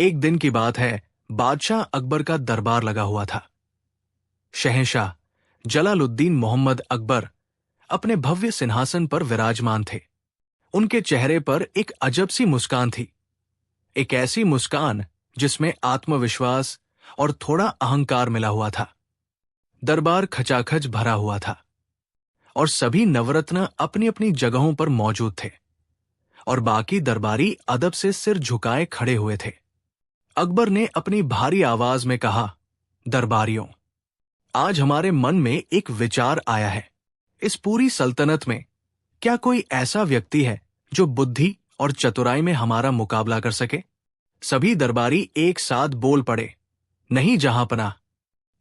एक दिन की बात है, बादशाह अकबर का दरबार लगा हुआ था। शहंशाह जलालुद्दीन मोहम्मद अकबर अपने भव्य सिंहासन पर विराजमान थे। उनके चेहरे पर एक अजब सी मुस्कान थी, एक ऐसी मुस्कान जिसमें आत्मविश्वास और थोड़ा अहंकार मिला हुआ था। दरबार खचाखच भरा हुआ था और सभी नवरत्न अपनी अपनी जगहों पर मौजूद थे और बाकी दरबारी अदब से सिर झुकाए खड़े हुए थे। अकबर ने अपनी भारी आवाज में कहा, दरबारियों, आज हमारे मन में एक विचार आया है। इस पूरी सल्तनत में क्या कोई ऐसा व्यक्ति है जो बुद्धि और चतुराई में हमारा मुकाबला कर सके? सभी दरबारी एक साथ बोल पड़े, नहीं जहांपनाह,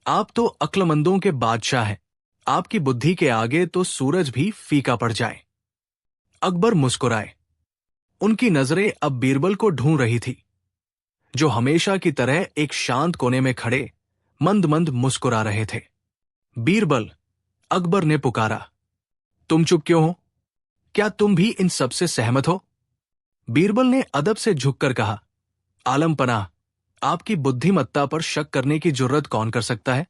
आप तो अक्लमंदों के बादशाह हैं। आपकी बुद्धि के आगे तो सूरज भी फीका पड़ जाए। अकबर मुस्कुराए। उनकी नजरें अब बीरबल को ढूंढ रही थी, जो हमेशा की तरह एक शांत कोने में खड़े मंद मंद मुस्कुरा रहे थे। बीरबल, अकबर ने पुकारा, तुम चुप क्यों हो? क्या तुम भी इन सबसे सहमत हो? बीरबल ने अदब से झुककर कहा, आलम पनाह, आपकी बुद्धिमत्ता पर शक करने की जुर्रत कौन कर सकता है?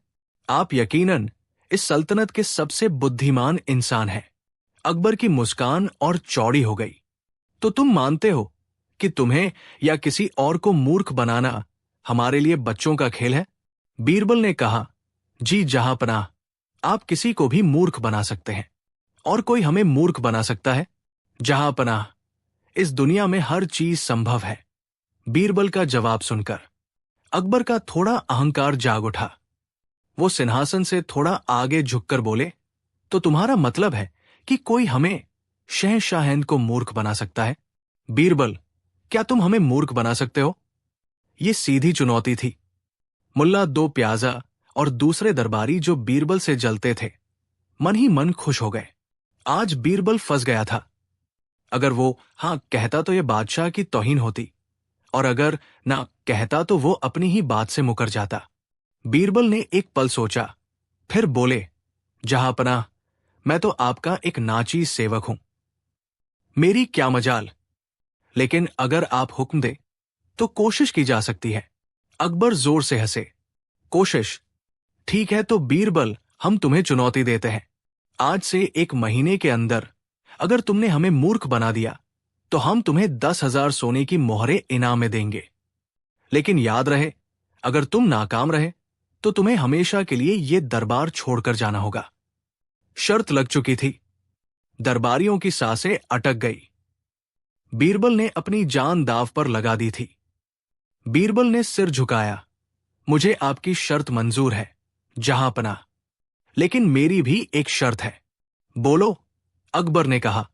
आप यकीनन इस सल्तनत के सबसे बुद्धिमान इंसान हैं। अकबर की मुस्कान और चौड़ी हो गई। तो तुम मानते हो कि तुम्हें या किसी और को मूर्ख बनाना हमारे लिए बच्चों का खेल है? बीरबल ने कहा, जी जहांपनाह, आप किसी को भी मूर्ख बना सकते हैं और कोई हमें मूर्ख बना सकता है? जहांपनाह, इस दुनिया में हर चीज संभव है। बीरबल का जवाब सुनकर अकबर का थोड़ा अहंकार जाग उठा। वो सिंहासन से थोड़ा आगे झुककर बोले, तो तुम्हारा मतलब है कि कोई हमें शहंशाह को मूर्ख बना सकता है? बीरबल, क्या तुम हमें मूर्ख बना सकते हो? ये सीधी चुनौती थी। मुल्ला दो प्याजा और दूसरे दरबारी जो बीरबल से जलते थे, मन ही मन खुश हो गए। आज बीरबल फंस गया था। अगर वो हां कहता तो ये बादशाह की तौहीन होती, और अगर ना कहता तो वो अपनी ही बात से मुकर जाता। बीरबल ने एक पल सोचा, फिर बोले, जहांपनाह, मैं तो आपका एक नाचीज सेवक हूं। मेरी क्या मजाल, लेकिन अगर आप हुक्म दे तो कोशिश की जा सकती है। अकबर जोर से हंसे। कोशिश? ठीक है, तो बीरबल, हम तुम्हें चुनौती देते हैं। आज से 1 महीने के अंदर अगर तुमने हमें मूर्ख बना दिया तो हम तुम्हें 10,000 सोने की मोहरें इनाम में देंगे। लेकिन याद रहे, अगर तुम नाकाम रहे तो तुम्हें हमेशा के लिए ये दरबार छोड़कर जाना होगा। शर्त लग चुकी थी। दरबारियों की सांसें अटक गई। बीरबल ने अपनी जान दांव पर लगा दी थी। बीरबल ने सिर झुकाया, मुझे आपकी शर्त मंजूर है जहांपनाह, लेकिन मेरी भी एक शर्त है। बोलो, अकबर ने कहा।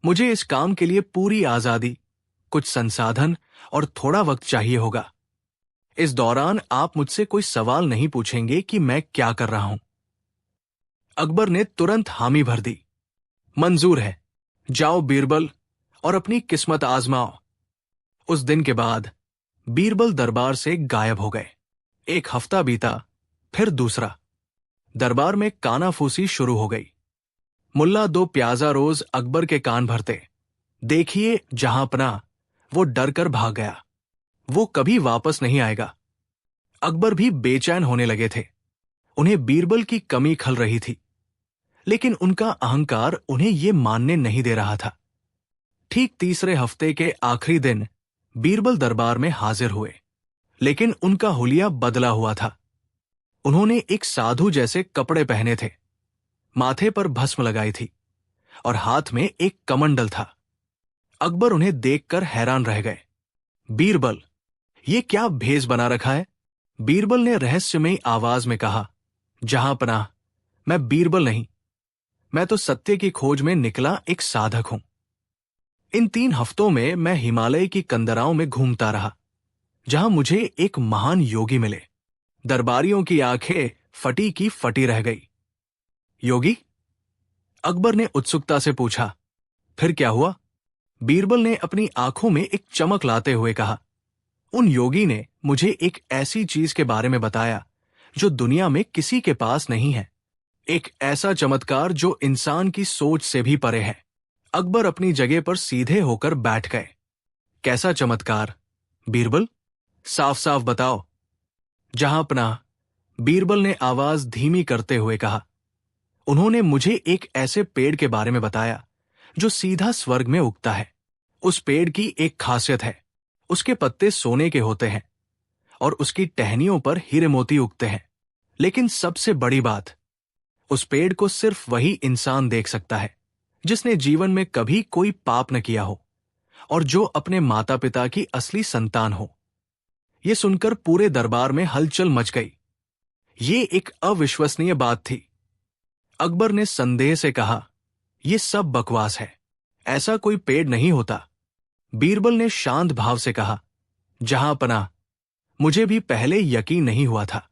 मुझे इस काम के लिए पूरी आजादी, कुछ संसाधन और थोड़ा वक्त चाहिए होगा। इस दौरान आप मुझसे कोई सवाल नहीं पूछेंगे कि मैं क्या कर रहा हूं। अकबर ने तुरंत हामी भर दी। मंजूर है, जाओ बीरबल और अपनी किस्मत आजमाओ। उस दिन के बाद बीरबल दरबार से गायब हो गए। 1 हफ्ता बीता, फिर दूसरा। दरबार में कानाफूसी शुरू हो गई। मुल्ला दो प्याजा रोज अकबर के कान भरते, देखिए जहांपनाह, वो डर कर भाग गया। वो कभी वापस नहीं आएगा। अकबर भी बेचैन होने लगे थे। उन्हें बीरबल की कमी खल रही थी, लेकिन उनका अहंकार उन्हें ये मानने नहीं दे रहा था। ठीक तीसरे हफ्ते के आखिरी दिन बीरबल दरबार में हाजिर हुए, लेकिन उनका हुलिया बदला हुआ था। उन्होंने एक साधु जैसे कपड़े पहने थे, माथे पर भस्म लगाई थी और हाथ में एक कमंडल था। अकबर उन्हें देखकर हैरान रह गए। बीरबल, ये क्या भेष बना रखा है? बीरबल ने रहस्यमयी आवाज में कहा, जहांपनाह, मैं बीरबल नहीं, मैं तो सत्य की खोज में निकला एक साधक हूं। इन 3 हफ्तों में मैं हिमालय की कंदराओं में घूमता रहा, जहां मुझे एक महान योगी मिले। दरबारियों की आंखें फटी की फटी रह गई। योगी? अकबर ने उत्सुकता से पूछा, फिर क्या हुआ? बीरबल ने अपनी आंखों में एक चमक लाते हुए कहा, उन योगी ने मुझे एक ऐसी चीज के बारे में बताया जो दुनिया में किसी के पास नहीं है। एक ऐसा चमत्कार जो इंसान की सोच से भी परे है। अकबर अपनी जगह पर सीधे होकर बैठ गए। कैसा चमत्कार? बीरबल, साफ साफ बताओ। जहांपनाह, बीरबल ने आवाज धीमी करते हुए कहा। उन्होंने मुझे एक ऐसे पेड़ के बारे में बताया जो सीधा स्वर्ग में उगता है। उस पेड़ की एक खासियत है, उसके पत्ते सोने के होते हैं और उसकी टहनियों पर हीरे मोती उगते हैं। लेकिन सबसे बड़ी बात, उस पेड़ को सिर्फ वही इंसान देख सकता है जिसने जीवन में कभी कोई पाप न किया हो और जो अपने माता पिता की असली संतान हो। यह सुनकर पूरे दरबार में हलचल मच गई। ये एक अविश्वसनीय बात थी। अकबर ने संदेह से कहा, यह सब बकवास है, ऐसा कोई पेड़ नहीं होता। बीरबल ने शांत भाव से कहा, जहांपनाह, मुझे भी पहले यकीन नहीं हुआ था,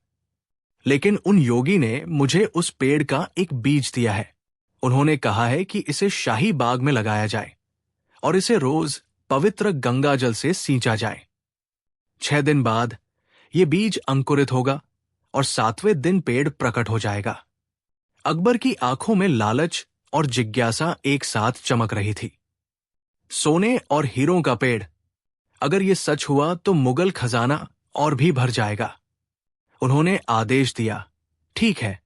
लेकिन उन योगी ने मुझे उस पेड़ का एक बीज दिया है। उन्होंने कहा है कि इसे शाही बाग में लगाया जाए और इसे रोज पवित्र गंगा जल से सींचा जाए। 6 दिन बाद यह बीज अंकुरित होगा और 7वें दिन पेड़ प्रकट हो जाएगा। अकबर की आंखों में लालच और जिज्ञासा एक साथ चमक रही थी। सोने और हीरों का पेड़, अगर यह सच हुआ तो मुगल खजाना और भी भर जाएगा। उन्होंने आदेश दिया, ठीक है,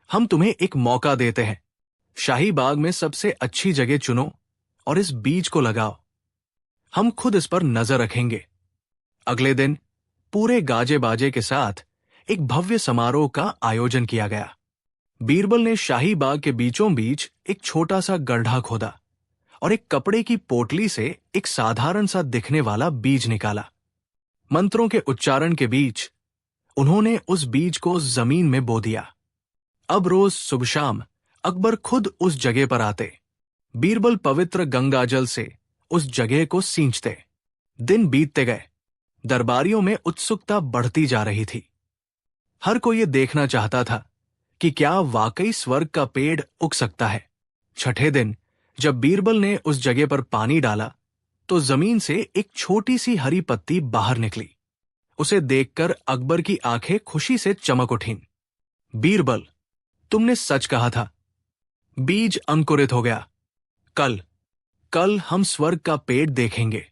हम तुम्हें एक मौका देते हैं। शाही बाग में सबसे अच्छी जगह चुनो और इस बीज को लगाओ। हम खुद इस पर नजर रखेंगे। अगले दिन पूरे गाजे बाजे के साथ एक भव्य समारोह का आयोजन किया गया। बीरबल ने शाही बाग के बीचों बीच एक छोटा सा गड्ढा खोदा और एक कपड़े की पोटली से एक साधारण सा दिखने वाला बीज निकाला। मंत्रों के उच्चारण के बीच उन्होंने उस बीज को जमीन में बो दिया। अब रोज सुबह शाम अकबर खुद उस जगह पर आते। बीरबल पवित्र गंगाजल से उस जगह को सींचते। दिन बीतते गए। दरबारियों में उत्सुकता बढ़ती जा रही थी। हर कोई ये देखना चाहता था कि क्या वाकई स्वर्ग का पेड़ उग सकता है। 6ठे दिन जब बीरबल ने उस जगह पर पानी डाला तो जमीन से एक छोटी सी हरी पत्ती बाहर निकली। उसे देखकर अकबर की आंखें खुशी से चमक उठीं। बीरबल, तुमने सच कहा था, बीज अंकुरित हो गया। कल हम स्वर्ग का पेड़ देखेंगे।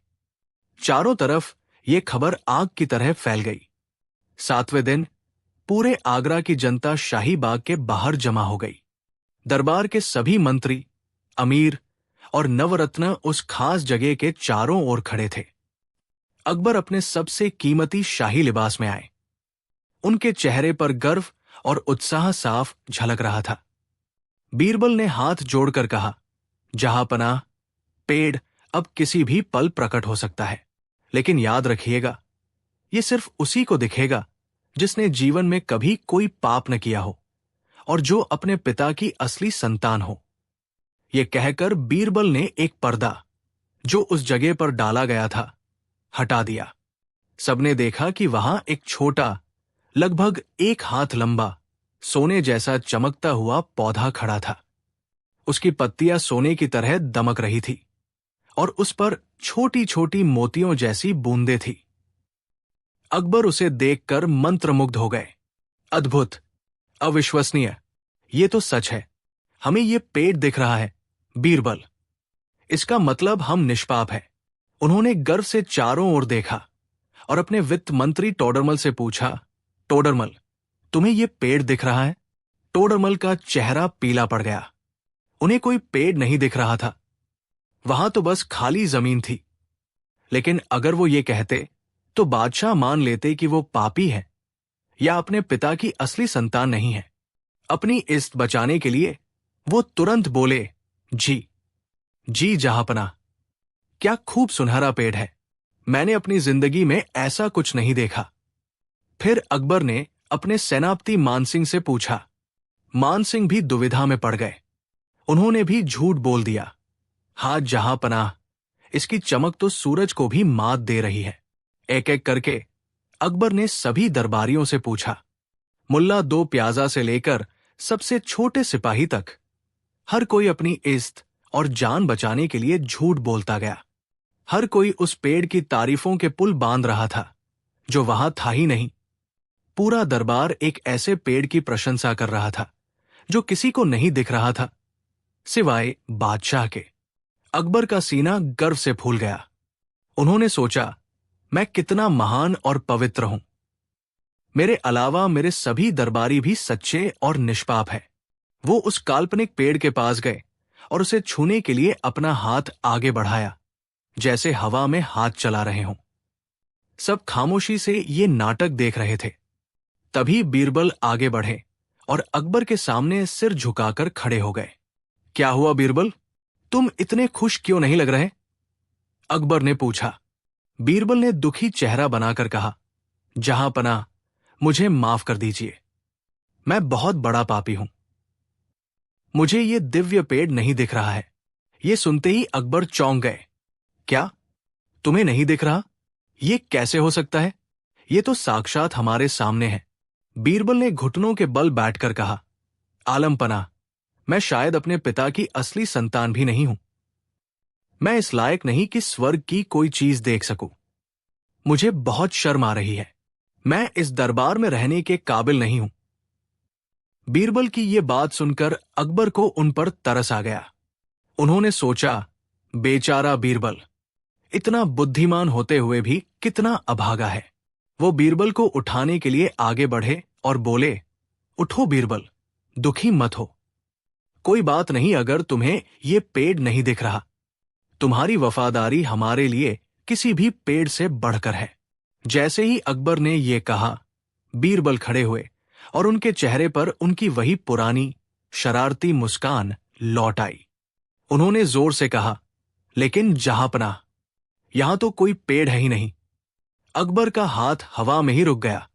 चारों तरफ यह खबर आग की तरह फैल गई। 7वें दिन पूरे आगरा की जनता शाही बाग के बाहर जमा हो गई। दरबार के सभी मंत्री, अमीर और नवरत्न उस खास जगह के चारों ओर खड़े थे। अकबर अपने सबसे कीमती शाही लिबास में आए। उनके चेहरे पर गर्व और उत्साह साफ झलक रहा था। बीरबल ने हाथ जोड़कर कहा, जहांपनाह, पेड़ अब किसी भी पल प्रकट हो सकता है, लेकिन याद रखिएगा, यह सिर्फ उसी को दिखेगा जिसने जीवन में कभी कोई पाप न किया हो और जो अपने पिता की असली संतान हो। यह कहकर बीरबल ने एक पर्दा जो उस जगह पर डाला गया था हटा दिया। सबने देखा कि वहां एक छोटा, लगभग 1 हाथ लंबा, सोने जैसा चमकता हुआ पौधा खड़ा था। उसकी पत्तियां सोने की तरह दमक रही थी और उस पर छोटी छोटी मोतियों जैसी बूंदें थी। अकबर उसे देखकर मंत्रमुग्ध हो गए। अद्भुत, अविश्वसनीय, ये तो सच है। हमें ये पेड़ दिख रहा है, बीरबल। इसका मतलब हम निष्पाप हैं। उन्होंने गर्व से चारों ओर देखा और अपने वित्त मंत्री टोडरमल से पूछा, टोडरमल, तुम्हें ये पेड़ दिख रहा है? टोडरमल का चेहरा पीला पड़ गया। उन्हें कोई पेड़ नहीं दिख रहा था, वहां तो बस खाली जमीन थी। लेकिन अगर वो ये कहते तो बादशाह मान लेते कि वो पापी है या अपने पिता की असली संतान नहीं है। अपनी इज्जत बचाने के लिए वो तुरंत बोले, जी जहांपनाह, क्या खूब सुनहरा पेड़ है। मैंने अपनी जिंदगी में ऐसा कुछ नहीं देखा। फिर अकबर ने अपने सेनापति मानसिंह से पूछा। मानसिंह भी दुविधा में पड़ गए। उन्होंने भी झूठ बोल दिया, हाँ जहांपनाह, इसकी चमक तो सूरज को भी मात दे रही है। एक एक करके अकबर ने सभी दरबारियों से पूछा। मुल्ला 2 प्याजा से लेकर सबसे छोटे सिपाही तक, हर कोई अपनी इज्जत और जान बचाने के लिए झूठ बोलता गया। हर कोई उस पेड़ की तारीफों के पुल बांध रहा था जो वहां था ही नहीं। पूरा दरबार एक ऐसे पेड़ की प्रशंसा कर रहा था जो किसी को नहीं दिख रहा था सिवाय बादशाह के। अकबर का सीना गर्व से फूल गया। उन्होंने सोचा, मैं कितना महान और पवित्र हूं। मेरे अलावा मेरे सभी दरबारी भी सच्चे और निष्पाप हैं। वो उस काल्पनिक पेड़ के पास गए और उसे छूने के लिए अपना हाथ आगे बढ़ाया, जैसे हवा में हाथ चला रहे हों। सब खामोशी से ये नाटक देख रहे थे। तभी बीरबल आगे बढ़े और अकबर के सामने सिर झुकाकर खड़े हो गए। क्या हुआ बीरबल, तुम इतने खुश क्यों नहीं लग रहे? अकबर ने पूछा। बीरबल ने दुखी चेहरा बनाकर कहा, जहां पनाह, मुझे माफ कर दीजिए। मैं बहुत बड़ा पापी हूं। मुझे ये दिव्य पेड़ नहीं दिख रहा है। ये सुनते ही अकबर चौंक गए। क्या तुम्हें नहीं दिख रहा? ये कैसे हो सकता है? ये तो साक्षात हमारे सामने है। बीरबल ने घुटनों के बल बैठकर कहा, आलम पनाह, मैं शायद अपने पिता की असली संतान भी नहीं हूं। मैं इस लायक नहीं कि स्वर्ग की कोई चीज देख सकूं। मुझे बहुत शर्म आ रही है। मैं इस दरबार में रहने के काबिल नहीं हूं। बीरबल की ये बात सुनकर अकबर को उन पर तरस आ गया। उन्होंने सोचा, बेचारा बीरबल, इतना बुद्धिमान होते हुए भी कितना अभागा है। वो बीरबल को उठाने के लिए आगे बढ़े और बोले, उठो बीरबल, दुखी मत हो। कोई बात नहीं अगर तुम्हें ये पेड़ नहीं दिख रहा। तुम्हारी वफादारी हमारे लिए किसी भी पेड़ से बढ़कर है। जैसे ही अकबर ने ये कहा, बीरबल खड़े हुए और उनके चेहरे पर उनकी वही पुरानी शरारती मुस्कान लौट आई। उन्होंने जोर से कहा, लेकिन जहांपनाह, यहां तो कोई पेड़ है ही नहीं। अकबर का हाथ हवा में ही रुक गया।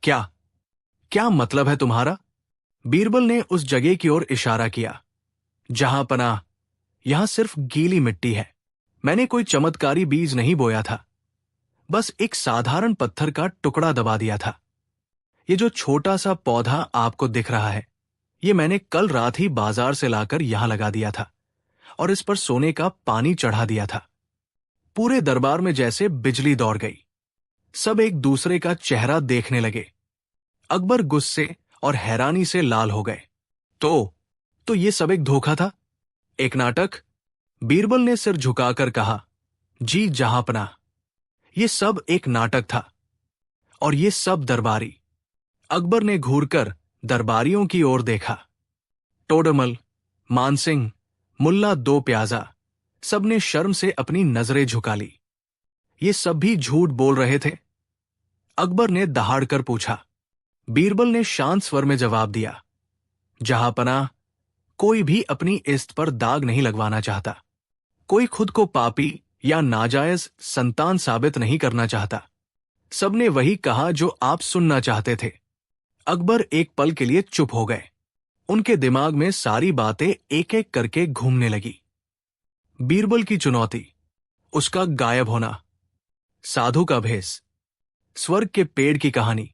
क्या क्या मतलब है तुम्हारा? बीरबल ने उस जगह की ओर इशारा किया। जहांपनाह, यहां सिर्फ गीली मिट्टी है। मैंने कोई चमत्कारी बीज नहीं बोया था, बस एक साधारण पत्थर का टुकड़ा दबा दिया था। ये जो छोटा सा पौधा आपको दिख रहा है, ये मैंने कल रात ही बाजार से लाकर यहां लगा दिया था और इस पर सोने का पानी चढ़ा दिया था। पूरे दरबार में जैसे बिजली दौड़ गई। सब एक दूसरे का चेहरा देखने लगे। अकबर गुस्से और हैरानी से लाल हो गए। तो ये सब एक धोखा था, एक नाटक? बीरबल ने सिर झुकाकर कहा, जी जहांपनाह, ये सब एक नाटक था। और ये सब दरबारी। अकबर ने घूरकर दरबारियों की ओर देखा। टोडरमल, मानसिंह, मुल्ला दो प्याजा, सबने शर्म से अपनी नजरें झुका ली। ये सब भी झूठ बोल रहे थे? अकबर ने दहाड़कर पूछा। बीरबल ने शांत स्वर में जवाब दिया, जहांपनाह, कोई भी अपनी इज्जत पर दाग नहीं लगवाना चाहता। कोई खुद को पापी या नाजायज संतान साबित नहीं करना चाहता। सबने वही कहा जो आप सुनना चाहते थे। अकबर एक पल के लिए चुप हो गए। उनके दिमाग में सारी बातें एक एक करके घूमने लगी। बीरबल की चुनौती, उसका गायब होना, साधु का भेष, स्वर्ग के पेड़ की कहानी,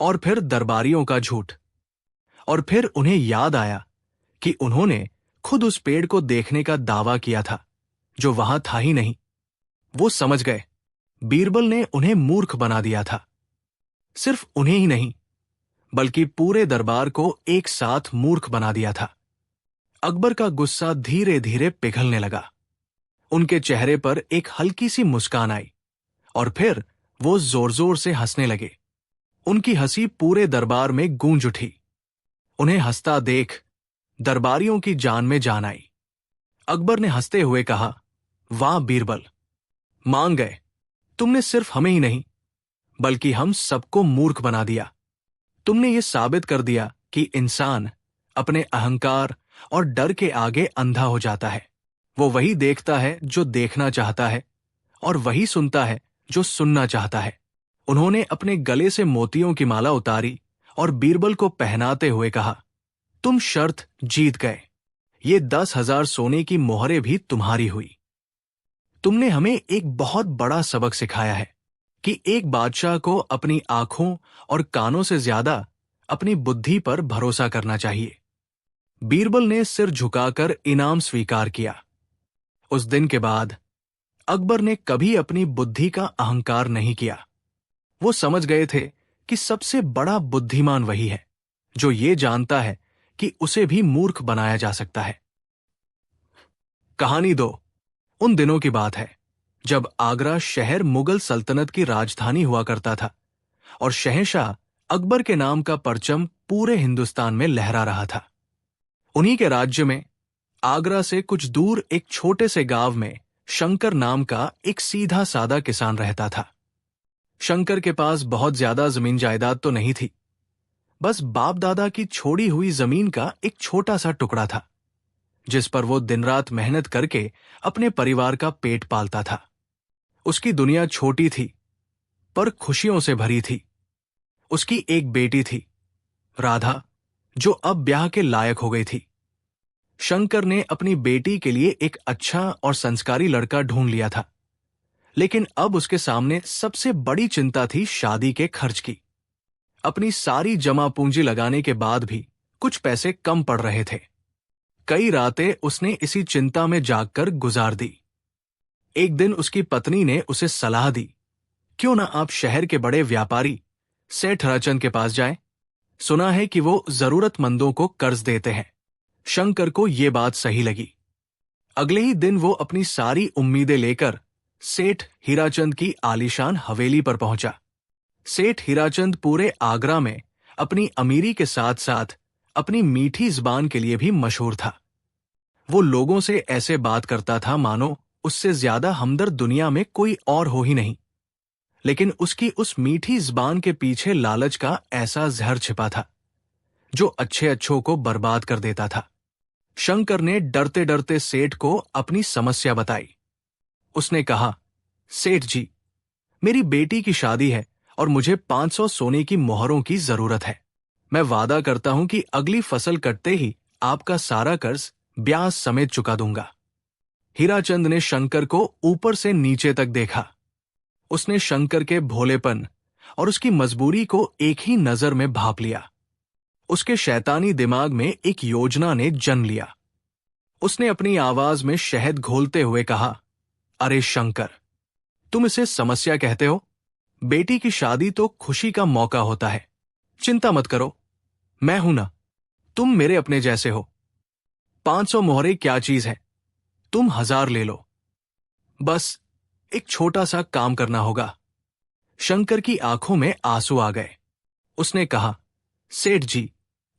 और फिर दरबारियों का झूठ। और फिर उन्हें याद आया कि उन्होंने खुद उस पेड़ को देखने का दावा किया था, जो वहां था ही नहीं। वो समझ गए, बीरबल ने उन्हें मूर्ख बना दिया था। सिर्फ उन्हें ही नहीं, बल्कि पूरे दरबार को एक साथ मूर्ख बना दिया था। अकबर का गुस्सा धीरे धीरे पिघलने लगा। उनके चेहरे पर एक हल्की सी मुस्कान आई और फिर वो जोर जोर से हंसने लगे। उनकी हंसी पूरे दरबार में गूंज उठी। उन्हें हंसता देख दरबारियों की जान में जान आई। अकबर ने हंसते हुए कहा, वाह बीरबल, मान गए। तुमने सिर्फ हमें ही नहीं, बल्कि हम सबको मूर्ख बना दिया। तुमने ये साबित कर दिया कि इंसान अपने अहंकार और डर के आगे अंधा हो जाता है। वो वही देखता है जो देखना चाहता है और वही सुनता है जो सुनना चाहता है। उन्होंने अपने गले से मोतियों की माला उतारी और बीरबल को पहनाते हुए कहा, तुम शर्त जीत गए। ये 10,000 सोने की मोहरें भी तुम्हारी हुई। तुमने हमें एक बहुत बड़ा सबक सिखाया है कि एक बादशाह को अपनी आंखों और कानों से ज्यादा अपनी बुद्धि पर भरोसा करना चाहिए। बीरबल ने सिर झुकाकर इनाम स्वीकार किया। उस दिन के बाद अकबर ने कभी अपनी बुद्धि का अहंकार नहीं किया। वो समझ गए थे कि सबसे बड़ा बुद्धिमान वही है जो ये जानता है कि उसे भी मूर्ख बनाया जा सकता है। कहानी 2। उन दिनों की बात है जब आगरा शहर मुगल सल्तनत की राजधानी हुआ करता था और शहंशाह अकबर के नाम का परचम पूरे हिंदुस्तान में लहरा रहा था। उन्हीं के राज्य में आगरा से कुछ दूर एक छोटे से गांव में शंकर नाम का एक सीधा सादा किसान रहता था। शंकर के पास बहुत ज्यादा जमीन जायदाद तो नहीं थी, बस बाप दादा की छोड़ी हुई जमीन का एक छोटा सा टुकड़ा था, जिस पर वो दिन रात मेहनत करके अपने परिवार का पेट पालता था। उसकी दुनिया छोटी थी पर खुशियों से भरी थी। उसकी एक बेटी थी, राधा, जो अब ब्याह के लायक हो गई थी। शंकर ने अपनी बेटी के लिए एक अच्छा और संस्कारी लड़का ढूंढ लिया था, लेकिन अब उसके सामने सबसे बड़ी चिंता थी शादी के खर्च की। अपनी सारी जमा पूंजी लगाने के बाद भी कुछ पैसे कम पड़ रहे थे। कई रातें उसने इसी चिंता में जागकर गुजार दी। एक दिन उसकी पत्नी ने उसे सलाह दी, क्यों ना आप शहर के बड़े व्यापारी सेठ हराचंद के पास जाएं? सुना है कि वो जरूरतमंदों को कर्ज देते हैं। शंकर को ये बात सही लगी। अगले ही दिन वो अपनी सारी उम्मीदें लेकर सेठ हीराचंद की आलीशान हवेली पर पहुंचा। सेठ हीराचंद पूरे आगरा में अपनी अमीरी के साथ साथ अपनी मीठी जुबान के लिए भी मशहूर था। वो लोगों से ऐसे बात करता था मानो उससे ज्यादा हमदर्द दुनिया में कोई और हो ही नहीं। लेकिन उसकी उस मीठी जुबान के पीछे लालच का ऐसा जहर छिपा था जो अच्छे अच्छों को बर्बाद कर देता था। शंकर ने डरते डरते सेठ को अपनी समस्या बताई। उसने कहा, सेठ जी, मेरी बेटी की शादी है और मुझे 500 सोने की मोहरों की जरूरत है। मैं वादा करता हूं कि अगली फसल कटते ही आपका सारा कर्ज ब्याज समेत चुका दूंगा। हीराचंद ने शंकर को ऊपर से नीचे तक देखा। उसने शंकर के भोलेपन और उसकी मजबूरी को एक ही नजर में भांप लिया। उसके शैतानी दिमाग में एक योजना ने जन्म लिया। उसने अपनी आवाज में शहद घोलते हुए कहा, अरे शंकर, तुम इसे समस्या कहते हो? बेटी की शादी तो खुशी का मौका होता है। चिंता मत करो, मैं हूं ना, तुम मेरे अपने जैसे हो। 500 मोहरे क्या चीज है, तुम 1000 ले लो। बस एक छोटा सा काम करना होगा। शंकर की आंखों में आंसू आ गए। उसने कहा, सेठ जी,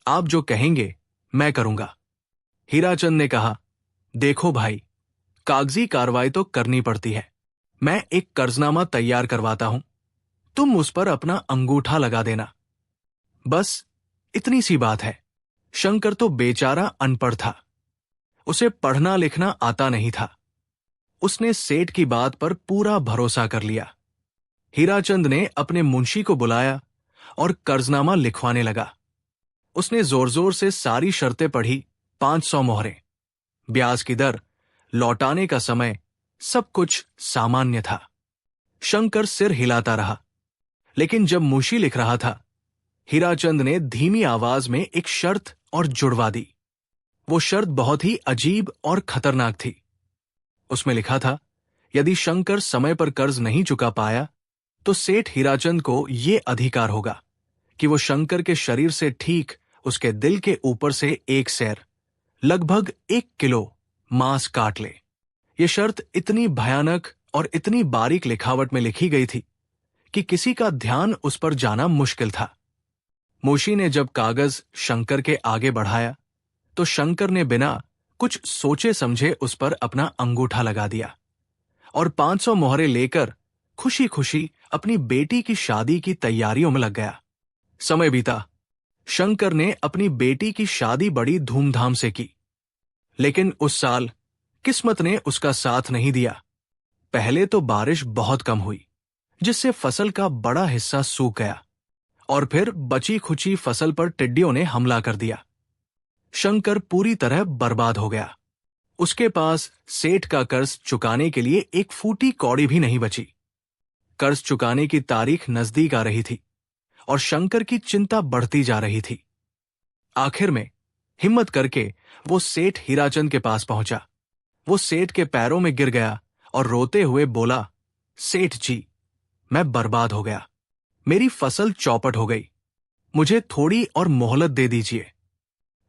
आप जो कहेंगे मैं करूंगा। हीराचंद ने कहा, देखो भाई, कागजी कार्रवाई तो करनी पड़ती है। मैं एक कर्जनामा तैयार करवाता हूं, तुम उस पर अपना अंगूठा लगा देना। बस इतनी सी बात है। शंकर तो बेचारा अनपढ़ था, उसे पढ़ना लिखना आता नहीं था। उसने सेठ की बात पर पूरा भरोसा कर लिया। हीराचंद ने अपने मुंशी को बुलाया और कर्जनामा लिखवाने लगा। उसने जोर जोर से सारी शर्तें पढ़ी। 500 मोहरें, ब्याज की दर, लौटाने का समय, सब कुछ सामान्य था। शंकर सिर हिलाता रहा, लेकिन जब मुंशी लिख रहा था, हीराचंद ने धीमी आवाज में एक शर्त और जुड़वा दी। वो शर्त बहुत ही अजीब और खतरनाक थी। उसमें लिखा था, यदि शंकर समय पर कर्ज नहीं चुका पाया तो सेठ हीराचंद को ये अधिकार होगा कि वो शंकर के शरीर से ठीक उसके दिल के ऊपर से एक सैर, लगभग 1 किलो मांस काट ले। ये शर्त इतनी भयानक और इतनी बारीक लिखावट में लिखी गई थी कि किसी का ध्यान उस पर जाना मुश्किल था। मुंशी ने जब कागज शंकर के आगे बढ़ाया तो शंकर ने बिना कुछ सोचे समझे उस पर अपना अंगूठा लगा दिया और 500 मोहरे लेकर खुशी खुशी अपनी बेटी की शादी की तैयारियों में लग गया। समय बीता। शंकर ने अपनी बेटी की शादी बड़ी धूमधाम से की, लेकिन उस साल किस्मत ने उसका साथ नहीं दिया। पहले तो बारिश बहुत कम हुई, जिससे फसल का बड़ा हिस्सा सूख गया, और फिर बची खुची फसल पर टिड्डियों ने हमला कर दिया। शंकर पूरी तरह बर्बाद हो गया। उसके पास सेठ का कर्ज चुकाने के लिए एक फूटी कौड़ी भी नहीं बची। कर्ज चुकाने की तारीख नजदीक आ रही थी और शंकर की चिंता बढ़ती जा रही थी। आखिर में हिम्मत करके वो सेठ हीराचंद के पास पहुंचा। वो सेठ के पैरों में गिर गया और रोते हुए बोला, सेठ जी, मैं बर्बाद हो गया। मेरी फसल चौपट हो गई। मुझे थोड़ी और मोहलत दे दीजिए।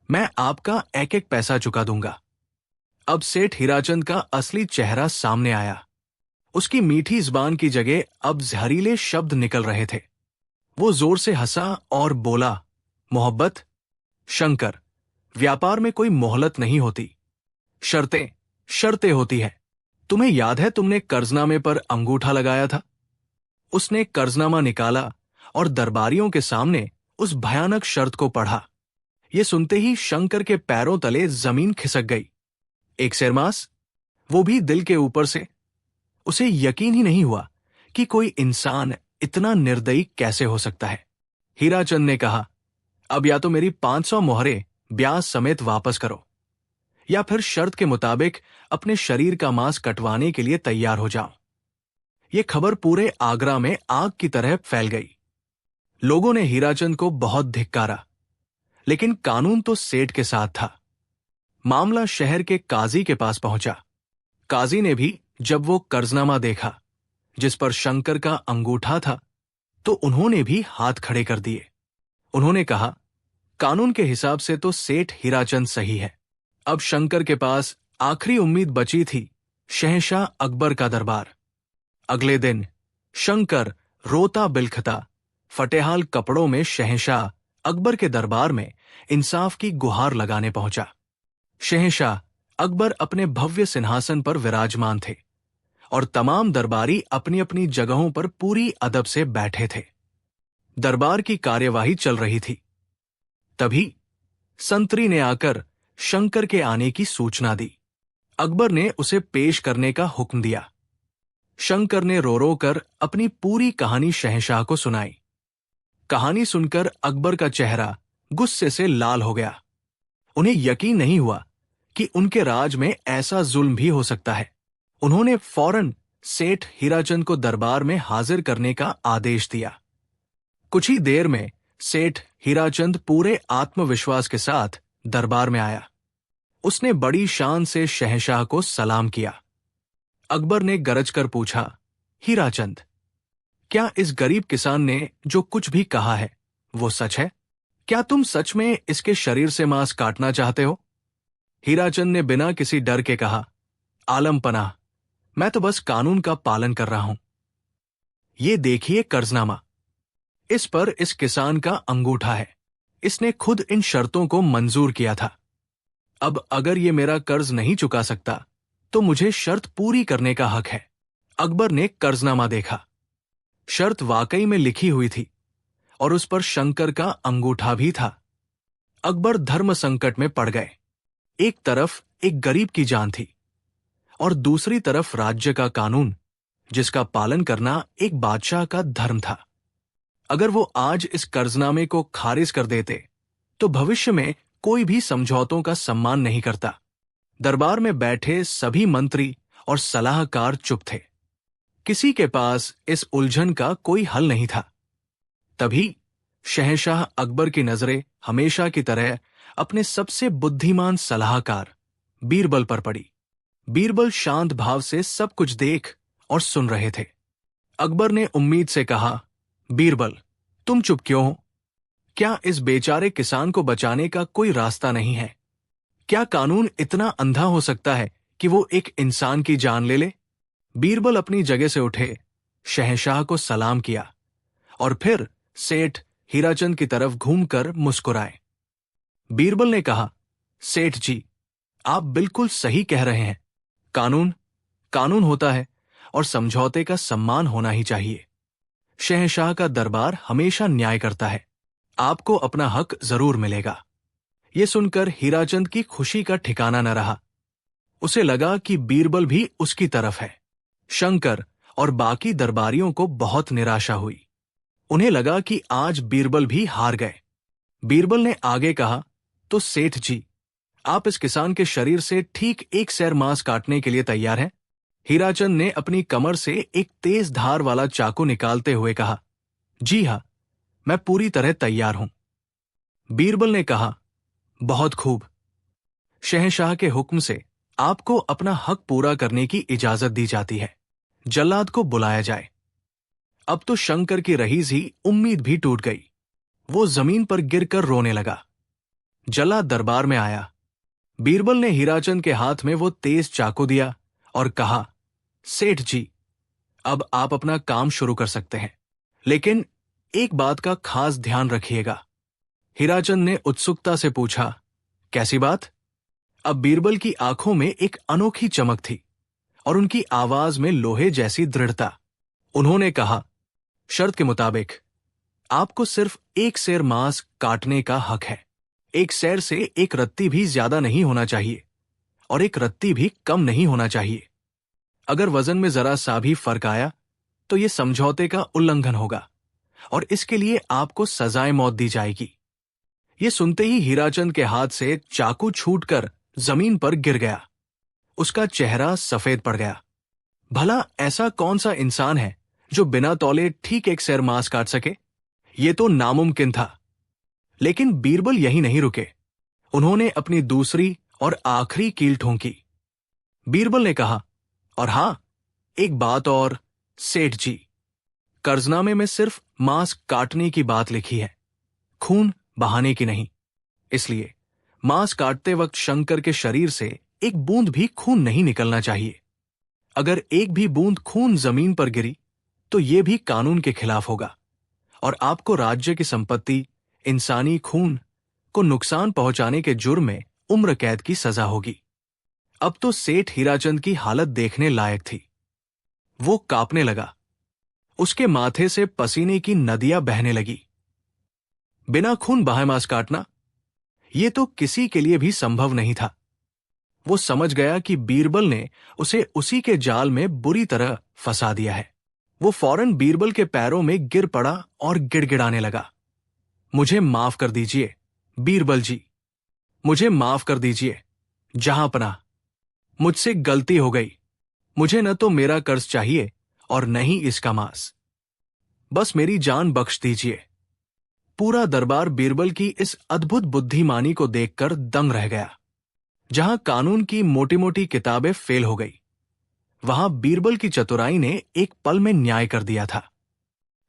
मैं आपका एक एक पैसा चुका दूंगा। अब सेठ हीराचंद का असली चेहरा सामने आया। उसकी मीठी जुबान की जगह अब जहरीले शब्द निकल रहे थे। वो जोर से हंसा और बोला, मोहब्बत? शंकर, व्यापार में कोई मोहलत नहीं होती, शर्तें शर्तें होती है। तुम्हें याद है तुमने कर्जनामे पर अंगूठा लगाया था? उसने कर्जनामा निकाला और दरबारियों के सामने उस भयानक शर्त को पढ़ा। ये सुनते ही शंकर के पैरों तले जमीन खिसक गई। एक सेरमास, वो भी दिल के ऊपर से। उसे यकीन ही नहीं हुआ कि कोई इंसान इतना निर्दयी कैसे हो सकता है। हीराचंद ने कहा, अब या तो मेरी 500 मोहरें ब्याज समेत वापस करो, या फिर शर्त के मुताबिक अपने शरीर का मांस कटवाने के लिए तैयार हो जाओ। ये खबर पूरे आगरा में आग की तरह फैल गई। लोगों ने हीराचंद को बहुत धिक्कारा, लेकिन कानून तो सेठ के साथ था। मामला शहर के काजी के पास पहुंचा। काजी ने भी जब वो कर्जनामा देखा जिस पर शंकर का अंगूठा था, तो उन्होंने भी हाथ खड़े कर दिए। उन्होंने कहा, कानून के हिसाब से तो सेठ हीराचंद सही है। अब शंकर के पास आखिरी उम्मीद बची थी, शहंशाह अकबर का दरबार। अगले दिन शंकर रोता बिलखता फटेहाल कपड़ों में शहंशाह अकबर के दरबार में इंसाफ की गुहार लगाने पहुंचा। शहंशाह अकबर अपने भव्य सिंहासन पर विराजमान थे और तमाम दरबारी अपनी अपनी जगहों पर पूरी अदब से बैठे थे। दरबार की कार्यवाही चल रही थी। तभी संतरी ने आकर शंकर के आने की सूचना दी। अकबर ने उसे पेश करने का हुक्म दिया। शंकर ने रो रो कर अपनी पूरी कहानी शहंशाह को सुनाई। कहानी सुनकर अकबर का चेहरा गुस्से से लाल हो गया। उन्हें यकीन नहीं हुआ कि उनके राज में ऐसा जुल्म भी हो सकता है। उन्होंने फौरन सेठ हीराचंद को दरबार में हाजिर करने का आदेश दिया। कुछ ही देर में सेठ हीराचंद पूरे आत्मविश्वास के साथ दरबार में आया। उसने बड़ी शान से शहंशाह को सलाम किया। अकबर ने गरज कर पूछा, हीराचंद, क्या इस गरीब किसान ने जो कुछ भी कहा है वो सच है? क्या तुम सच में इसके शरीर से मांस काटना चाहते हो? हीराचंद ने बिना किसी डर के कहा, आलम पनाह, मैं तो बस कानून का पालन कर रहा हूं। ये देखिए कर्जनामा, इस पर इस किसान का अंगूठा है। इसने खुद इन शर्तों को मंजूर किया था। अब अगर ये मेरा कर्ज नहीं चुका सकता तो मुझे शर्त पूरी करने का हक है। अकबर ने कर्जनामा देखा। शर्त वाकई में लिखी हुई थी और उस पर शंकर का अंगूठा भी था। अकबर धर्म संकट में पड़ गए। एक तरफ एक गरीब की जान थी और दूसरी तरफ राज्य का कानून, जिसका पालन करना एक बादशाह का धर्म था। अगर वो आज इस कर्जनामे को खारिज कर देते तो भविष्य में कोई भी समझौतों का सम्मान नहीं करता। दरबार में बैठे सभी मंत्री और सलाहकार चुप थे। किसी के पास इस उलझन का कोई हल नहीं था। तभी शहंशाह अकबर की नजरें हमेशा की तरह अपने सबसे बुद्धिमान सलाहकार बीरबल पर पड़ी। बीरबल शांत भाव से सब कुछ देख और सुन रहे थे। अकबर ने उम्मीद से कहा, बीरबल, तुम चुप क्यों हो? क्या इस बेचारे किसान को बचाने का कोई रास्ता नहीं है? क्या कानून इतना अंधा हो सकता है कि वो एक इंसान की जान ले ले? बीरबल अपनी जगह से उठे, शहंशाह को सलाम किया और फिर सेठ हीराचंद की तरफ घूमकर मुस्कुराए। बीरबल ने कहा, सेठ जी, आप बिल्कुल सही कह रहे हैं। कानून कानून होता है और समझौते का सम्मान होना ही चाहिए। शहंशाह का दरबार हमेशा न्याय करता है। आपको अपना हक जरूर मिलेगा। ये सुनकर हीराचंद की खुशी का ठिकाना न रहा। उसे लगा कि बीरबल भी उसकी तरफ है। शंकर और बाकी दरबारियों को बहुत निराशा हुई। उन्हें लगा कि आज बीरबल भी हार गए। बीरबल ने आगे कहा, तो सेठ जी, आप इस किसान के शरीर से ठीक एक सैर मांस काटने के लिए तैयार हैं? हीराचंद ने अपनी कमर से एक तेज धार वाला चाकू निकालते हुए कहा, जी हां, मैं पूरी तरह तैयार हूं। बीरबल ने कहा, बहुत खूब। शहंशाह के हुक्म से आपको अपना हक पूरा करने की इजाजत दी जाती है। जल्लाद को बुलाया जाए। अब तो शंकर की रहीज ही उम्मीद भी टूट गई। वो जमीन पर गिरकर रोने लगा। जल्लाद दरबार में आया। बीरबल ने हीराचंद के हाथ में वो तेज चाकू दिया और कहा, सेठ जी, अब आप अपना काम शुरू कर सकते हैं, लेकिन एक बात का खास ध्यान रखिएगा। हीराचंद ने उत्सुकता से पूछा, कैसी बात? अब बीरबल की आंखों में एक अनोखी चमक थी और उनकी आवाज में लोहे जैसी दृढ़ता। उन्होंने कहा, शर्त के मुताबिक आपको सिर्फ एक सेर मांस काटने का हक है। एक सेर से एक रत्ती भी ज्यादा नहीं होना चाहिए और एक रत्ती भी कम नहीं होना चाहिए। अगर वजन में जरा सा भी फर्क आया तो यह समझौते का उल्लंघन होगा और इसके लिए आपको सजाए मौत दी जाएगी। यह सुनते ही हीराचंद के हाथ से चाकू छूटकर जमीन पर गिर गया। उसका चेहरा सफेद पड़ गया। भला ऐसा कौन सा इंसान है जो बिना तौले ठीक एक सेर मांस काट सके? ये तो नामुमकिन था। लेकिन बीरबल यहीं नहीं रुके। उन्होंने अपनी दूसरी और आखिरी कील ठोंकी। बीरबल ने कहा, और हां, एक बात और सेठ जी, कर्जनामे में सिर्फ मांस काटने की बात लिखी है, खून बहाने की नहीं। इसलिए मांस काटते वक्त शंकर के शरीर से एक बूंद भी खून नहीं निकलना चाहिए। अगर एक भी बूंद खून जमीन पर गिरी तो यह भी कानून के खिलाफ होगा और आपको राज्य की संपत्ति, इंसानी खून को नुकसान पहुंचाने के जुर्म में उम्र कैद की सजा होगी। अब तो सेठ हीराचंद की हालत देखने लायक थी। वो कांपने लगा। उसके माथे से पसीने की नदियां बहने लगी। बिना खून बहाए मांस काटना, यह तो किसी के लिए भी संभव नहीं था। वो समझ गया कि बीरबल ने उसे उसी के जाल में बुरी तरह फंसा दिया है। वो फौरन बीरबल के पैरों में गिर पड़ा और गिड़गिड़ाने लगा, मुझे माफ कर दीजिए बीरबल जी, मुझे माफ कर दीजिए जहांपनाह, मुझसे गलती हो गई। मुझे न तो मेरा कर्ज चाहिए और न ही इसका मांस। बस मेरी जान बख्श दीजिए। पूरा दरबार बीरबल की इस अद्भुत बुद्धिमानी को देखकर दंग रह गया। जहां कानून की मोटी मोटी किताबें फेल हो गई, वहां बीरबल की चतुराई ने एक पल में न्याय कर दिया था।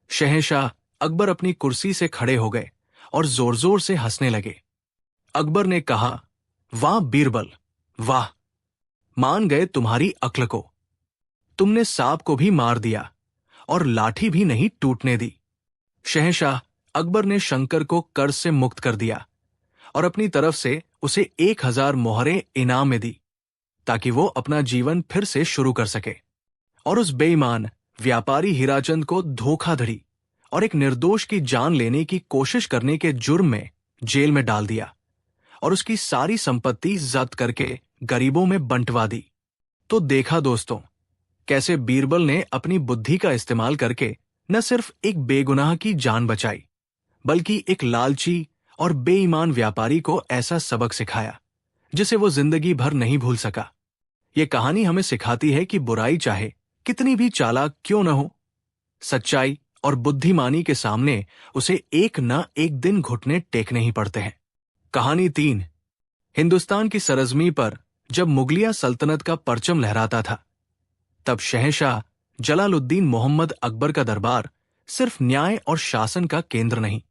शहंशाह अकबर अपनी कुर्सी से खड़े हो गए और जोर जोर से हंसने लगे। अकबर ने कहा, वाह बीरबल, वाह, मान गए तुम्हारी अक्ल को। तुमने सांप को भी मार दिया और लाठी भी नहीं टूटने दी। शहंशाह अकबर ने शंकर को कर्ज से मुक्त कर दिया और अपनी तरफ से उसे 1000 मोहरें इनाम में दी ताकि वो अपना जीवन फिर से शुरू कर सके। और उस बेईमान व्यापारी हीराचंद को धोखाधड़ी और एक निर्दोष की जान लेने की कोशिश करने के जुर्म में जेल में डाल दिया और उसकी सारी संपत्ति जब्त करके गरीबों में बंटवा दी। तो देखा दोस्तों, कैसे बीरबल ने अपनी बुद्धि का इस्तेमाल करके न सिर्फ एक बेगुनाह की जान बचाई, बल्कि एक लालची और बेईमान व्यापारी को ऐसा सबक सिखाया जिसे वो जिंदगी भर नहीं भूल सका। ये कहानी हमें सिखाती है कि बुराई चाहे कितनी भी चालाक क्यों न हो, सच्चाई और बुद्धिमानी के सामने उसे एक न एक दिन घुटने टेकने ही पड़ते हैं। कहानी 3। हिंदुस्तान की सरजमी पर जब मुगलिया सल्तनत का परचम लहराता था, तब शहंशाह जलालुद्दीन मोहम्मद अकबर का दरबार सिर्फ न्याय और शासन का केंद्र नहीं,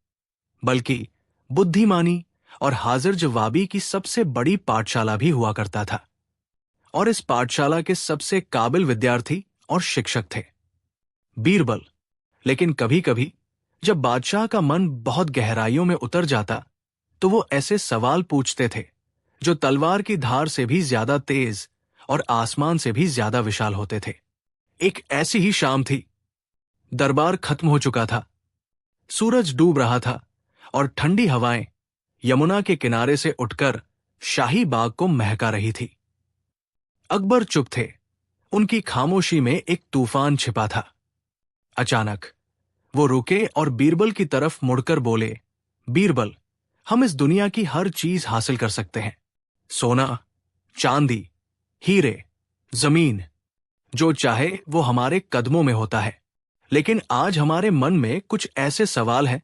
बल्कि बुद्धिमानी और हाजिर जवाबी की सबसे बड़ी पाठशाला भी हुआ करता था। और इस पाठशाला के सबसे काबिल विद्यार्थी और शिक्षक थे बीरबल। लेकिन कभी कभी जब बादशाह का मन बहुत गहराइयों में उतर जाता तो वो ऐसे सवाल पूछते थे जो तलवार की धार से भी ज्यादा तेज और आसमान से भी ज्यादा विशाल होते थे। एक ऐसी ही शाम थी। दरबार खत्म हो चुका था, सूरज डूब रहा था और ठंडी हवाएं यमुना के किनारे से उठकर शाही बाग को महका रही थी। अकबर चुप थे। उनकी खामोशी में एक तूफान छिपा था। अचानक वो रुके और बीरबल की तरफ मुड़कर बोले, बीरबल, हम इस दुनिया की हर चीज हासिल कर सकते हैं, सोना, चांदी, हीरे, जमीन, जो चाहे वो हमारे कदमों में होता है। लेकिन आज हमारे मन में कुछ ऐसे सवाल हैं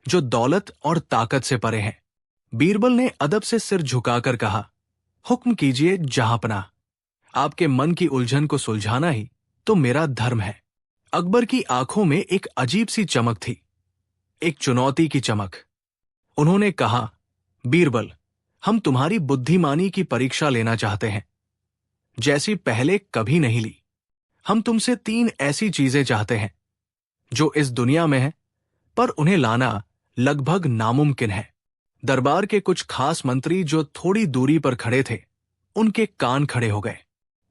जो दौलत और ताकत से परे हैं। बीरबल ने अदब से सिर झुकाकर कहा, हुक्म कीजिए जहांपनाह, आपके मन की उलझन को सुलझाना ही तो मेरा धर्म है। अकबर की आंखों में एक अजीब सी चमक थी, एक चुनौती की चमक। उन्होंने कहा, बीरबल, हम तुम्हारी बुद्धिमानी की परीक्षा लेना चाहते हैं, जैसी पहले कभी नहीं ली। हम तुमसे 3 ऐसी चीजें चाहते हैं जो इस दुनिया में है, पर उन्हें लाना लगभग नामुमकिन है। दरबार के कुछ खास मंत्री जो थोड़ी दूरी पर खड़े थे, उनके कान खड़े हो गए।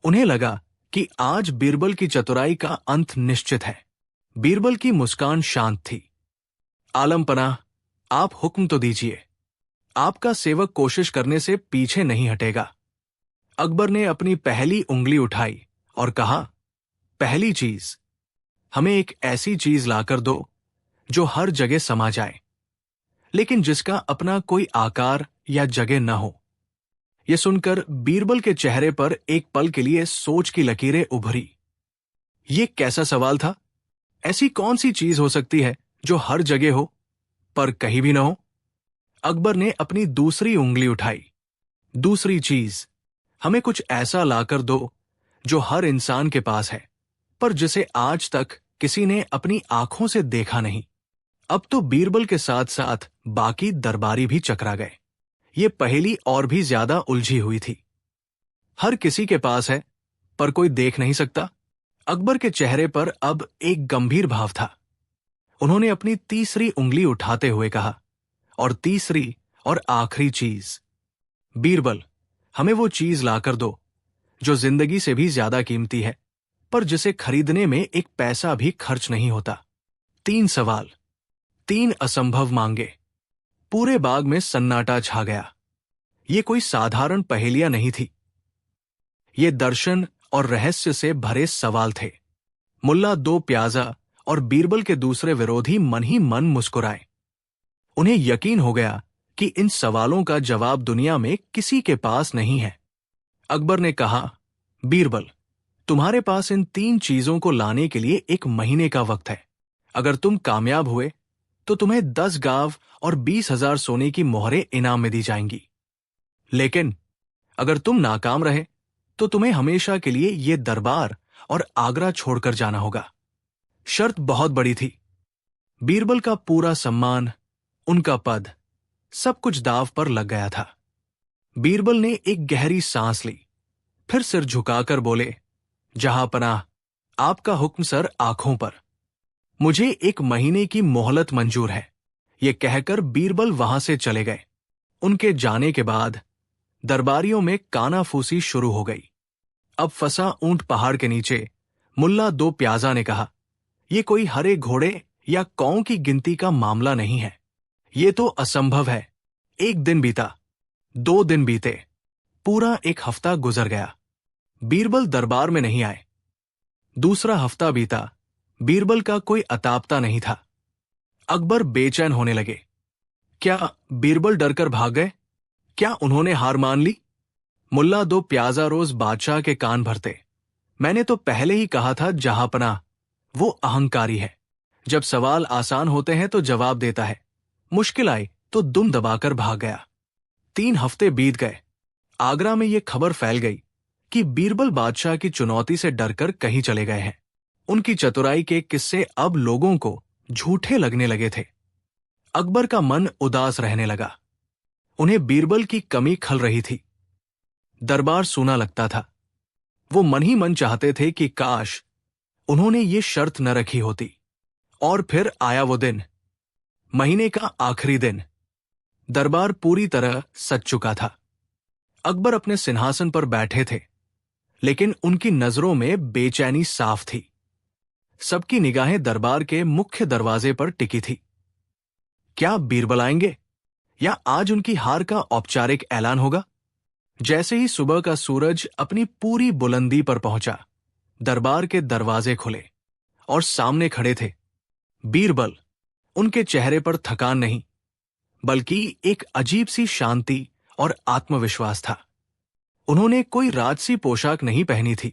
उन्हें लगा कि आज बीरबल की चतुराई का अंत निश्चित है। बीरबल की मुस्कान शांत थी। आलम पनाह, आप हुक्म तो दीजिए। आपका सेवक कोशिश करने से पीछे नहीं हटेगा। अकबर ने अपनी पहली उंगली उठाई और कहा, पहली चीज, हमें एक ऐसी चीज लाकर दो जो हर जगह समा जाए, लेकिन जिसका अपना कोई आकार या जगह न हो। यह सुनकर बीरबल के चेहरे पर एक पल के लिए सोच की लकीरें उभरी। यह कैसा सवाल था? ऐसी कौन सी चीज हो सकती है जो हर जगह हो पर कहीं भी न हो? अकबर ने अपनी दूसरी उंगली उठाई। दूसरी चीज, हमें कुछ ऐसा लाकर दो जो हर इंसान के पास है, पर जिसे आज तक किसी ने अपनी आंखों से देखा नहीं। अब तो बीरबल के साथ साथ बाकी दरबारी भी चकरा गए। ये पहेली और भी ज्यादा उलझी हुई थी। हर किसी के पास है, पर कोई देख नहीं सकता। अकबर के चेहरे पर अब एक गंभीर भाव था। उन्होंने अपनी तीसरी उंगली उठाते हुए कहा, और तीसरी और आखिरी चीज, बीरबल, हमें वो चीज लाकर दो जो जिंदगी से भी ज्यादा कीमती है, पर जिसे खरीदने में एक पैसा भी खर्च नहीं होता। 3 सवाल, 3 असंभव मांगे। पूरे बाग में सन्नाटा छा गया। ये कोई साधारण पहेलियां नहीं थी। ये दर्शन और रहस्य से भरे सवाल थे। मुल्ला दो प्याजा और बीरबल के दूसरे विरोधी मन ही मन मुस्कुराए। उन्हें यकीन हो गया कि इन सवालों का जवाब दुनिया में किसी के पास नहीं है। अकबर ने कहा, बीरबल, तुम्हारे पास इन 3 चीजों को लाने के लिए 1 महीने का वक्त है। अगर तुम कामयाब हुए तो तुम्हें 10 गांव और 20,000 सोने की मोहरें इनाम में दी जाएंगी। लेकिन अगर तुम नाकाम रहे तो तुम्हें हमेशा के लिए ये दरबार और आगरा छोड़कर जाना होगा। शर्त बहुत बड़ी थी। बीरबल का पूरा सम्मान, उनका पद, सब कुछ दांव पर लग गया था। बीरबल ने एक गहरी सांस ली, फिर सिर झुकाकर बोले, जहां पनाह, आपका हुक्म सर आंखों पर। मुझे 1 महीने की मोहलत मंजूर है। ये कहकर बीरबल वहां से चले गए। उनके जाने के बाद दरबारियों में कानाफूसी शुरू हो गई। अब फंसा ऊंट पहाड़ के नीचे, मुल्ला दो प्याजा ने कहा, ये कोई हरे घोड़े या कौओं की गिनती का मामला नहीं है। ये तो असंभव है। 1 दिन बीता, 2 दिन बीते, पूरा 1 हफ्ता गुजर गया। बीरबल दरबार में नहीं आए। दूसरा हफ्ता बीता, बीरबल का कोई अतापता नहीं था। अकबर बेचैन होने लगे। क्या बीरबल डरकर भाग गए? क्या उन्होंने हार मान ली? मुल्ला दो प्याजा रोज बादशाह के कान भरते, मैंने तो पहले ही कहा था जहांपनाह, वो अहंकारी है। जब सवाल आसान होते हैं तो जवाब देता है, मुश्किल आई तो दुम दबाकर भाग गया। 3 हफ्ते बीत गए। आगरा में ये खबर फैल गई कि बीरबल बादशाह की चुनौती से डरकर कहीं चले गए हैं। उनकी चतुराई के किस्से अब लोगों को झूठे लगने लगे थे। अकबर का मन उदास रहने लगा। उन्हें बीरबल की कमी खल रही थी। दरबार सूना लगता था। वो मन ही मन चाहते थे कि काश उन्होंने ये शर्त न रखी होती। और फिर आया वो दिन, महीने का आखिरी दिन। दरबार पूरी तरह सज चुका था। अकबर अपने सिंहासन पर बैठे थे, लेकिन उनकी नजरों में बेचैनी साफ थी। सबकी निगाहें दरबार के मुख्य दरवाजे पर टिकी थी। क्या बीरबल आएंगे, या आज उनकी हार का औपचारिक ऐलान होगा? जैसे ही सुबह का सूरज अपनी पूरी बुलंदी पर पहुंचा, दरबार के दरवाजे खुले और सामने खड़े थे बीरबल। उनके चेहरे पर थकान नहीं, बल्कि एक अजीब सी शांति और आत्मविश्वास था। उन्होंने कोई राजसी पोशाक नहीं पहनी थी,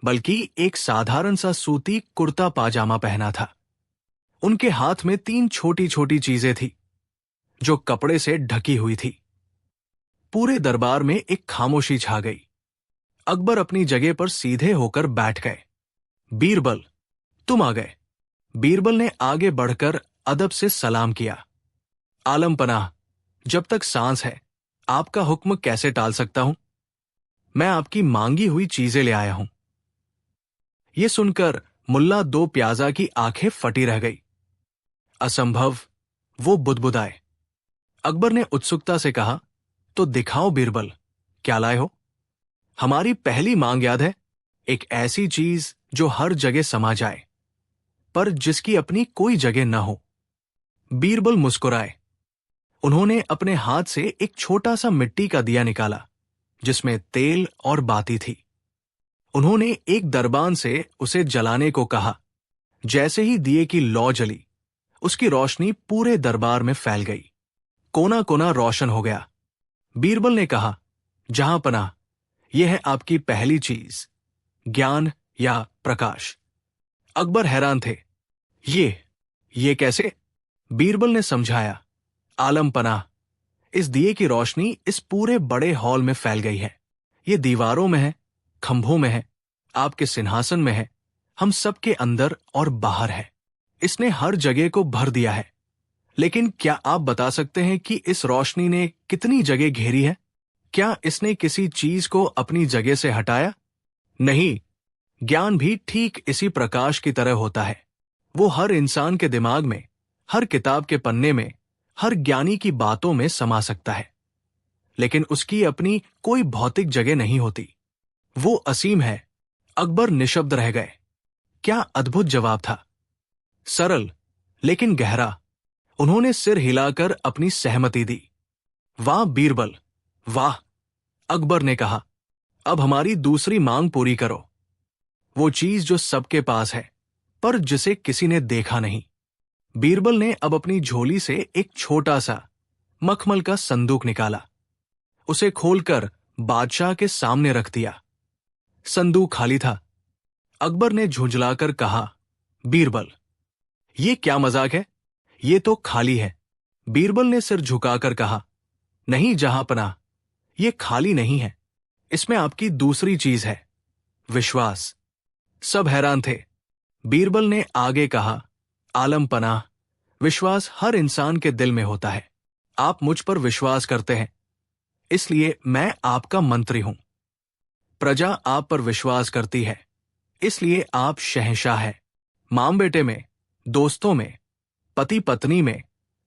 बल्कि एक साधारण सा सूती कुर्ता पाजामा पहना था। उनके हाथ में 3 छोटी छोटी चीजें थी जो कपड़े से ढकी हुई थी। पूरे दरबार में एक खामोशी छा गई। अकबर अपनी जगह पर सीधे होकर बैठ गए। बीरबल, तुम आ गए। बीरबल ने आगे बढ़कर अदब से सलाम किया। आलम पनाह, जब तक सांस है आपका हुक्म कैसे टाल सकता हूं? मैं आपकी मांगी हुई चीजें ले आया हूं। ये सुनकर मुल्ला दो प्याजा की आंखें फटी रह गई। असंभव, वो बुदबुदाए। अकबर ने उत्सुकता से कहा, तो दिखाओ बीरबल, क्या लाए हो? हमारी पहली मांग याद है, एक ऐसी चीज जो हर जगह समा जाए, पर जिसकी अपनी कोई जगह न हो। बीरबल मुस्कुराए। उन्होंने अपने हाथ से एक छोटा सा मिट्टी का दिया निकाला, जिसमें तेल और बाती थी। उन्होंने एक दरबान से उसे जलाने को कहा। जैसे ही दिए की लौ जली, उसकी रोशनी पूरे दरबार में फैल गई। कोना कोना रोशन हो गया। बीरबल ने कहा, जहां पनाह, यह है आपकी पहली चीज, ज्ञान या प्रकाश। अकबर हैरान थे। ये कैसे? बीरबल ने समझाया, आलम पनाह, इस दिए की रोशनी इस पूरे बड़े हॉल में फैल गई है। ये दीवारों में है, खंभों में है, आपके सिंहासन में है, हम सबके अंदर और बाहर है। इसने हर जगह को भर दिया है। लेकिन क्या आप बता सकते हैं कि इस रोशनी ने कितनी जगह घेरी है? क्या इसने किसी चीज को अपनी जगह से हटाया? नहीं, ज्ञान भी ठीक इसी प्रकाश की तरह होता है। वो हर इंसान के दिमाग में, हर किताब के पन्ने में, हर ज्ञानी की बातों में समा सकता है, लेकिन उसकी अपनी कोई भौतिक जगह नहीं होती। वो असीम है। अकबर निशब्द रह गए। क्या अद्भुत जवाब था। सरल लेकिन गहरा। उन्होंने सिर हिलाकर अपनी सहमति दी। वाह बीरबल, वाह। अकबर ने कहा, अब हमारी दूसरी मांग पूरी करो। वो चीज जो सबके पास है, पर जिसे किसी ने देखा नहीं। बीरबल ने अब अपनी झोली से एक छोटा सा मखमल का संदूक निकाला। उसे खोलकर बादशाह के सामने रख दिया। संदूक खाली था। अकबर ने झुंझलाकर कहा, बीरबल, ये क्या मजाक है? ये तो खाली है। बीरबल ने सिर झुकाकर कहा, नहीं जहांपनाह, ये खाली नहीं है। इसमें आपकी दूसरी चीज है, विश्वास। सब हैरान थे। बीरबल ने आगे कहा, आलम पनाह, विश्वास हर इंसान के दिल में होता है। आप मुझ पर विश्वास करते हैं, इसलिए मैं आपका मंत्री हूं। प्रजा आप पर विश्वास करती है, इसलिए आप शहंशाह हैं। मां बेटे में, दोस्तों में, पति पत्नी में,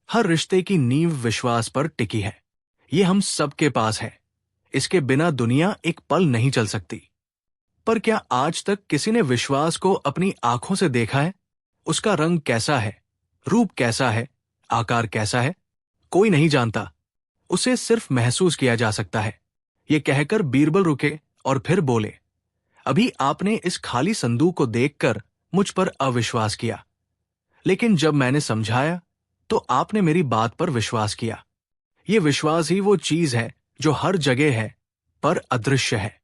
हर रिश्ते की नींव विश्वास पर टिकी है। ये हम सबके पास है। इसके बिना दुनिया एक पल नहीं चल सकती। पर क्या आज तक किसी ने विश्वास को अपनी आंखों से देखा है? उसका रंग कैसा है, रूप कैसा है, आकार कैसा है? कोई नहीं जानता। उसे सिर्फ महसूस किया जा सकता है। ये कहकर बीरबल रुके और फिर बोले, अभी आपने इस खाली संदूक को देखकर मुझ पर अविश्वास किया, लेकिन जब मैंने समझाया तो आपने मेरी बात पर विश्वास किया। ये विश्वास ही वो चीज है जो हर जगह है, पर अदृश्य है।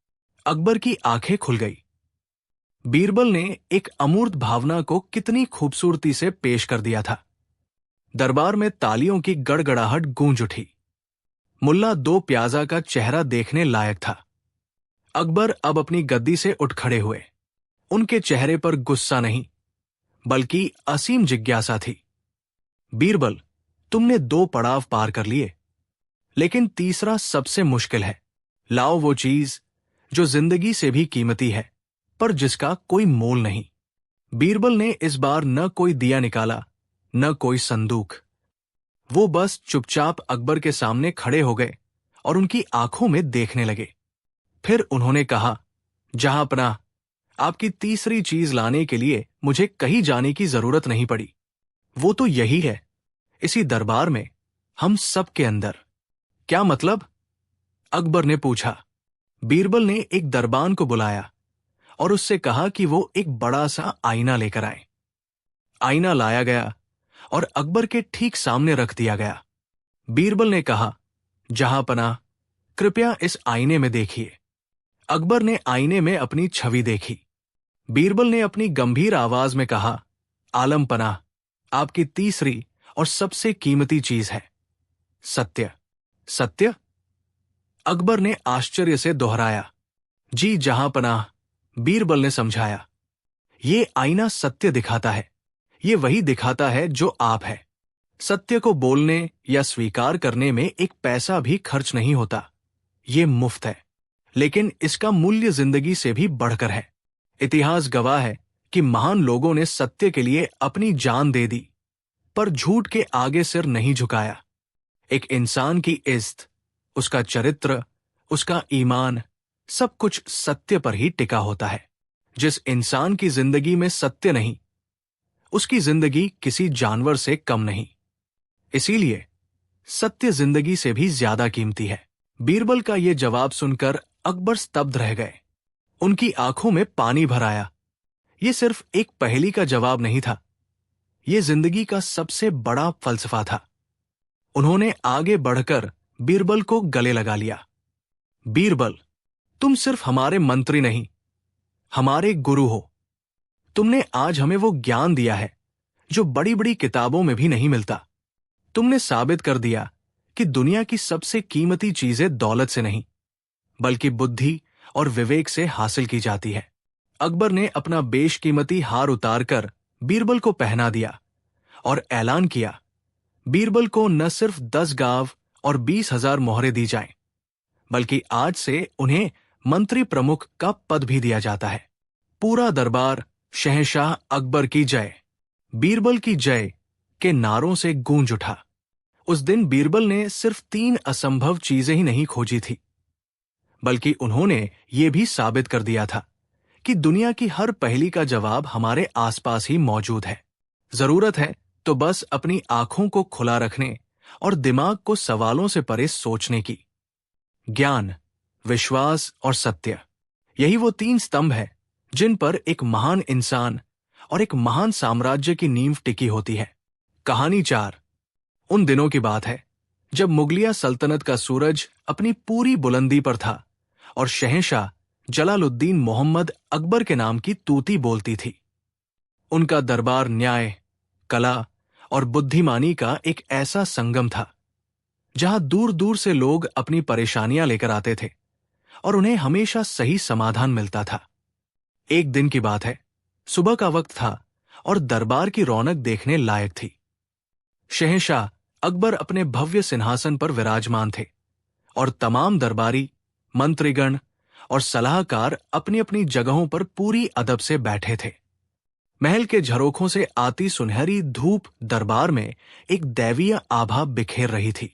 अकबर की आंखें खुल गई। बीरबल ने एक अमूर्त भावना को कितनी खूबसूरती से पेश कर दिया था। दरबार में तालियों की गड़गड़ाहट गूंज उठी। मुल्ला दो प्याजा का चेहरा देखने लायक था। अकबर अब अपनी गद्दी से उठ खड़े हुए। उनके चेहरे पर गुस्सा नहीं, बल्कि असीम जिज्ञासा थी। बीरबल, तुमने 2 पड़ाव पार कर लिए, लेकिन तीसरा सबसे मुश्किल है। लाओ वो चीज जो जिंदगी से भी कीमती है, पर जिसका कोई मोल नहीं। बीरबल ने इस बार न कोई दिया निकाला, न कोई संदूक। वो बस चुपचाप अकबर के सामने खड़े हो गए और उनकी आंखों में देखने लगे। फिर उन्होंने कहा, जहांपनाह, आपकी तीसरी चीज लाने के लिए मुझे कहीं जाने की जरूरत नहीं पड़ी। वो तो यही है, इसी दरबार में, हम सब के अंदर। क्या मतलब? अकबर ने पूछा। बीरबल ने एक दरबान को बुलाया और उससे कहा कि वो एक बड़ा सा आईना लेकर आए। आईना लाया गया और अकबर के ठीक सामने रख दिया गया। बीरबल ने कहा, जहांपनाह, कृपया इस आईने में देखिए। अकबर ने आईने में अपनी छवि देखी। बीरबल ने अपनी गंभीर आवाज में कहा, आलम पनाह, आपकी तीसरी और सबसे कीमती चीज है सत्य। सत्य? अकबर ने आश्चर्य से दोहराया। जी जहांपनाह, बीरबल ने समझाया। ये आईना सत्य दिखाता है। ये वही दिखाता है जो आप है। सत्य को बोलने या स्वीकार करने में एक पैसा भी खर्च नहीं होता। ये मुफ्त है, लेकिन इसका मूल्य जिंदगी से भी बढ़कर है। इतिहास गवाह है कि महान लोगों ने सत्य के लिए अपनी जान दे दी, पर झूठ के आगे सिर नहीं झुकाया। एक इंसान की इज्जत, उसका चरित्र, उसका ईमान, सब कुछ सत्य पर ही टिका होता है। जिस इंसान की जिंदगी में सत्य नहीं, उसकी जिंदगी किसी जानवर से कम नहीं। इसीलिए सत्य जिंदगी से भी ज्यादा कीमती है। बीरबल का यह जवाब सुनकर अकबर स्तब्ध रह गए। उनकी आंखों में पानी भर आया। यह सिर्फ एक पहेली का जवाब नहीं था, यह जिंदगी का सबसे बड़ा फलसफा था। उन्होंने आगे बढ़कर बीरबल को गले लगा लिया। बीरबल, तुम सिर्फ हमारे मंत्री नहीं, हमारे गुरु हो। तुमने आज हमें वो ज्ञान दिया है जो बड़ी बड़ी किताबों में भी नहीं मिलता। तुमने साबित कर दिया कि दुनिया की सबसे कीमती चीजें दौलत से नहीं, बल्कि बुद्धि और विवेक से हासिल की जाती है। अकबर ने अपना बेशकीमती हार उतारकर बीरबल को पहना दिया और ऐलान किया, बीरबल को न सिर्फ 10 गांव और 20,000 मोहरें दी जाएं, बल्कि आज से उन्हें मंत्री प्रमुख का पद भी दिया जाता है। पूरा दरबार शहंशाह अकबर की जय, बीरबल की जय के नारों से गूंज उठा। उस दिन बीरबल ने सिर्फ 3 असंभव चीजें ही नहीं खोजी थी, बल्कि उन्होंने ये भी साबित कर दिया था कि दुनिया की हर पहेली का जवाब हमारे आसपास ही मौजूद है। जरूरत है तो बस अपनी आंखों को खुला रखने और दिमाग को सवालों से परे सोचने की। ज्ञान, विश्वास और सत्य, यही वो 3 स्तंभ है जिन पर एक महान इंसान और एक महान साम्राज्य की नींव टिकी होती है। कहानी 4। उन दिनों की बात है जब मुगलिया सल्तनत का सूरज अपनी पूरी बुलंदी पर था और शहंशाह जलालुद्दीन मोहम्मद अकबर के नाम की तूती बोलती थी। उनका दरबार न्याय, कला और बुद्धिमानी का एक ऐसा संगम था जहां दूर दूर से लोग अपनी परेशानियां लेकर आते थे और उन्हें हमेशा सही समाधान मिलता था। एक दिन की बात है, सुबह का वक्त था और दरबार की रौनक देखने लायक थी। शहंशाह अकबर अपने भव्य सिंहासन पर विराजमान थे और तमाम दरबारी, मंत्रीगण और सलाहकार अपनी अपनी जगहों पर पूरी अदब से बैठे थे। महल के झरोखों से आती सुनहरी धूप दरबार में एक दैवीय आभा बिखेर रही थी।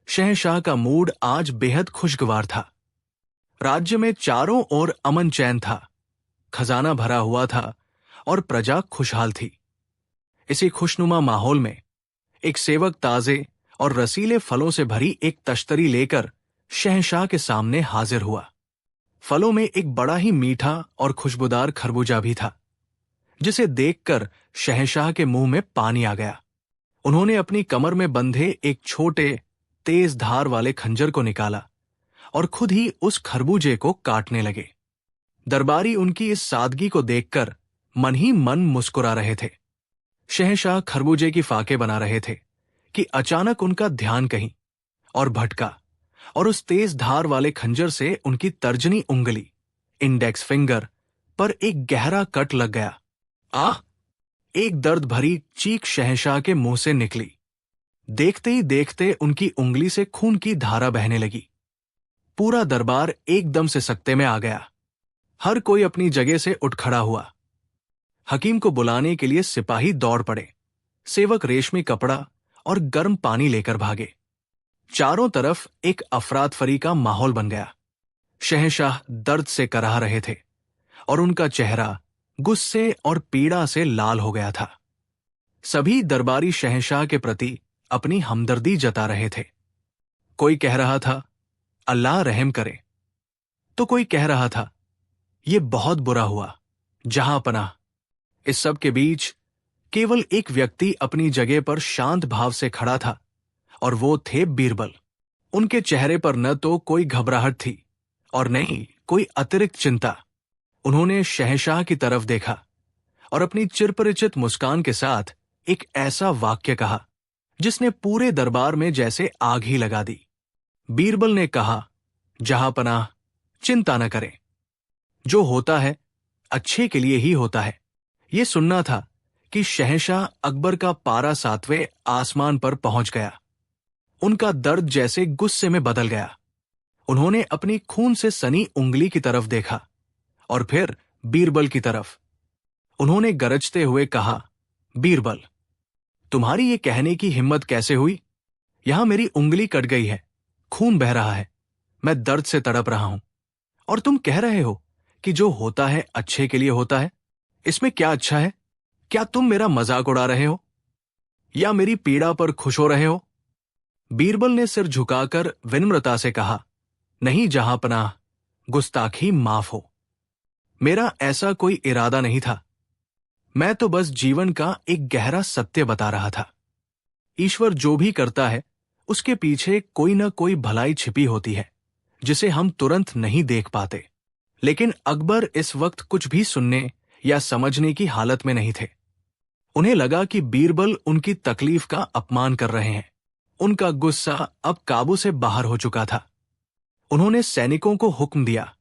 शहंशाह का मूड आज बेहद खुशगवार था। राज्य में चारों ओर अमन चैन था, खजाना भरा हुआ था और प्रजा खुशहाल थी। इसी खुशनुमा माहौल में एक सेवक ताजे और रसीले फलों से भरी एक तश्तरी लेकर शहंशाह के सामने हाजिर हुआ। फलों में एक बड़ा ही मीठा और खुशबूदार खरबूजा भी था, जिसे देखकर शहंशाह के मुंह में पानी आ गया। उन्होंने अपनी कमर में बंधे एक छोटे, तेज धार वाले खंजर को निकाला और खुद ही उस खरबूजे को काटने लगे। दरबारी उनकी इस सादगी को देखकर मन ही मन मुस्कुरा रहे थे। शहंशाह खरबूजे की फाके बना रहे थे कि अचानक उनका ध्यान कहीं और भटका और उस तेज धार वाले खंजर से उनकी तर्जनी उंगली, इंडेक्स फिंगर, पर एक गहरा कट लग गया। आह! एक दर्द भरी चीख शहंशाह के मुंह से निकली। देखते ही देखते उनकी उंगली से खून की धारा बहने लगी। पूरा दरबार एकदम से सकते में आ गया। हर कोई अपनी जगह से उठ खड़ा हुआ। हकीम को बुलाने के लिए सिपाही दौड़ पड़े। सेवक रेशमी कपड़ा और गर्म पानी लेकर भागे। चारों तरफ एक अफरातफरी का माहौल बन गया। शहंशाह दर्द से कराह रहे थे और उनका चेहरा गुस्से और पीड़ा से लाल हो गया था। सभी दरबारी शहंशाह के प्रति अपनी हमदर्दी जता रहे थे। कोई कह रहा था, अल्लाह रहम करे, तो कोई कह रहा था, ये बहुत बुरा हुआ, जहां पनाह। इस सब के बीच केवल एक व्यक्ति अपनी जगह पर शांत भाव से खड़ा था और वो थे बीरबल। उनके चेहरे पर न तो कोई घबराहट थी और न ही कोई अतिरिक्त चिंता। उन्होंने शहंशाह की तरफ देखा और अपनी चिरपरिचित मुस्कान के साथ एक ऐसा वाक्य कहा जिसने पूरे दरबार में जैसे आग ही लगा दी। बीरबल ने कहा, जहां पनाह, चिंता न करें। जो होता है अच्छे के लिए ही होता है। ये सुनना था कि शहंशाह अकबर का पारा 7वें आसमान पर पहुंच गया। उनका दर्द जैसे गुस्से में बदल गया। उन्होंने अपनी खून से सनी उंगली की तरफ देखा और फिर बीरबल की तरफ। उन्होंने गरजते हुए कहा, बीरबल, तुम्हारी ये कहने की हिम्मत कैसे हुई? यहां मेरी उंगली कट गई है, खून बह रहा है, मैं दर्द से तड़प रहा हूं, और तुम कह रहे हो कि जो होता है अच्छे के लिए होता है। इसमें क्या अच्छा है? क्या तुम मेरा मजाक उड़ा रहे हो या मेरी पीड़ा पर खुश हो रहे हो? बीरबल ने सिर झुकाकर विनम्रता से कहा, नहीं जहांपनाह, गुस्ताखी माफ हो। मेरा ऐसा कोई इरादा नहीं था। मैं तो बस जीवन का एक गहरा सत्य बता रहा था। ईश्वर जो भी करता है उसके पीछे कोई न कोई भलाई छिपी होती है जिसे हम तुरंत नहीं देख पाते। लेकिन अकबर इस वक्त कुछ भी सुनने या समझने की हालत में नहीं थे। उन्हें लगा कि बीरबल उनकी तकलीफ का अपमान कर रहे हैं। उनका गुस्सा अब काबू से बाहर हो चुका था। उन्होंने सैनिकों को हुक्म दिया,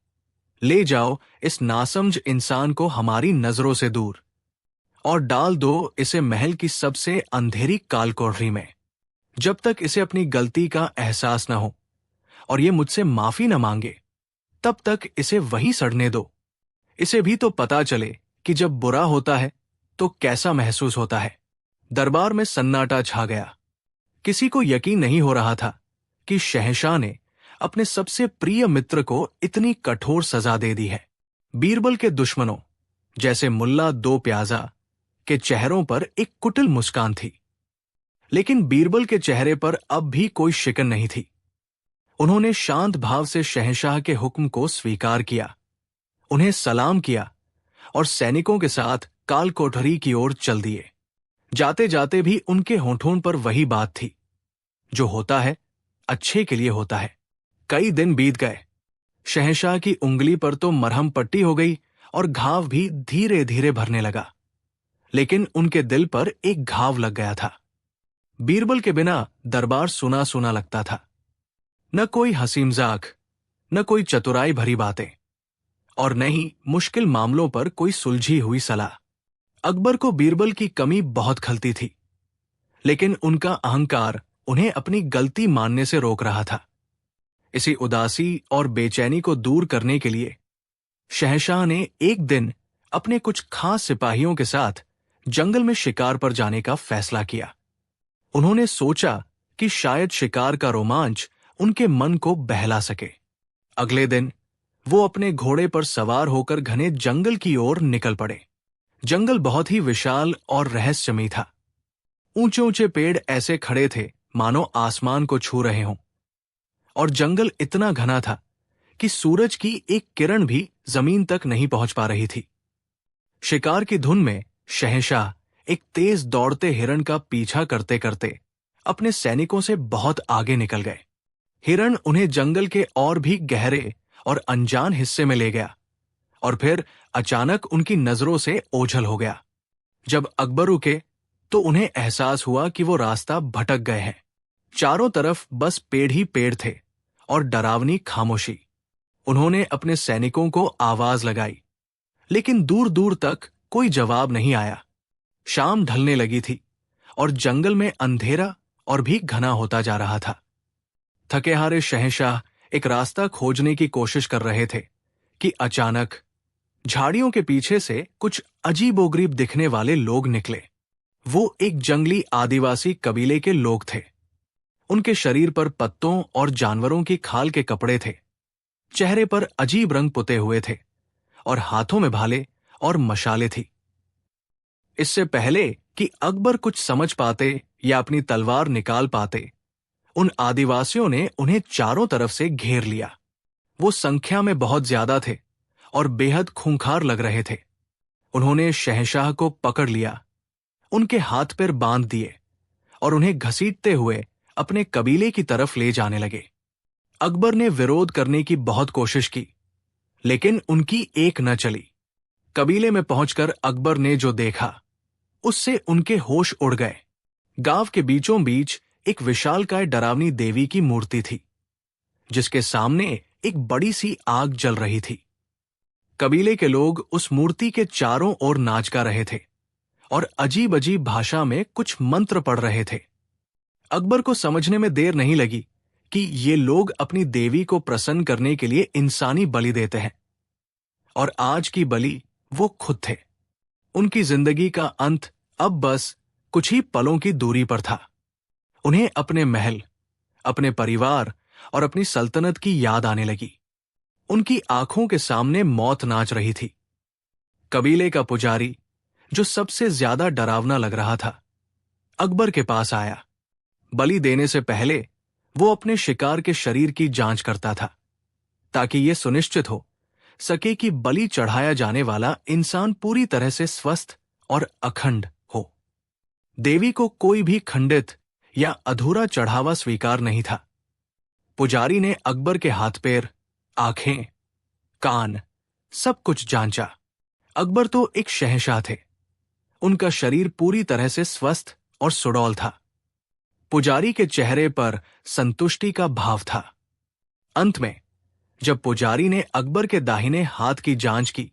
ले जाओ इस नासमझ इंसान को हमारी नजरों से दूर और डाल दो इसे महल की सबसे अंधेरी कालकोठरी में, जब तक इसे अपनी गलती का एहसास न हो और ये मुझसे माफी न मांगे तब तक इसे वहीं सड़ने दो। इसे भी तो पता चले कि जब बुरा होता है तो कैसा महसूस होता है। दरबार में सन्नाटा छा गया। किसी को यकीन नहीं हो रहा था कि शहंशाह ने अपने सबसे प्रिय मित्र को इतनी कठोर सजा दे दी है। बीरबल के दुश्मनों जैसे मुल्ला दो प्याजा के चेहरों पर एक कुटिल मुस्कान थी, लेकिन बीरबल के चेहरे पर अब भी कोई शिकन नहीं थी। उन्होंने शांत भाव से शहंशाह के हुक्म को स्वीकार किया, उन्हें सलाम किया और सैनिकों के साथ कालकोठरी की ओर चल दिए। जाते जाते भी उनके होठों पर वही बात थी, जो होता है अच्छे के लिए होता है। कई दिन बीत गए। शहंशाह की उंगली पर तो मरहम पट्टी हो गई और घाव भी धीरे धीरे भरने लगा, लेकिन उनके दिल पर एक घाव लग गया था। बीरबल के बिना दरबार सुना सुना लगता था। न कोई हंसी मजाक, न कोई चतुराई भरी बातें, और न ही मुश्किल मामलों पर कोई सुलझी हुई सलाह। अकबर को बीरबल की कमी बहुत खलती थी, लेकिन उनका अहंकार उन्हें अपनी गलती मानने से रोक रहा था। इसी उदासी और बेचैनी को दूर करने के लिए शहंशाह ने एक दिन अपने कुछ खास सिपाहियों के साथ जंगल में शिकार पर जाने का फैसला किया। उन्होंने सोचा कि शायद शिकार का रोमांच उनके मन को बहला सके। अगले दिन वो अपने घोड़े पर सवार होकर घने जंगल की ओर निकल पड़े। जंगल बहुत ही विशाल और रहस्यमयी था। ऊंचे ऊंचे पेड़ ऐसे खड़े थे मानो आसमान को छू रहे हों, और जंगल इतना घना था कि सूरज की एक किरण भी जमीन तक नहीं पहुंच पा रही थी। शिकार की धुन में शहंशाह एक तेज दौड़ते हिरण का पीछा करते करते अपने सैनिकों से बहुत आगे निकल गए। हिरण उन्हें जंगल के और भी गहरे और अनजान हिस्से में ले गया और फिर अचानक उनकी नजरों से ओझल हो गया। जब अकबर रुके तो उन्हें एहसास हुआ कि वो रास्ता भटक गए हैं। चारों तरफ बस पेड़ ही पेड़ थे और डरावनी खामोशी। उन्होंने अपने सैनिकों को आवाज लगाई, लेकिन दूर दूर तक कोई जवाब नहीं आया। शाम ढलने लगी थी और जंगल में अंधेरा और भी घना होता जा रहा था। थके हारे शहंशाह एक रास्ता खोजने की कोशिश कर रहे थे कि अचानक झाड़ियों के पीछे से कुछ अजीबोगरीब दिखने वाले लोग निकले। वो एक जंगली आदिवासी कबीले के लोग थे। उनके शरीर पर पत्तों और जानवरों की खाल के कपड़े थे, चेहरे पर अजीब रंग पुते हुए थे और हाथों में भाले और मशाले थी। इससे पहले कि अकबर कुछ समझ पाते या अपनी तलवार निकाल पाते, उन आदिवासियों ने उन्हें चारों तरफ से घेर लिया। वो संख्या में बहुत ज्यादा थे और बेहद खूंखार लग रहे थे। उन्होंने शहंशाह को पकड़ लिया, उनके हाथ पैर बांध दिए और उन्हें घसीटते हुए अपने कबीले की तरफ ले जाने लगे। अकबर ने विरोध करने की बहुत कोशिश की, लेकिन उनकी एक न चली। कबीले में पहुंचकर अकबर ने जो देखा उससे उनके होश उड़ गए। गांव के बीचों बीच एक विशालकाय डरावनी देवी की मूर्ति थी, जिसके सामने एक बड़ी सी आग जल रही थी। कबीले के लोग उस मूर्ति के चारों ओर नाच गा रहे थे और अजीब अजीब भाषा में कुछ मंत्र पढ़ रहे थे। अकबर को समझने में देर नहीं लगी कि ये लोग अपनी देवी को प्रसन्न करने के लिए इंसानी बलि देते हैं, और आज की बलि वो खुद थे। उनकी जिंदगी का अंत अब बस कुछ ही पलों की दूरी पर था। उन्हें अपने महल, अपने परिवार और अपनी सल्तनत की याद आने लगी। उनकी आंखों के सामने मौत नाच रही थी। कबीले का पुजारी, जो सबसे ज्यादा डरावना लग रहा था, अकबर के पास आया। बलि देने से पहले वो अपने शिकार के शरीर की जांच करता था, ताकि यह सुनिश्चित हो सके कि बलि चढ़ाया जाने वाला इंसान पूरी तरह से स्वस्थ और अखंड हो। देवी को कोई भी खंडित या अधूरा चढ़ावा स्वीकार नहीं था। पुजारी ने अकबर के हाथ पैर, आंखें, कान, सब कुछ जांचा। अकबर तो एक शहंशाह थे। उनका शरीर पूरी तरह से स्वस्थ और सुडौल था। पुजारी के चेहरे पर संतुष्टि का भाव था। अंत में जब पुजारी ने अकबर के दाहिने हाथ की जांच की,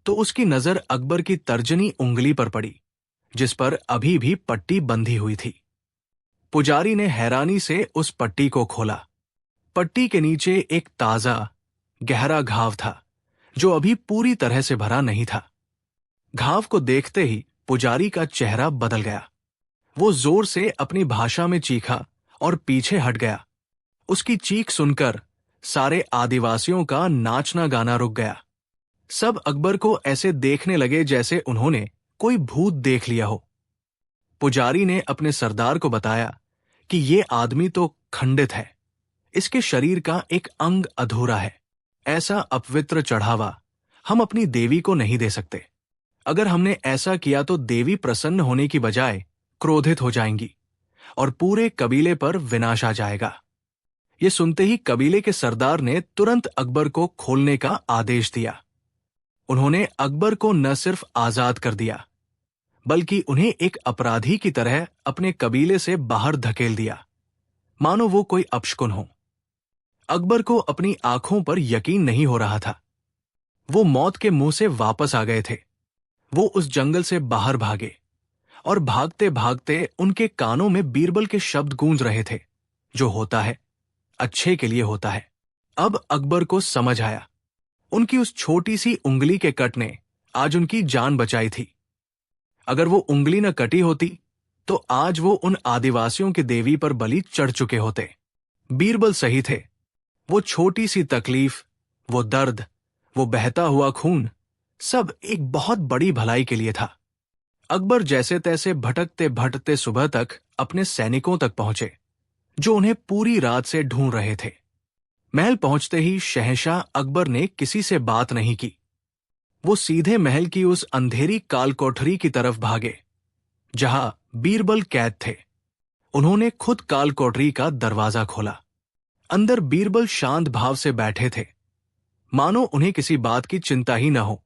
तो उसकी नजर अकबर की तर्जनी उंगली पर पड़ी, जिस पर अभी भी पट्टी बंधी हुई थी। पुजारी ने हैरानी से उस पट्टी को खोला। पट्टी के नीचे एक ताजा, गहरा घाव था, जो अभी पूरी तरह से भरा नहीं था। घाव को देखते ही पुजारी का चेहरा बदल गया। वो जोर से अपनी भाषा में चीखा और पीछे हट गया। उसकी चीख सुनकर सारे आदिवासियों का नाचना गाना रुक गया। सब अकबर को ऐसे देखने लगे जैसे उन्होंने कोई भूत देख लिया हो। पुजारी ने अपने सरदार को बताया कि ये आदमी तो खंडित है, इसके शरीर का एक अंग अधूरा है। ऐसा अपवित्र चढ़ावा हम अपनी देवी को नहीं दे सकते। अगर हमने ऐसा किया तो देवी प्रसन्न होने की बजाय क्रोधित हो जाएंगी और पूरे कबीले पर विनाश आ जाएगा। ये सुनते ही कबीले के सरदार ने तुरंत अकबर को खोलने का आदेश दिया। उन्होंने अकबर को न सिर्फ आजाद कर दिया, बल्कि उन्हें एक अपराधी की तरह अपने कबीले से बाहर धकेल दिया, मानो वो कोई अपशकुन हो। अकबर को अपनी आंखों पर यकीन नहीं हो रहा था। वो मौत के मुंह से वापस आ गए थे। वो उस जंगल से बाहर भागे और भागते भागते उनके कानों में बीरबल के शब्द गूंज रहे थे, जो होता है अच्छे के लिए होता है। अब अकबर को समझ आया, उनकी उस छोटी सी उंगली के कट ने आज उनकी जान बचाई थी। अगर वो उंगली न कटी होती तो आज वो उन आदिवासियों की देवी पर बलि चढ़ चुके होते। बीरबल सही थे। वो छोटी सी तकलीफ, वो दर्द, वो बहता हुआ खून, सब एक बहुत बड़ी भलाई के लिए था। अकबर जैसे तैसे भटकते भटकते सुबह तक अपने सैनिकों तक पहुंचे, जो उन्हें पूरी रात से ढूंढ रहे थे। महल पहुंचते ही शहंशाह अकबर ने किसी से बात नहीं की। वो सीधे महल की उस अंधेरी काल कोठरी की तरफ भागे, जहां बीरबल कैद थे। उन्होंने खुद काल कोठरी का दरवाजा खोला। अंदर बीरबल शांत भाव से बैठे थे, मानो उन्हें किसी बात की चिंता ही न हो।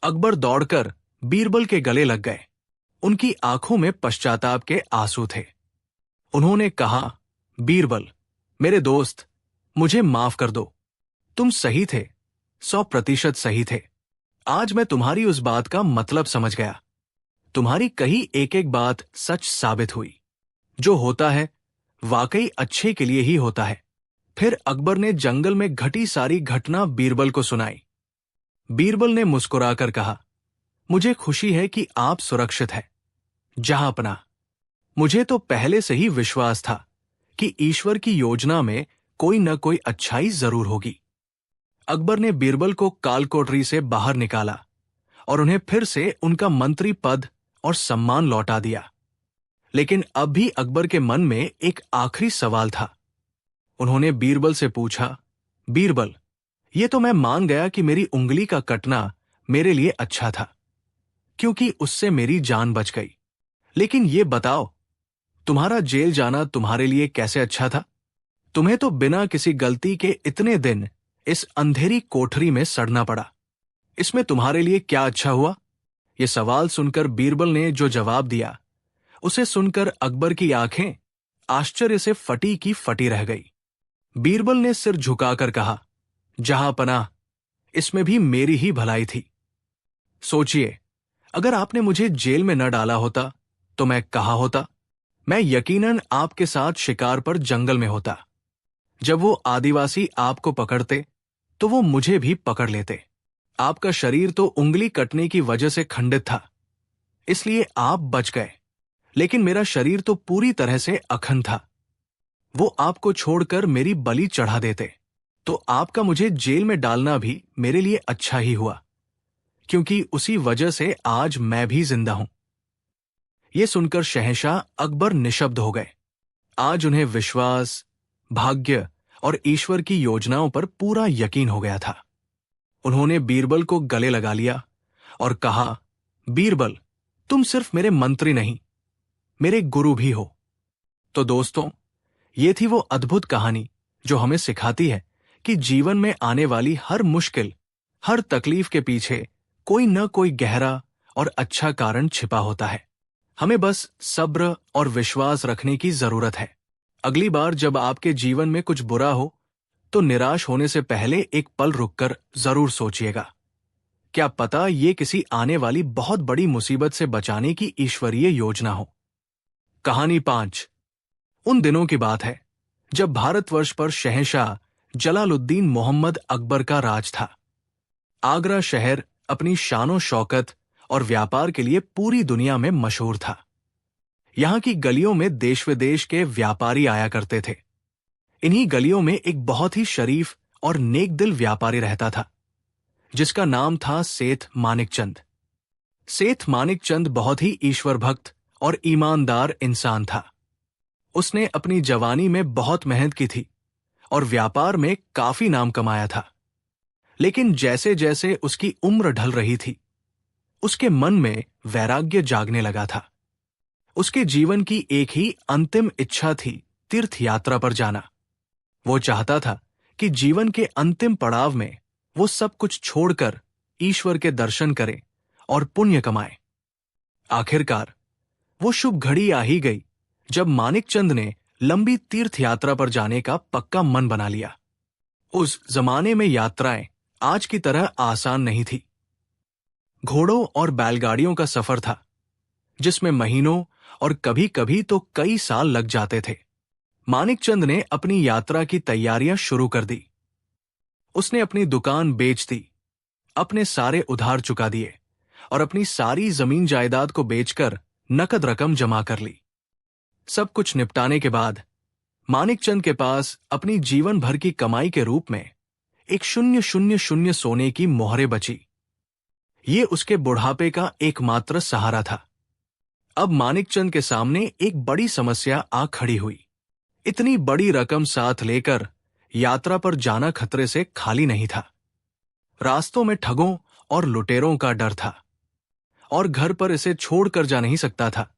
अकबर दौड़कर बीरबल के गले लग गए। उनकी आंखों में पश्चाताप के आंसू थे। उन्होंने कहा, बीरबल, मेरे दोस्त, मुझे माफ कर दो। तुम सही थे, 100% सही थे। आज मैं तुम्हारी उस बात का मतलब समझ गया। तुम्हारी कही एक एक बात सच साबित हुई। जो होता है वाकई अच्छे के लिए ही होता है। फिर अकबर ने जंगल में घटी सारी घटना बीरबल को सुनाई। बीरबल ने मुस्कुराकर कहा, मुझे खुशी है कि आप सुरक्षित हैं। जहांपना, मुझे तो पहले से ही विश्वास था कि ईश्वर की योजना में कोई न कोई अच्छाई जरूर होगी। अकबर ने बीरबल को कालकोठरी से बाहर निकाला और उन्हें फिर से उनका मंत्री पद और सम्मान लौटा दिया। लेकिन अब भी अकबर के मन में एक आखिरी सवाल था। उन्होंने बीरबल से पूछा, बीरबल, ये तो मैं मान गया कि मेरी उंगली का कटना मेरे लिए अच्छा था, क्योंकि उससे मेरी जान बच गई। लेकिन ये बताओ, तुम्हारा जेल जाना तुम्हारे लिए कैसे अच्छा था? तुम्हें तो बिना किसी गलती के इतने दिन इस अंधेरी कोठरी में सड़ना पड़ा। इसमें तुम्हारे लिए क्या अच्छा हुआ? ये सवाल सुनकर बीरबल ने जो जवाब दिया, उसे सुनकर अकबर की आंखें आश्चर्य से फटी की फटी रह गई। बीरबल ने सिर झुकाकर कहा, जहांपनाह, इसमें भी मेरी ही भलाई थी। सोचिए, अगर आपने मुझे जेल में न डाला होता तो मैं कहाँ होता? मैं यकीनन आपके साथ शिकार पर जंगल में होता। जब वो आदिवासी आपको पकड़ते तो वो मुझे भी पकड़ लेते। आपका शरीर तो उंगली कटने की वजह से खंडित था, इसलिए आप बच गए, लेकिन मेरा शरीर तो पूरी तरह से अखंड था। वो आपको छोड़कर मेरी बलि चढ़ा देते तो आपका मुझे जेल में डालना भी मेरे लिए अच्छा ही हुआ, क्योंकि उसी वजह से आज मैं भी जिंदा हूं। यह सुनकर शहंशाह अकबर निशब्द हो गए। आज उन्हें विश्वास, भाग्य और ईश्वर की योजनाओं पर पूरा यकीन हो गया था। उन्होंने बीरबल को गले लगा लिया और कहा, बीरबल, तुम सिर्फ मेरे मंत्री नहीं, मेरे गुरु भी हो। तो दोस्तों, ये थी वो अद्भुत कहानी जो हमें सिखाती है कि जीवन में आने वाली हर मुश्किल, हर तकलीफ के पीछे कोई न कोई गहरा और अच्छा कारण छिपा होता है। हमें बस सब्र और विश्वास रखने की जरूरत है। अगली बार जब आपके जीवन में कुछ बुरा हो तो निराश होने से पहले एक पल रुककर जरूर सोचिएगा, क्या पता ये किसी आने वाली बहुत बड़ी मुसीबत से बचाने की ईश्वरीय योजना हो। कहानी 5। उन दिनों की बात है जब भारतवर्ष पर शहंशाह जलालुद्दीन मोहम्मद अकबर का राज था। आगरा शहर अपनी शानो शौकत और व्यापार के लिए पूरी दुनिया में मशहूर था। यहां की गलियों में देश विदेश के व्यापारी आया करते थे। इन्हीं गलियों में एक बहुत ही शरीफ और नेक दिल व्यापारी रहता था, जिसका नाम था सेठ मानिकचंद। सेठ मानिकचंद बहुत ही ईश्वर भक्त और ईमानदार इंसान था। उसने अपनी जवानी में बहुत मेहनत की थी और व्यापार में काफी नाम कमाया था। लेकिन जैसे जैसे उसकी उम्र ढल रही थी, उसके मन में वैराग्य जागने लगा था। उसके जीवन की एक ही अंतिम इच्छा थी, तीर्थ यात्रा पर जाना। वो चाहता था कि जीवन के अंतिम पड़ाव में वो सब कुछ छोड़कर ईश्वर के दर्शन करे और पुण्य कमाए। आखिरकार वो शुभ घड़ी आ ही गई जब मानिकचंद ने लंबी तीर्थ यात्रा पर जाने का पक्का मन बना लिया। उस जमाने में यात्राएं आज की तरह आसान नहीं थी। घोड़ों और बैलगाड़ियों का सफर था, जिसमें महीनों और कभी कभी तो कई साल लग जाते थे। मानिकचंद ने अपनी यात्रा की तैयारियां शुरू कर दी। उसने अपनी दुकान बेच दी, अपने सारे उधार चुका दिए और अपनी सारी जमीन जायदाद को बेचकर नकद रकम जमा कर ली। सब कुछ निपटाने के बाद मानिकचंद के पास अपनी जीवन भर की कमाई के रूप में एक 000 सोने की मोहरें बची। ये उसके बुढ़ापे का एकमात्र सहारा था। अब मानिकचंद के सामने एक बड़ी समस्या आ खड़ी हुई। इतनी बड़ी रकम साथ लेकर यात्रा पर जाना खतरे से खाली नहीं था। रास्तों में ठगों और लुटेरों का डर था और घर पर इसे छोड़कर जा नहीं सकता था,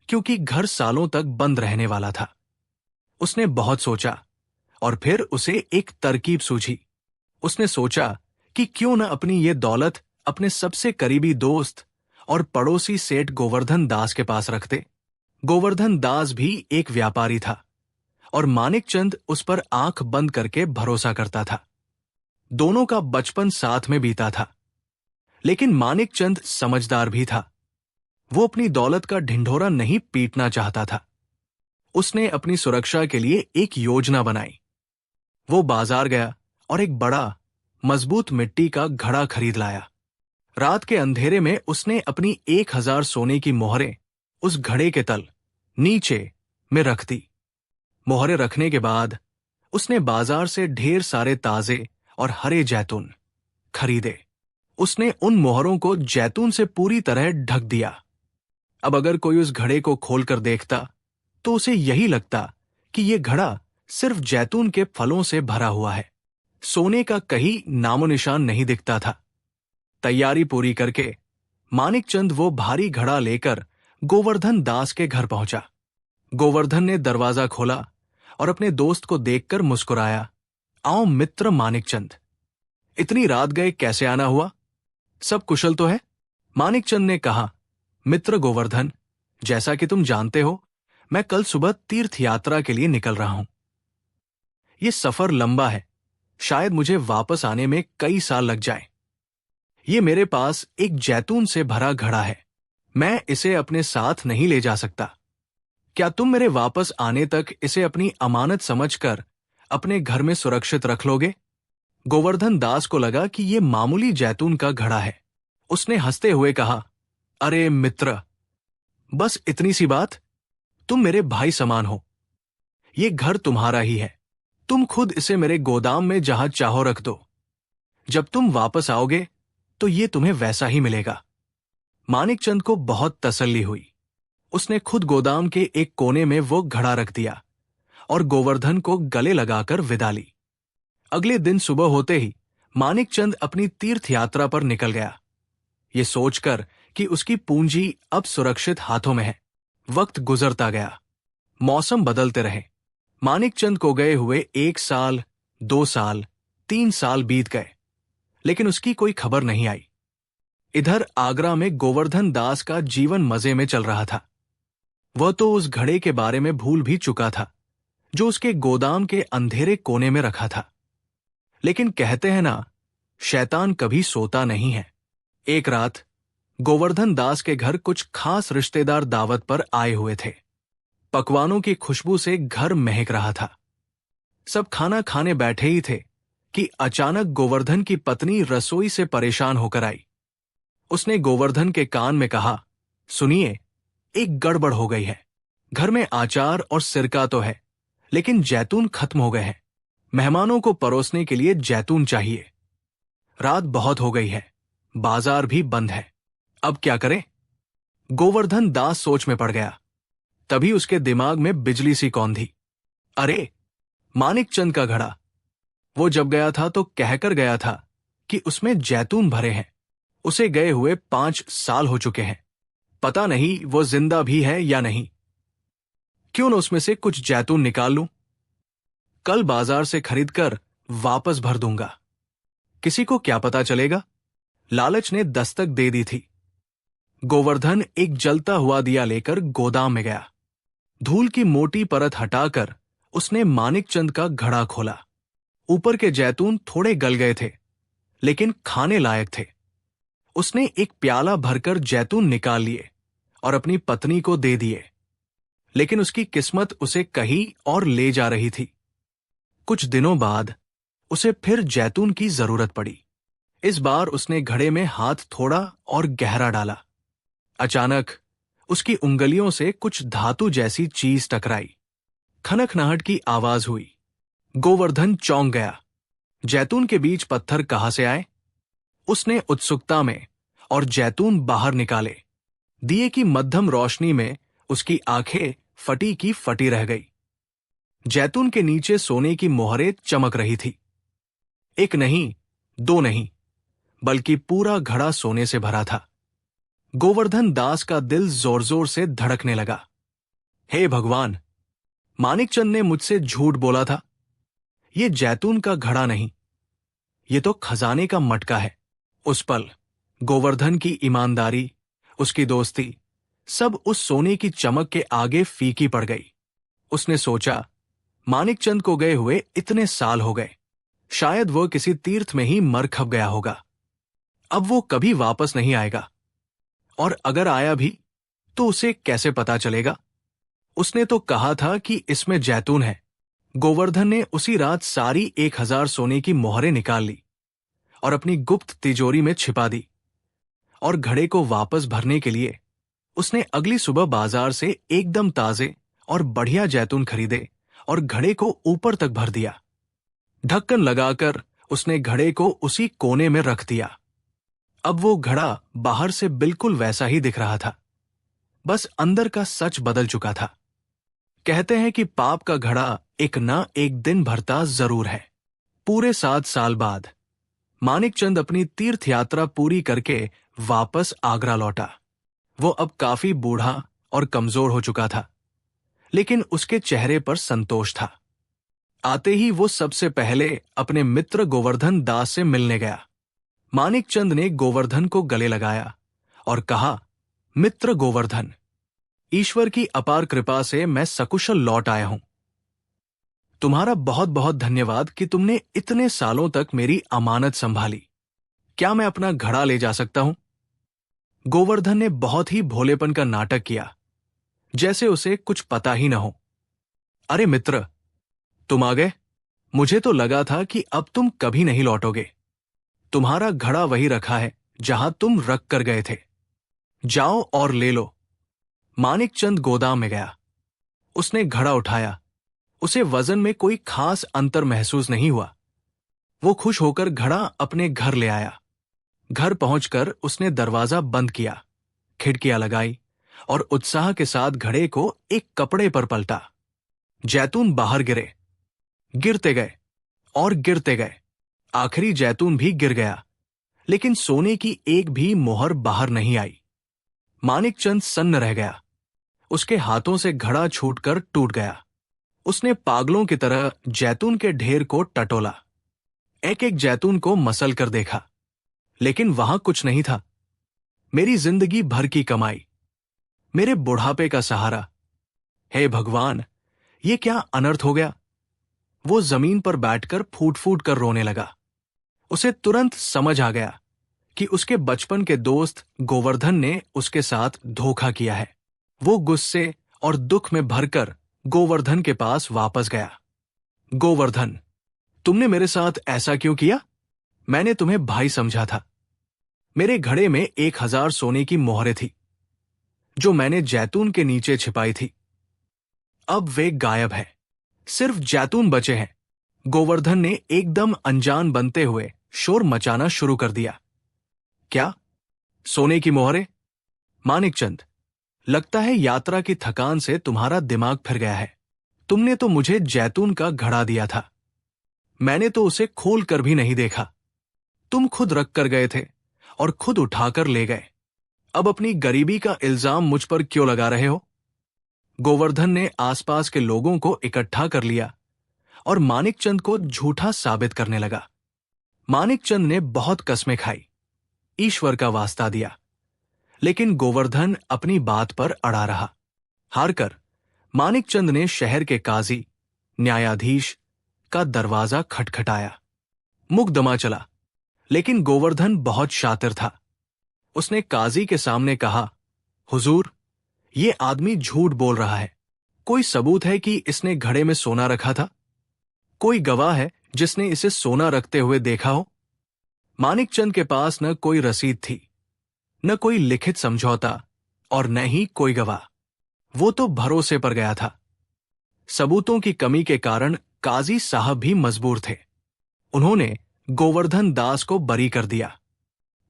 क्योंकि घर सालों तक बंद रहने वाला था। उसने बहुत सोचा और फिर उसे एक तरकीब सूझी। उसने सोचा कि क्यों न अपनी ये दौलत अपने सबसे करीबी दोस्त और पड़ोसी सेठ गोवर्धन दास के पास रखते। गोवर्धन दास भी एक व्यापारी था और मानिकचंद उस पर आंख बंद करके भरोसा करता था। दोनों का बचपन साथ में बीता था, लेकिन मानिकचंद समझदार भी था। वो अपनी दौलत का ढिंढोरा नहीं पीटना चाहता था। उसने अपनी सुरक्षा के लिए एक योजना बनाई। वो बाजार गया और एक बड़ा, मजबूत मिट्टी का घड़ा खरीद लाया। रात के अंधेरे में उसने अपनी 1000 सोने की मोहरें उस घड़े के तल नीचे में रख दी। मोहरें रखने के बाद उसने बाजार से ढेर सारे ताजे और हरे जैतून खरीदे। उसने उन मोहरों को जैतून से पूरी तरह ढक दिया। अब अगर कोई उस घड़े को खोलकर देखता तो उसे यही लगता कि यह घड़ा सिर्फ जैतून के फलों से भरा हुआ है। सोने का कहीं नामो निशान नहीं दिखता था। तैयारी पूरी करके मानिकचंद वो भारी घड़ा लेकर गोवर्धन दास के घर पहुंचा। गोवर्धन ने दरवाजा खोला और अपने दोस्त को देखकर मुस्कुराया। आओ मित्र मानिकचंद, इतनी रात गए कैसे आना हुआ? सब कुशल तो है? मानिकचंद ने कहा, मित्र गोवर्धन, जैसा कि तुम जानते हो, मैं कल सुबह तीर्थ यात्रा के लिए निकल रहा हूं। यह सफर लंबा है, शायद मुझे वापस आने में कई साल लग जाएं। ये मेरे पास एक जैतून से भरा घड़ा है, मैं इसे अपने साथ नहीं ले जा सकता। क्या तुम मेरे वापस आने तक इसे अपनी अमानत समझकर अपने घर में सुरक्षित रख लोगे? गोवर्धन दास को लगा कि ये मामूली जैतून का घड़ा है। उसने हंसते हुए कहा, अरे मित्र, बस इतनी सी बात? तुम मेरे भाई समान हो। ये घर तुम्हारा ही है। तुम खुद इसे मेरे गोदाम में जहां चाहो रख दो। जब तुम वापस आओगे तो ये तुम्हें वैसा ही मिलेगा। मानिकचंद को बहुत तसल्ली हुई। उसने खुद गोदाम के एक कोने में वो घड़ा रख दिया और गोवर्धन को गले लगाकर विदा ली। अगले दिन सुबह होते ही मानिकचंद अपनी तीर्थ यात्रा पर निकल गया, ये सोचकर कि उसकी पूंजी अब सुरक्षित हाथों में है। वक्त गुजरता गया, मौसम बदलते रहे। मानिकचंद को गए हुए 1 साल, 2 साल, 3 साल बीत गए, लेकिन उसकी कोई खबर नहीं आई। इधर आगरा में गोवर्धन दास का जीवन मजे में चल रहा था। वह तो उस घड़े के बारे में भूल भी चुका था जो उसके गोदाम के अंधेरे कोने में रखा था। लेकिन कहते हैं ना, शैतान कभी सोता नहीं है। एक रात गोवर्धन दास के घर कुछ खास रिश्तेदार दावत पर आए हुए थे। पकवानों की खुशबू से घर महक रहा था। सब खाना खाने बैठे ही थे कि अचानक गोवर्धन की पत्नी रसोई से परेशान होकर आई। उसने गोवर्धन के कान में कहा, सुनिए, एक गड़बड़ हो गई है। घर में आचार और सिरका तो है, लेकिन जैतून खत्म हो गए हैं। मेहमानों को परोसने के लिए जैतून चाहिए। रात बहुत हो गई है, बाजार भी बंद है। अब क्या करें? गोवर्धन दास सोच में पड़ गया। तभी उसके दिमाग में बिजली सी कौंधी। अरे, मानिकचंद का घड़ा! वो जब गया था तो कहकर गया था कि उसमें जैतून भरे हैं। उसे गए हुए 5 साल हो चुके हैं। पता नहीं वो जिंदा भी है या नहीं। क्यों न उसमें से कुछ जैतून निकाल लूं? कल बाजार से खरीदकर वापस भर दूंगा। किसी को क्या पता चलेगा? लालच ने दस्तक दे दी थी। गोवर्धन एक जलता हुआ दिया लेकर गोदाम में गया। धूल की मोटी परत हटाकर उसने मानिकचंद का घड़ा खोला। ऊपर के जैतून थोड़े गल गए थे, लेकिन खाने लायक थे। उसने एक प्याला भरकर जैतून निकाल लिए और अपनी पत्नी को दे दिए। लेकिन उसकी किस्मत उसे कहीं और ले जा रही थी। कुछ दिनों बाद उसे फिर जैतून की जरूरत पड़ी। इस बार उसने घड़े में हाथ थोड़ा और गहरा डाला। अचानक उसकी उंगलियों से कुछ धातु जैसी चीज टकराई। खनखनाहट की आवाज हुई। गोवर्धन चौंक गया। जैतून के बीच पत्थर कहां से आए? उसने उत्सुकता में और जैतून बाहर निकाले। दिए की मध्यम रोशनी में उसकी आंखें फटी की फटी रह गई। जैतून के नीचे सोने की मोहरें चमक रही थी। एक नहीं, 2 नहीं, बल्कि पूरा घड़ा सोने से भरा था। गोवर्धन दास का दिल जोर जोर से धड़कने लगा। हे भगवान, मानिकचंद ने मुझसे झूठ बोला था। ये जैतून का घड़ा नहीं, ये तो खजाने का मटका है। उस पल गोवर्धन की ईमानदारी, उसकी दोस्ती, सब उस सोने की चमक के आगे फीकी पड़ गई। उसने सोचा, मानिकचंद को गए हुए इतने साल हो गए, शायद वो किसी तीर्थ में ही मर खप गया होगा। अब वो कभी वापस नहीं आएगा, और अगर आया भी तो उसे कैसे पता चलेगा? उसने तो कहा था कि इसमें जैतून है। गोवर्धन ने उसी रात सारी 1000 सोने की मोहरें निकाल ली और अपनी गुप्त तिजोरी में छिपा दी। और घड़े को वापस भरने के लिए उसने अगली सुबह बाजार से एकदम ताजे और बढ़िया जैतून खरीदे और घड़े को ऊपर तक भर दिया। ढक्कन लगाकर उसने घड़े को उसी कोने में रख दिया। अब वो घड़ा बाहर से बिल्कुल वैसा ही दिख रहा था, बस अंदर का सच बदल चुका था। कहते हैं कि पाप का घड़ा एक ना एक दिन भरता जरूर है। पूरे 7 साल बाद मानिकचंद अपनी तीर्थ यात्रा पूरी करके वापस आगरा लौटा। वो अब काफी बूढ़ा और कमजोर हो चुका था, लेकिन उसके चेहरे पर संतोष था। आते ही वो सबसे पहले अपने मित्र गोवर्धन दास से मिलने गया। मानिकचंद ने गोवर्धन को गले लगाया और कहा, मित्र गोवर्धन, ईश्वर की अपार कृपा से मैं सकुशल लौट आया हूं। तुम्हारा बहुत बहुत धन्यवाद कि तुमने इतने सालों तक मेरी अमानत संभाली। क्या मैं अपना घड़ा ले जा सकता हूं? गोवर्धन ने बहुत ही भोलेपन का नाटक किया, जैसे उसे कुछ पता ही न हो। अरे मित्र, तुम आ गए? मुझे तो लगा था कि अब तुम कभी नहीं लौटोगे। तुम्हारा घड़ा वही रखा है जहां तुम रख कर गए थे। जाओ और ले लो। मानिकचंद गोदाम में गया। उसने घड़ा उठाया। उसे वजन में कोई खास अंतर महसूस नहीं हुआ। वो खुश होकर घड़ा अपने घर ले आया। घर पहुंचकर उसने दरवाजा बंद किया, खिड़कियां लगाई और उत्साह के साथ घड़े को एक कपड़े पर पलटा। जैतून बाहर गिरे, गिरते गए और गिरते गए। आखिरी जैतून भी गिर गया, लेकिन सोने की एक भी मोहर बाहर नहीं आई। मानिकचंद सन्न रह गया। उसके हाथों से घड़ा छूटकर टूट गया। उसने पागलों की तरह जैतून के ढेर को टटोला। एक एक जैतून को मसल कर देखा, लेकिन वहां कुछ नहीं था। मेरी जिंदगी भर की कमाई, मेरे बुढ़ापे का सहारा। हे भगवान, ये क्या अनर्थ हो गया। वो जमीन पर बैठकर फूट फूट कर रोने लगा। उसे तुरंत समझ आ गया कि उसके बचपन के दोस्त गोवर्धन ने उसके साथ धोखा किया है। वो गुस्से और दुख में भरकर गोवर्धन के पास वापस गया। गोवर्धन, तुमने मेरे साथ ऐसा क्यों किया? मैंने तुम्हें भाई समझा था। मेरे घड़े में 1000 सोने की मोहरें थी, जो मैंने जैतून के नीचे छिपाई थी। अब वे गायब हैं। सिर्फ जैतून बचे हैं। गोवर्धन ने एकदम अनजान बनते हुए शोर मचाना शुरू कर दिया। क्या? सोने की मोहरें? मानिकचंद, लगता है यात्रा की थकान से तुम्हारा दिमाग फिर गया है। तुमने तो मुझे जैतून का घड़ा दिया था। मैंने तो उसे खोल कर भी नहीं देखा। तुम खुद रख कर गए थे और खुद उठाकर ले गए। अब अपनी गरीबी का इल्जाम मुझ पर क्यों लगा रहे हो? गोवर्धन ने आसपास के लोगों को इकट्ठा कर लिया और मानिकचंद को झूठा साबित करने लगा। मानिकचंद ने बहुत कस्में खाई, ईश्वर का वास्ता दिया, लेकिन गोवर्धन अपनी बात पर अड़ा रहा। हारकर मानिकचंद ने शहर के काजी, न्यायाधीश का दरवाजा खटखटाया। मुकदमा चला, लेकिन गोवर्धन बहुत शातिर था। उसने काजी के सामने कहा, हुजूर, ये आदमी झूठ बोल रहा है। कोई सबूत है कि इसने घड़े में सोना रखा था? कोई गवाह है जिसने इसे सोना रखते हुए देखा हो? मानिकचंद के पास न कोई रसीद थी, न कोई लिखित समझौता और न ही कोई गवाह। वो तो भरोसे पर गया था। सबूतों की कमी के कारण काजी साहब भी मजबूर थे। उन्होंने गोवर्धन दास को बरी कर दिया।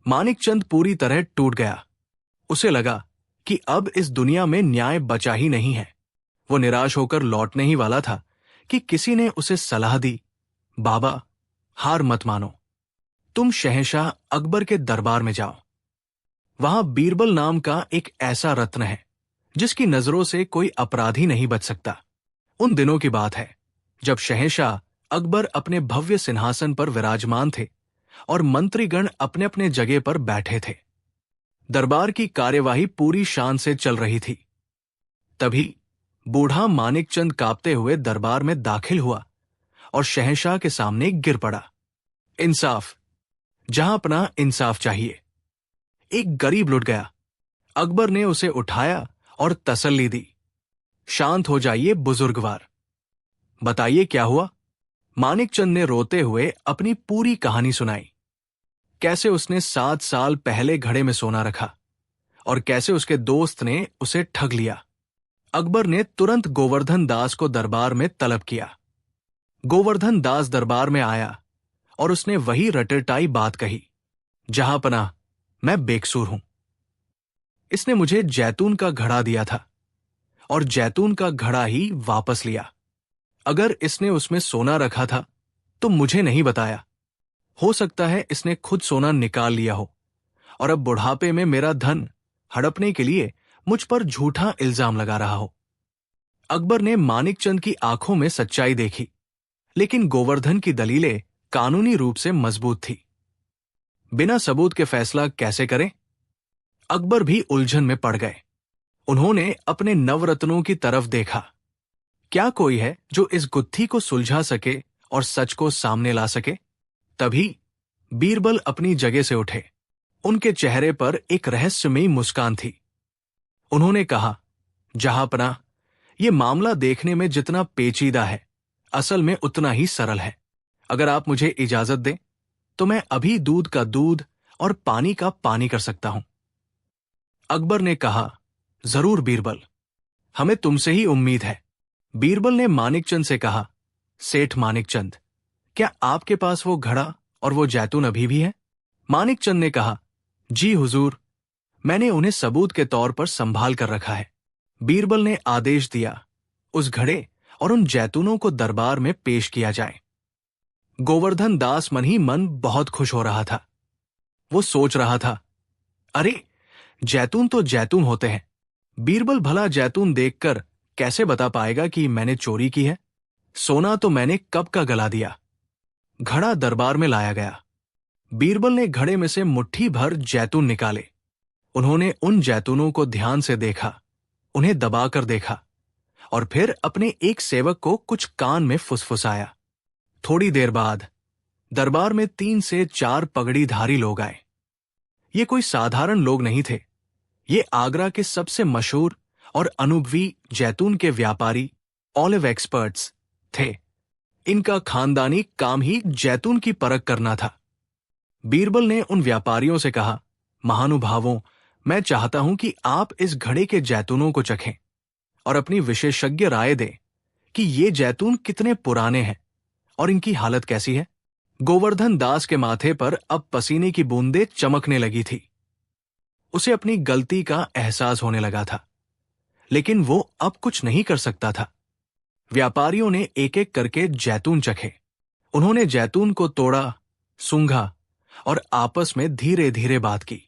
मानिकचंद पूरी तरह टूट गया। उसे लगा कि अब इस दुनिया में न्याय बचा ही नहीं है। वो निराश होकर लौटने ही वाला था कि किसी ने उसे सलाह दी, बाबा, हार मत मानो। तुम शहंशाह अकबर के दरबार में जाओ। वहां बीरबल नाम का एक ऐसा रत्न है जिसकी नजरों से कोई अपराधी नहीं बच सकता। उन दिनों की बात है जब शहंशाह अकबर अपने भव्य सिंहासन पर विराजमान थे और मंत्रीगण अपने अपने जगह पर बैठे थे। दरबार की कार्यवाही पूरी शान से चल रही थी। तभी बूढ़ा मानिकचंद कांपते हुए दरबार में दाखिल हुआ और शहंशाह के सामने गिर पड़ा। इंसाफ, जहां अपना इंसाफ चाहिए। एक गरीब लुट गया। अकबर ने उसे उठाया और तसल्ली दी। शांत हो जाइए बुजुर्गवार। बताइए क्या हुआ? मानिकचंद ने रोते हुए अपनी पूरी कहानी सुनाई। कैसे उसने 7 साल पहले घड़े में सोना रखा और कैसे उसके दोस्त ने उसे ठग लिया। अकबर ने तुरंत गोवर्धन दास को दरबार में तलब किया। गोवर्धन दास दरबार में आया और उसने वही रटरटाई बात कही, जहां पना, मैं बेकसूर हूं। इसने मुझे जैतून का घड़ा दिया था और जैतून का घड़ा ही वापस लिया। अगर इसने उसमें सोना रखा था तो मुझे नहीं बताया। हो सकता है इसने खुद सोना निकाल लिया हो और अब बुढ़ापे में मेरा धन हड़पने के लिए मुझ पर झूठा इल्जाम लगा रहा हो। अकबर ने मानिकचंद की आंखों में सच्चाई देखी, लेकिन गोवर्धन की दलीलें कानूनी रूप से मजबूत थी। बिना सबूत के फैसला कैसे करें? अकबर भी उलझन में पड़ गए। उन्होंने अपने नवरत्नों की तरफ देखा। क्या कोई है जो इस गुत्थी को सुलझा सके और सच को सामने ला सके? तभी बीरबल अपनी जगह से उठे। उनके चेहरे पर एक रहस्यमयी मुस्कान थी। उन्होंने कहा, जहांपना, ये मामला देखने में जितना पेचीदा है, असल में उतना ही सरल है। अगर आप मुझे इजाजत दें तो मैं अभी दूध का दूध और पानी का पानी कर सकता हूं। अकबर ने कहा, जरूर बीरबल, हमें तुमसे ही उम्मीद है। बीरबल ने मानिकचंद से कहा, सेठ मानिकचंद, क्या आपके पास वो घड़ा और वो जैतून अभी भी है? मानिकचंद ने कहा, जी हुजूर, मैंने उन्हें सबूत के तौर पर संभाल कर रखा है। बीरबल ने आदेश दिया, उस घड़े और उन जैतूनों को दरबार में पेश किया जाए। गोवर्धन दास मन ही मन बहुत खुश हो रहा था। वो सोच रहा था, अरे जैतून तो जैतून होते हैं, बीरबल भला जैतून देखकर कैसे बता पाएगा कि मैंने चोरी की है? सोना तो मैंने कब का गला दिया। घड़ा दरबार में लाया गया। बीरबल ने घड़े में से मुट्ठी भर जैतून निकाले। उन्होंने उन जैतूनों को ध्यान से देखा, उन्हें दबाकर देखा और फिर अपने एक सेवक को कुछ कान में फुसफुसाया। थोड़ी देर बाद दरबार में 3 से 4 पगड़ीधारी लोग आए। ये कोई साधारण लोग नहीं थे। ये आगरा के सबसे मशहूर और अनुभवी जैतून के व्यापारी, ऑलिव एक्सपर्ट्स थे। इनका खानदानी काम ही जैतून की परख करना था। बीरबल ने उन व्यापारियों से कहा, महानुभावों, मैं चाहता हूं कि आप इस घड़े के जैतूनों को चखें और अपनी विशेषज्ञ राय दें कि ये जैतून कितने पुराने हैं और इनकी हालत कैसी है। गोवर्धन दास के माथे पर अब पसीने की बूंदें चमकने लगी थी। उसे अपनी गलती का एहसास होने लगा था, लेकिन वो अब कुछ नहीं कर सकता था। व्यापारियों ने एक एक करके जैतून चखे। उन्होंने जैतून को तोड़ा, सूंघा और आपस में धीरे धीरे बात की।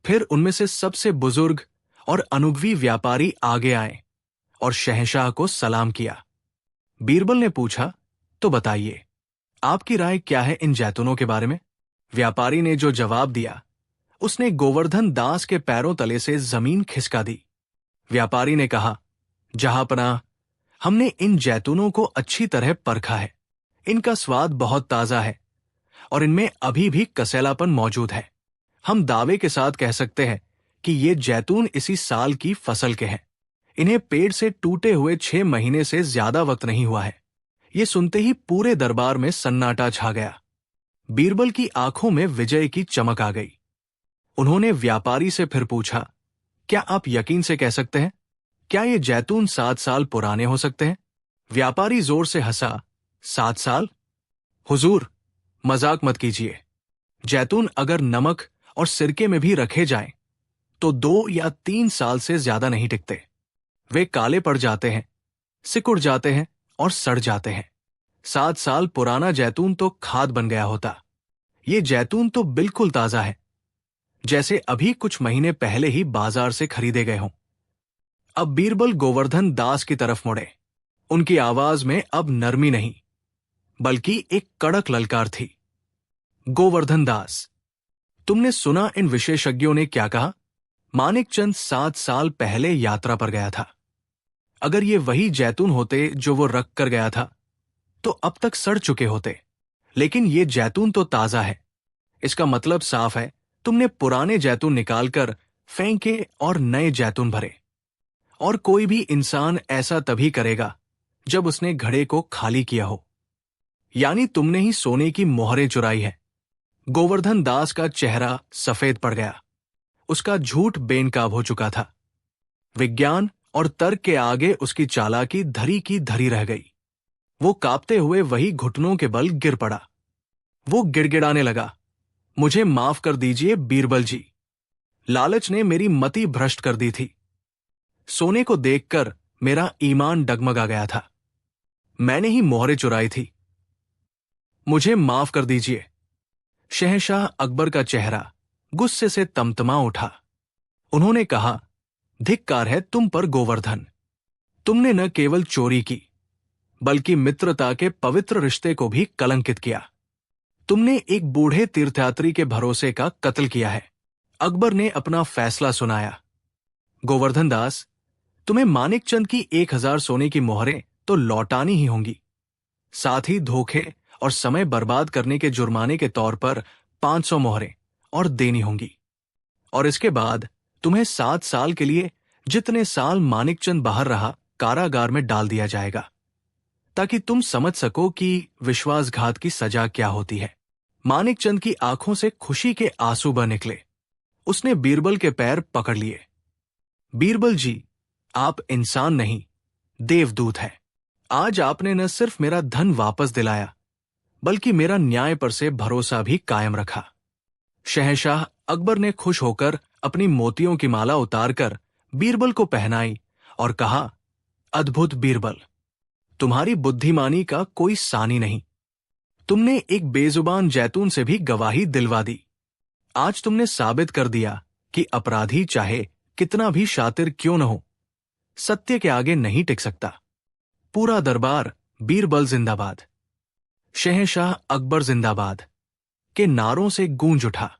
फिर उनमें से सबसे बुजुर्ग और अनुभवी व्यापारी आगे आए और शहंशाह को सलाम किया। बीरबल ने पूछा, तो बताइए, आपकी राय क्या है इन जैतूनों के बारे में? व्यापारी ने जो जवाब दिया, उसने गोवर्धन दास के पैरों तले से जमीन खिसका दी। व्यापारी ने कहा, जहांपनाह, हमने इन जैतूनों को अच्छी तरह परखा है। इनका स्वाद बहुत ताजा है और इनमें अभी भी कसैलापन मौजूद है। हम दावे के साथ कह सकते हैं कि ये जैतून इसी साल की फसल के हैं। इन्हें पेड़ से टूटे हुए 6 महीने से ज्यादा वक्त नहीं हुआ है। ये सुनते ही पूरे दरबार में सन्नाटा छा गया। बीरबल की आंखों में विजय की चमक आ गई। उन्होंने व्यापारी से फिर पूछा, क्या आप यकीन से कह सकते हैं, क्या ये जैतून 7 साल पुराने हो सकते हैं? व्यापारी जोर से हंसा, 7 साल? हुजूर, मजाक मत कीजिए। जैतून अगर नमक और सिरके में भी रखे जाएं, तो 2 या 3 साल से ज्यादा नहीं टिकते। वे काले पड़ जाते हैं, सिकुड़ जाते हैं और सड़ जाते हैं। 7 साल पुराना जैतून तो खाद बन गया होता। ये जैतून तो बिल्कुल ताजा है, जैसे अभी कुछ महीने पहले ही बाजार से खरीदे गए हों। अब बीरबल गोवर्धन दास की तरफ मुड़े। उनकी आवाज में अब नरमी नहीं, बल्कि एक कड़क ललकार थी। गोवर्धन दास, तुमने सुना इन विशेषज्ञों ने क्या कहा? मानिकचंद 7 साल पहले यात्रा पर गया था। अगर ये वही जैतून होते जो वो रख कर गया था, तो अब तक सड़ चुके होते। लेकिन ये जैतून तो ताजा है। इसका मतलब साफ है, तुमने पुराने जैतून निकालकर फेंके और नए जैतून भरे। और कोई भी इंसान ऐसा तभी करेगा जब उसने घड़े को खाली किया हो। यानी तुमने ही सोने की मोहरें चुराई है। गोवर्धन दास का चेहरा सफेद पड़ गया। उसका झूठ बेनकाब हो चुका था। विज्ञान और तर्क के आगे उसकी चालाकी धरी की धरी रह गई। वो कांपते हुए वही घुटनों के बल गिर पड़ा। वो गिड़गिड़ाने लगा, मुझे माफ कर दीजिए बीरबल जी, लालच ने मेरी मति भ्रष्ट कर दी थी। सोने को देखकर मेरा ईमान डगमगा गया था। मैंने ही मोहरें चुराई थी। मुझे माफ कर दीजिए। शहंशाह अकबर का चेहरा गुस्से से तमतमा उठा। उन्होंने कहा, धिक्कार है तुम पर गोवर्धन। तुमने न केवल चोरी की, बल्कि मित्रता के पवित्र रिश्ते को भी कलंकित किया। तुमने एक बूढ़े तीर्थयात्री के भरोसे का कत्ल किया है। अकबर ने अपना फैसला सुनाया। गोवर्धन दास, तुम्हें मानिकचंद की 1000 सोने की मोहरें तो लौटानी ही होंगी। साथ ही धोखे और समय बर्बाद करने के जुर्माने के तौर पर 500 मोहरें और देनी होंगी। और इसके बाद तुम्हें 7 साल के लिए जितने साल मानिकचंद बाहर रहा, कारागार में डाल दिया जाएगा। ताकि तुम समझ सको कि विश्वासघात की सजा क्या होती है। मानिकचंद की आंखों से खुशी के आंसू बह निकले। उसने बीरबल के पैर पकड़ लिए। बीरबल जी, आप इंसान नहीं, देवदूत हैं। आज आपने न सिर्फ मेरा धन वापस दिलाया, बल्कि मेरा न्याय पर से भरोसा भी कायम रखा। शहंशाह अकबर ने खुश होकर अपनी मोतियों की माला उतारकर बीरबल को पहनाई और कहा, अद्भुत बीरबल, तुम्हारी बुद्धिमानी का कोई सानी नहीं। तुमने एक बेजुबान जैतून से भी गवाही दिलवा दी। आज तुमने साबित कर दिया कि अपराधी चाहे कितना भी शातिर क्यों न हो, सत्य के आगे नहीं टिक सकता। पूरा दरबार बीरबल जिंदाबाद, शहंशाह अकबर जिंदाबाद के नारों से गूंज उठा।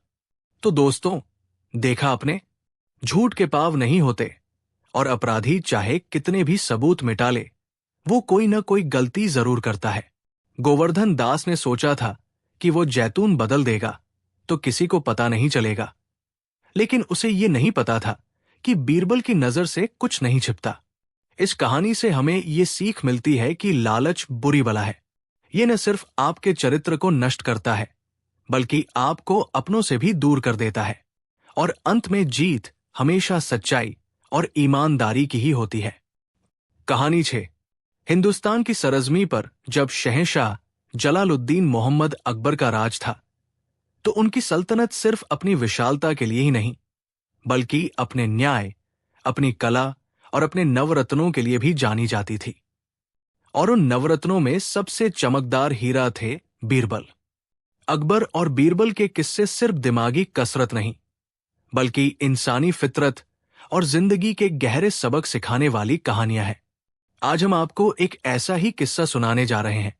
तो दोस्तों, देखा आपने, झूठ के पाव नहीं होते और अपराधी चाहे कितने भी सबूत मिटा ले, वो कोई न कोई गलती जरूर करता है। गोवर्धन दास ने सोचा था कि वो जैतून बदल देगा तो किसी को पता नहीं चलेगा, लेकिन उसे ये नहीं पता था कि बीरबल की नजर से कुछ नहीं छिपता। इस कहानी से हमें ये सीख मिलती है कि लालच बुरी बला है। ये न सिर्फ आपके चरित्र को नष्ट करता है, बल्कि आपको अपनों से भी दूर कर देता है, और अंत में जीत हमेशा सच्चाई और ईमानदारी की ही होती है। कहानी 6। हिंदुस्तान की सरजमी पर जब शहंशाह जलालुद्दीन मोहम्मद अकबर का राज था, तो उनकी सल्तनत सिर्फ अपनी विशालता के लिए ही नहीं, बल्कि अपने न्याय, अपनी कला और अपने नवरत्नों के लिए भी जानी जाती थी। और उन नवरत्नों में सबसे चमकदार हीरा थे बीरबल। अकबर और बीरबल के किस्से सिर्फ दिमागी कसरत नहीं, बल्कि इंसानी फितरत और जिंदगी के गहरे सबक सिखाने वाली कहानियां हैं। आज हम आपको एक ऐसा ही किस्सा सुनाने जा रहे हैं,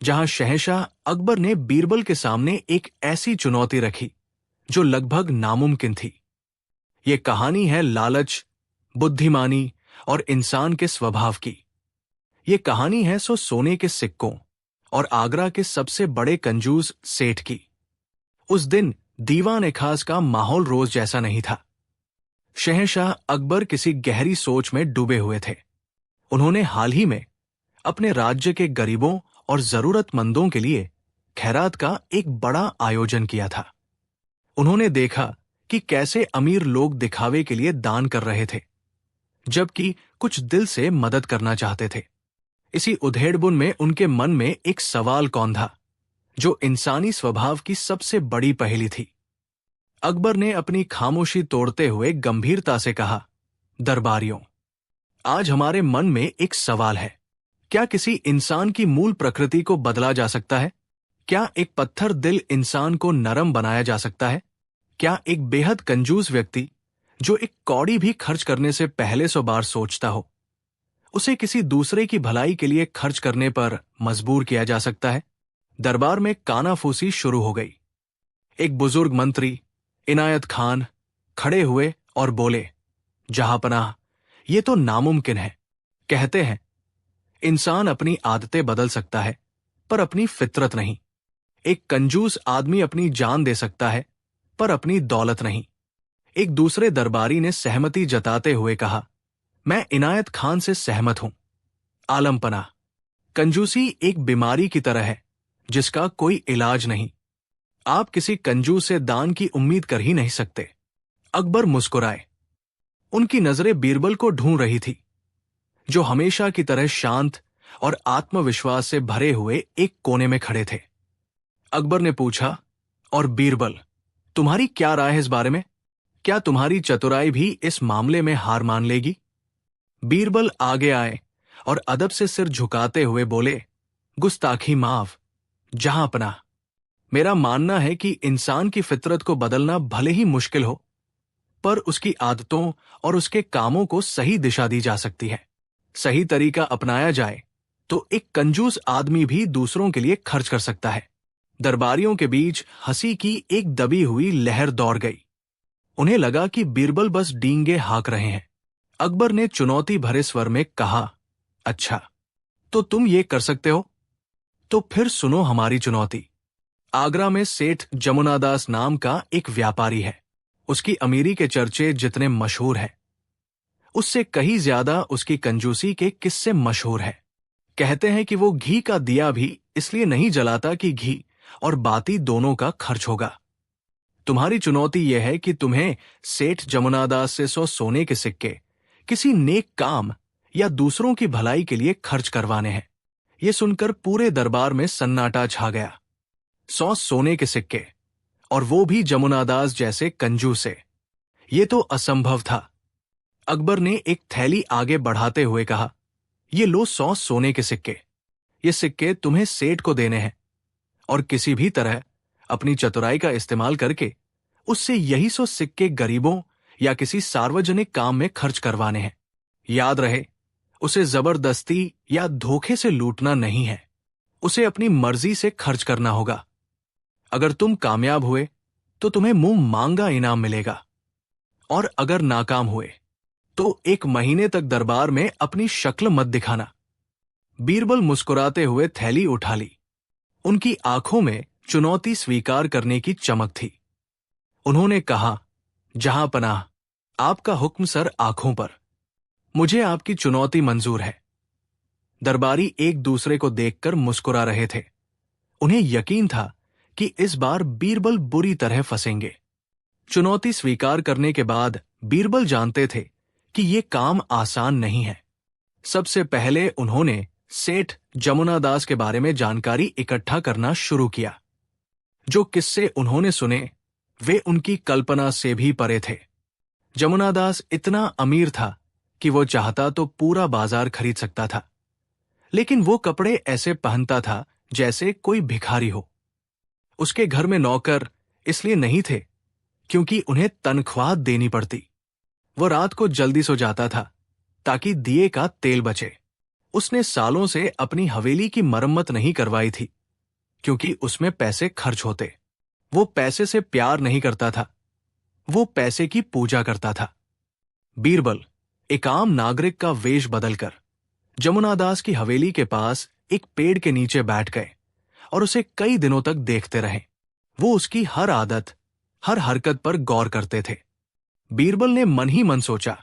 जहां शहंशाह अकबर ने बीरबल के सामने एक ऐसी चुनौती रखी जो लगभग नामुमकिन थी। ये कहानी है लालच, बुद्धिमानी और इंसान के स्वभाव की। ये कहानी है सोने के सिक्कों और आगरा के सबसे बड़े कंजूस सेठ की। उस दिन दीवान-ए-खास का माहौल रोज जैसा नहीं था। शहंशाह अकबर किसी गहरी सोच में डूबे हुए थे। उन्होंने हाल ही में अपने राज्य के गरीबों और जरूरतमंदों के लिए खैरात का एक बड़ा आयोजन किया था। उन्होंने देखा कि कैसे अमीर लोग दिखावे के लिए दान कर रहे थे, जबकि कुछ दिल से मदद करना चाहते थे। इसी उधेड़बुन में उनके मन में एक सवाल कौंधा, जो इंसानी स्वभाव की सबसे बड़ी पहेली थी। अकबर ने अपनी खामोशी तोड़ते हुए गंभीरता से कहा, दरबारियों, आज हमारे मन में एक सवाल है। क्या किसी इंसान की मूल प्रकृति को बदला जा सकता है? क्या एक पत्थर दिल इंसान को नरम बनाया जा सकता है? क्या एक बेहद कंजूस व्यक्ति, जो एक कौड़ी भी खर्च करने से पहले 100 बार सोचता हो, उसे किसी दूसरे की भलाई के लिए खर्च करने पर मजबूर किया जा सकता है? दरबार में कानाफूसी शुरू हो गई। एक बुजुर्ग मंत्री, इनायत खान, खड़े हुए और बोले, जहांपनाह, ये तो नामुमकिन है। कहते हैं, इंसान अपनी आदतें बदल सकता है, पर अपनी फितरत नहीं। एक कंजूस आदमी अपनी जान दे सकता है, पर अपनी दौलत नहीं। एक दूसरे दरबारी ने सहमति जताते हुए कहा, मैं इनायत खान से सहमत हूं। आलमपना, कंजूसी एक बीमारी की तरह है जिसका कोई इलाज नहीं। आप किसी कंजूस से दान की उम्मीद कर ही नहीं सकते। अकबर मुस्कुराए। उनकी नजरें बीरबल को ढूंढ रही थी, जो हमेशा की तरह शांत और आत्मविश्वास से भरे हुए एक कोने में खड़े थे। अकबर ने पूछा, और बीरबल, तुम्हारी क्या राय है इस बारे में? क्या तुम्हारी चतुराई भी इस मामले में हार मान लेगी? बीरबल आगे आए और अदब से सिर झुकाते हुए बोले, गुस्ताखी माफ, जहांपनाह, मेरा मानना है कि इंसान की फितरत को बदलना भले ही मुश्किल हो, पर उसकी आदतों और उसके कामों को सही दिशा दी जा सकती है। सही तरीका अपनाया जाए तो एक कंजूस आदमी भी दूसरों के लिए खर्च कर सकता है। दरबारियों के बीच हंसी की एक दबी हुई लहर दौड़ गई। उन्हें लगा कि बीरबल बस डींगे हाँक रहे हैं। अकबर ने चुनौती भरे स्वर में कहा, अच्छा, तो तुम ये कर सकते हो? तो फिर सुनो हमारी चुनौती। आगरा में सेठ जमुनादास नाम का एक व्यापारी है। उसकी अमीरी के चर्चे जितने मशहूर हैं, उससे कहीं ज्यादा उसकी कंजूसी के किस्से मशहूर हैं। कहते हैं कि वो घी का दिया भी इसलिए नहीं जलाता कि घी और बाती दोनों का खर्च होगा। तुम्हारी चुनौती यह है कि तुम्हें सेठ जमुनादास से 100 सोने के सिक्के किसी नेक काम या दूसरों की भलाई के लिए खर्च करवाने हैं। यह सुनकर पूरे दरबार में सन्नाटा छा गया। 100 सोने के सिक्के, और वो भी जमुनादास जैसे कंजूस से। ये तो असंभव था। अकबर ने एक थैली आगे बढ़ाते हुए कहा, ये लो 100 सोने के सिक्के। ये सिक्के तुम्हें सेठ को देने हैं और किसी भी तरह अपनी चतुराई का इस्तेमाल करके उससे यही 100 सिक्के गरीबों या किसी सार्वजनिक काम में खर्च करवाने हैं। याद रहे, उसे जबरदस्ती या धोखे से लूटना नहीं है, उसे अपनी मर्जी से खर्च करना होगा। अगर तुम कामयाब हुए तो तुम्हें मुंह मांगा इनाम मिलेगा, और अगर नाकाम हुए तो 1 महीने तक दरबार में अपनी शक्ल मत दिखाना। बीरबल मुस्कुराते हुए थैली उठा ली। उनकी आंखों में चुनौती स्वीकार करने की चमक थी। उन्होंने कहा, जहां पनाह, आपका हुक्म सर आंखों पर। मुझे आपकी चुनौती मंजूर है। दरबारी एक दूसरे को देखकर मुस्कुरा रहे थे। उन्हें यकीन था कि इस बार बीरबल बुरी तरह फंसेंगे। चुनौती स्वीकार करने के बाद बीरबल जानते थे कि यह काम आसान नहीं है। सबसे पहले उन्होंने सेठ जमुनादास के बारे में जानकारी इकट्ठा करना शुरू किया। जो किस्से उन्होंने सुने वे उनकी कल्पना से भी परे थे। जमुनादास इतना अमीर था कि वो चाहता तो पूरा बाजार खरीद सकता था, लेकिन वो कपड़े ऐसे पहनता था जैसे कोई भिखारी हो। उसके घर में नौकर इसलिए नहीं थे क्योंकि उन्हें तनख्वाह देनी पड़ती। वो रात को जल्दी सो जाता था ताकि दिए का तेल बचे। उसने सालों से अपनी हवेली की मरम्मत नहीं करवाई थी क्योंकि उसमें पैसे खर्च होते। वो पैसे से प्यार नहीं करता था, वो पैसे की पूजा करता था। बीरबल एक आम नागरिक का वेश बदलकर जमुनादास की हवेली के पास एक पेड़ के नीचे बैठ गए और उसे कई दिनों तक देखते रहे। वो उसकी हर आदत, हर हरकत पर गौर करते थे। बीरबल ने मन ही मन सोचा,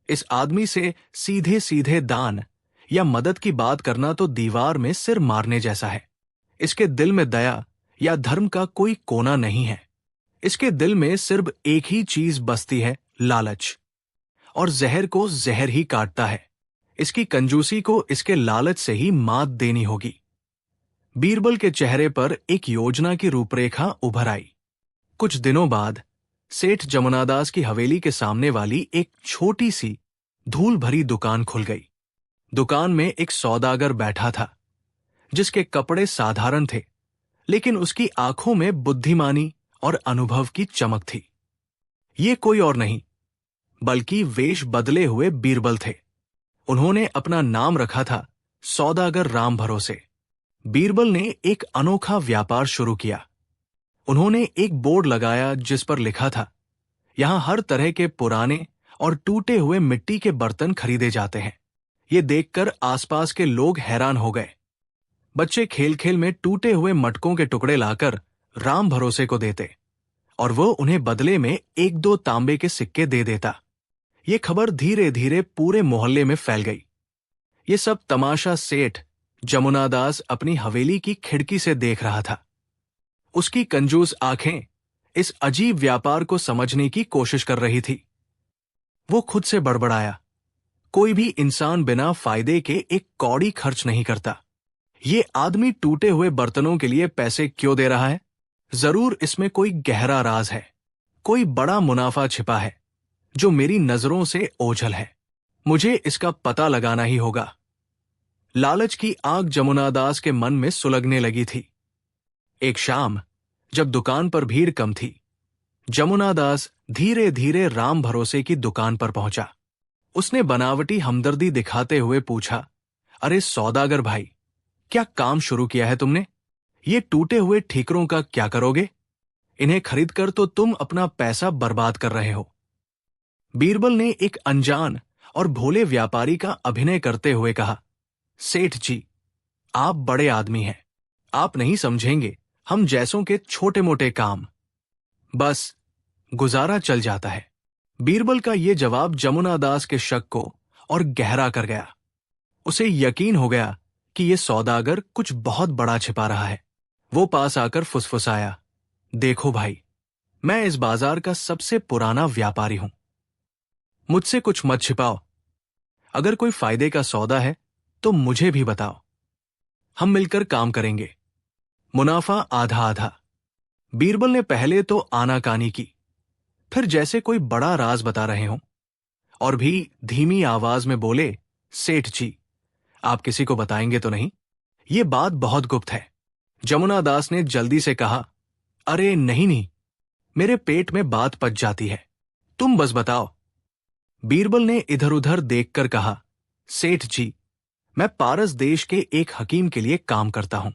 इस आदमी से सीधे सीधे दान या मदद की बात करना तो दीवार में सिर मारने जैसा है। इसके दिल में दया या धर्म का कोई कोना नहीं है। इसके दिल में सिर्फ एक ही चीज बसती है, लालच, और जहर को जहर ही काटता है। इसकी कंजूसी को इसके लालच से ही मात देनी होगी। बीरबल के चेहरे पर एक योजना की रूपरेखा उभर आई। कुछ दिनों बाद सेठ जमुनादास की हवेली के सामने वाली एक छोटी सी धूल भरी दुकान खुल गई। दुकान में एक सौदागर बैठा था जिसके कपड़े साधारण थे, लेकिन उसकी आंखों में बुद्धिमानी और अनुभव की चमक थी। ये कोई और नहीं बल्कि वेश बदले हुए बीरबल थे। उन्होंने अपना नाम रखा था सौदागर राम भरोसे। बीरबल ने एक अनोखा व्यापार शुरू किया। उन्होंने एक बोर्ड लगाया जिस पर लिखा था, यहां हर तरह के पुराने और टूटे हुए मिट्टी के बर्तन खरीदे जाते हैं। ये देखकर आसपास के लोग हैरान हो गए। बच्चे खेल खेल में टूटे हुए मटकों के टुकड़े लाकर राम भरोसे को देते और वो उन्हें बदले में 1-2 तांबे के सिक्के दे देता। ये खबर धीरे धीरे पूरे मोहल्ले में फैल गई। ये सब तमाशा सेठ जमुनादास अपनी हवेली की खिड़की से देख रहा था। उसकी कंजूस आंखें इस अजीब व्यापार को समझने की कोशिश कर रही थी। वो खुद से बड़बड़ाया, कोई भी इंसान बिना फायदे के एक कौड़ी खर्च नहीं करता। ये आदमी टूटे हुए बर्तनों के लिए पैसे क्यों दे रहा है? जरूर इसमें कोई गहरा राज है, कोई बड़ा मुनाफा छिपा है जो मेरी नजरों से ओझल है। मुझे इसका पता लगाना ही होगा। लालच की आग जमुनादास के मन में सुलगने लगी थी। एक शाम जब दुकान पर भीड़ कम थी, जमुनादास धीरे धीरे राम भरोसे की दुकान पर पहुंचा। उसने बनावटी हमदर्दी दिखाते हुए पूछा, अरे सौदागर भाई, क्या काम शुरू किया है तुमने? ये टूटे हुए ठीकरों का क्या करोगे? इन्हें खरीदकर तो तुम अपना पैसा बर्बाद कर रहे हो। बीरबल ने एक अनजान और भोले व्यापारी का अभिनय करते हुए कहा, सेठ जी, आप बड़े आदमी हैं, आप नहीं समझेंगे हम जैसों के छोटे मोटे काम, बस गुजारा चल जाता है। बीरबल का यह जवाब जमुनादास के शक को और गहरा कर गया। उसे यकीन हो गया कि ये सौदागर कुछ बहुत बड़ा छिपा रहा है। वो पास आकर फुसफुसाया, देखो भाई, मैं इस बाजार का सबसे पुराना व्यापारी हूं। मुझसे कुछ मत छिपाओ। अगर कोई फायदे का सौदा है तो मुझे भी बताओ। हम मिलकर काम करेंगे। मुनाफा आधा आधा। बीरबल ने पहले तो आनाकानी की, फिर जैसे कोई बड़ा राज बता रहे हों, और भी धीमी आवाज में बोले, सेठ जी, आप किसी को बताएंगे तो नहीं? ये बात बहुत गुप्त है। जमुना दास ने जल्दी से कहा, अरे नहीं नहीं, मेरे पेट में बात पच जाती है, तुम बस बताओ। बीरबल ने इधर उधर देखकर कहा, सेठ जी, मैं पारस देश के एक हकीम के लिए काम करता हूं।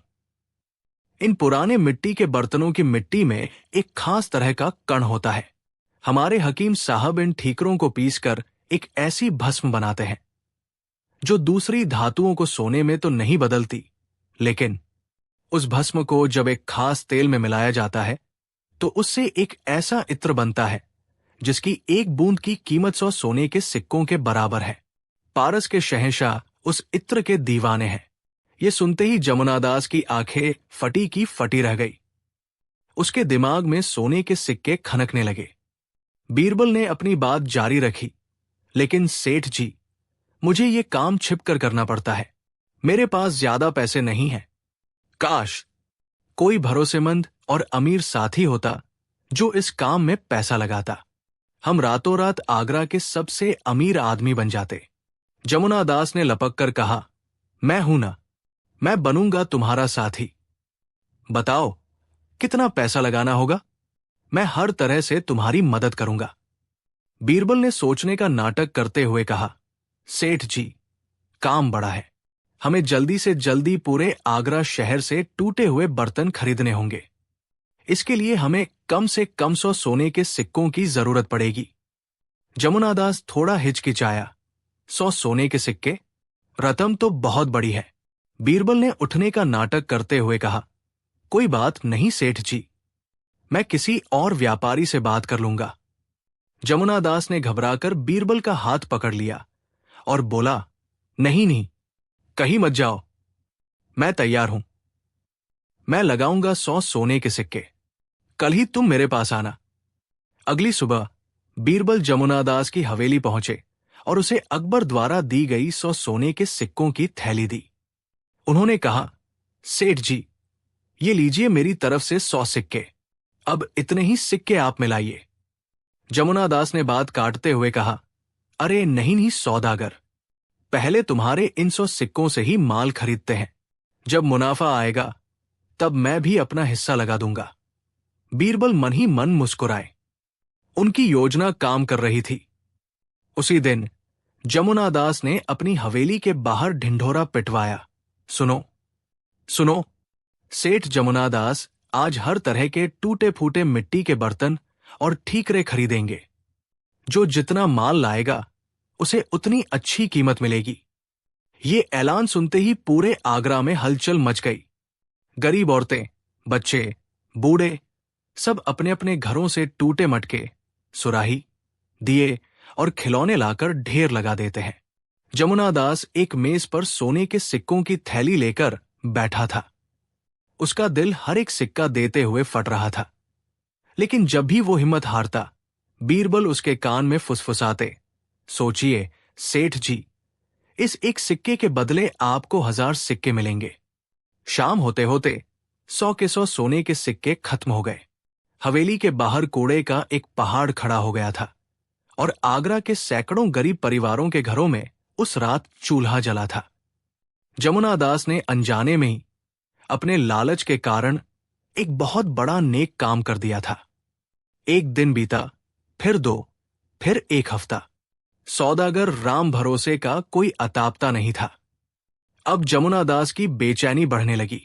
इन पुराने मिट्टी के बर्तनों की मिट्टी में एक खास तरह का कण होता है। हमारे हकीम साहब इन ठीकरों को पीसकर एक ऐसी भस्म बनाते हैं जो दूसरी धातुओं को सोने में तो नहीं बदलती, लेकिन उस भस्म को जब एक खास तेल में मिलाया जाता है तो उससे एक ऐसा इत्र बनता है जिसकी एक बूंद की कीमत 100 सोने के सिक्कों के बराबर है। पारस के शहंशाह उस इत्र के दीवाने हैं। ये सुनते ही जमुनादास की आंखें फटी की फटी रह गई। उसके दिमाग में सोने के सिक्के खनकने लगे। बीरबल ने अपनी बात जारी रखी, लेकिन सेठ जी, मुझे ये काम छिपकर करना पड़ता है। मेरे पास ज्यादा पैसे नहीं हैं। काश कोई भरोसेमंद और अमीर साथी होता जो इस काम में पैसा लगाता। हम रातों रात आगरा के सबसे अमीर आदमी बन जाते। जमुनादास ने लपक कर कहा, मैं हूं ना, मैं बनूंगा तुम्हारा साथी। बताओ कितना पैसा लगाना होगा? मैं हर तरह से तुम्हारी मदद करूंगा। बीरबल ने सोचने का नाटक करते हुए कहा, सेठ जी, काम बड़ा है। हमें जल्दी से जल्दी पूरे आगरा शहर से टूटे हुए बर्तन खरीदने होंगे। इसके लिए हमें कम से कम 100 सोने के सिक्कों की जरूरत पड़ेगी। जमुनादास थोड़ा हिचकिचाया। 100 सोने के सिक्के? रकम तो बहुत बड़ी है। बीरबल ने उठने का नाटक करते हुए कहा, कोई बात नहीं सेठ जी, मैं किसी और व्यापारी से बात कर लूंगा। जमुनादास ने घबराकर बीरबल का हाथ पकड़ लिया और बोला, नहीं नहीं, कहीं मत जाओ, मैं तैयार हूं। मैं लगाऊंगा 100 सोने के सिक्के। कल ही तुम मेरे पास आना। अगली सुबह बीरबल जमुनादास की हवेली पहुंचे और उसे अकबर द्वारा दी गई 100 सोने के सिक्कों की थैली दी। उन्होंने कहा, सेठ जी, ये लीजिए मेरी तरफ से 100 सिक्के। अब इतने ही सिक्के आप मिलाइए। जमुनादास ने बात काटते हुए कहा, अरे नहीं नहीं सौदागर, पहले तुम्हारे इन 100 सिक्कों से ही माल खरीदते हैं। जब मुनाफा आएगा तब मैं भी अपना हिस्सा लगा दूंगा। बीरबल मन ही मन मुस्कुराए। उनकी योजना काम कर रही थी। उसी दिन जमुनादास ने अपनी हवेली के बाहर ढिंढोरा पिटवाया, सुनो सुनो, सेठ जमुनादास आज हर तरह के टूटे फूटे मिट्टी के बर्तन और ठीकरे खरीदेंगे। जो जितना माल लाएगा उसे उतनी अच्छी कीमत मिलेगी। ये ऐलान सुनते ही पूरे आगरा में हलचल मच गई। गरीब औरतें, बच्चे, बूढ़े सब अपने अपने घरों से टूटे मटके, सुराही, दिए और खिलौने लाकर ढेर लगा देते हैं। जमुनादास एक मेज पर सोने के सिक्कों की थैली लेकर बैठा था। उसका दिल हर एक सिक्का देते हुए फट रहा था। लेकिन जब भी वो हिम्मत हारता, बीरबल उसके कान में फुसफुसाते, सोचिए सेठ जी, इस एक सिक्के के बदले आपको 1000 सिक्के मिलेंगे। शाम होते होते 100 के 100 सोने के सिक्के खत्म हो गए। हवेली के बाहर कूड़े का एक पहाड़ खड़ा हो गया था और आगरा के सैकड़ों गरीब परिवारों के घरों में उस रात चूल्हा जला था। जमुनादास ने अनजाने में ही अपने लालच के कारण एक बहुत बड़ा नेक काम कर दिया था। एक दिन बीता, फिर 2, फिर 1 हफ्ता। सौदागर राम भरोसे का कोई अतापता नहीं था। अब जमुनादास की बेचैनी बढ़ने लगी।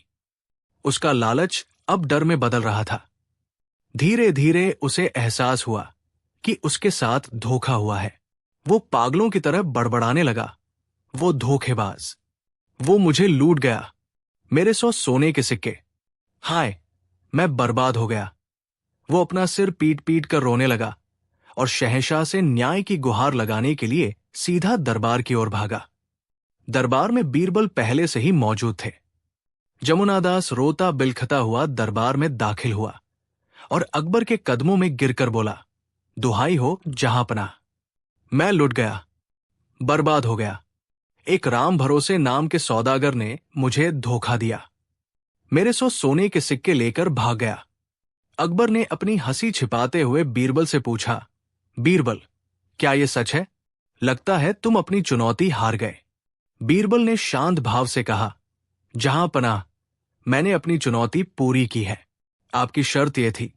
उसका लालच अब डर में बदल रहा था। धीरे धीरे उसे एहसास हुआ कि उसके साथ धोखा हुआ है। वो पागलों की तरह बड़बड़ाने लगा, वो धोखेबाज, वो मुझे लूट गया, मेरे 100 सोने के सिक्के, हाय मैं बर्बाद हो गया। वो अपना सिर पीट पीट कर रोने लगा और शहंशाह से न्याय की गुहार लगाने के लिए सीधा दरबार की ओर भागा। दरबार में बीरबल पहले से ही मौजूद थे। जमुनादास रोता बिलखता हुआ दरबार में दाखिल हुआ और अकबर के कदमों में गिरकर बोला, दुहाई हो जहांपनाह, मैं लुट गया, बर्बाद हो गया। एक राम भरोसे नाम के सौदागर ने मुझे धोखा दिया, मेरे 100 सोने के सिक्के लेकर भाग गया। अकबर ने अपनी हंसी छिपाते हुए बीरबल से पूछा, बीरबल, क्या यह सच है? लगता है तुम अपनी चुनौती हार गए। बीरबल ने शांत भाव से कहा, जहांपनाह, मैंने अपनी चुनौती पूरी की है। आपकी शर्त यह थी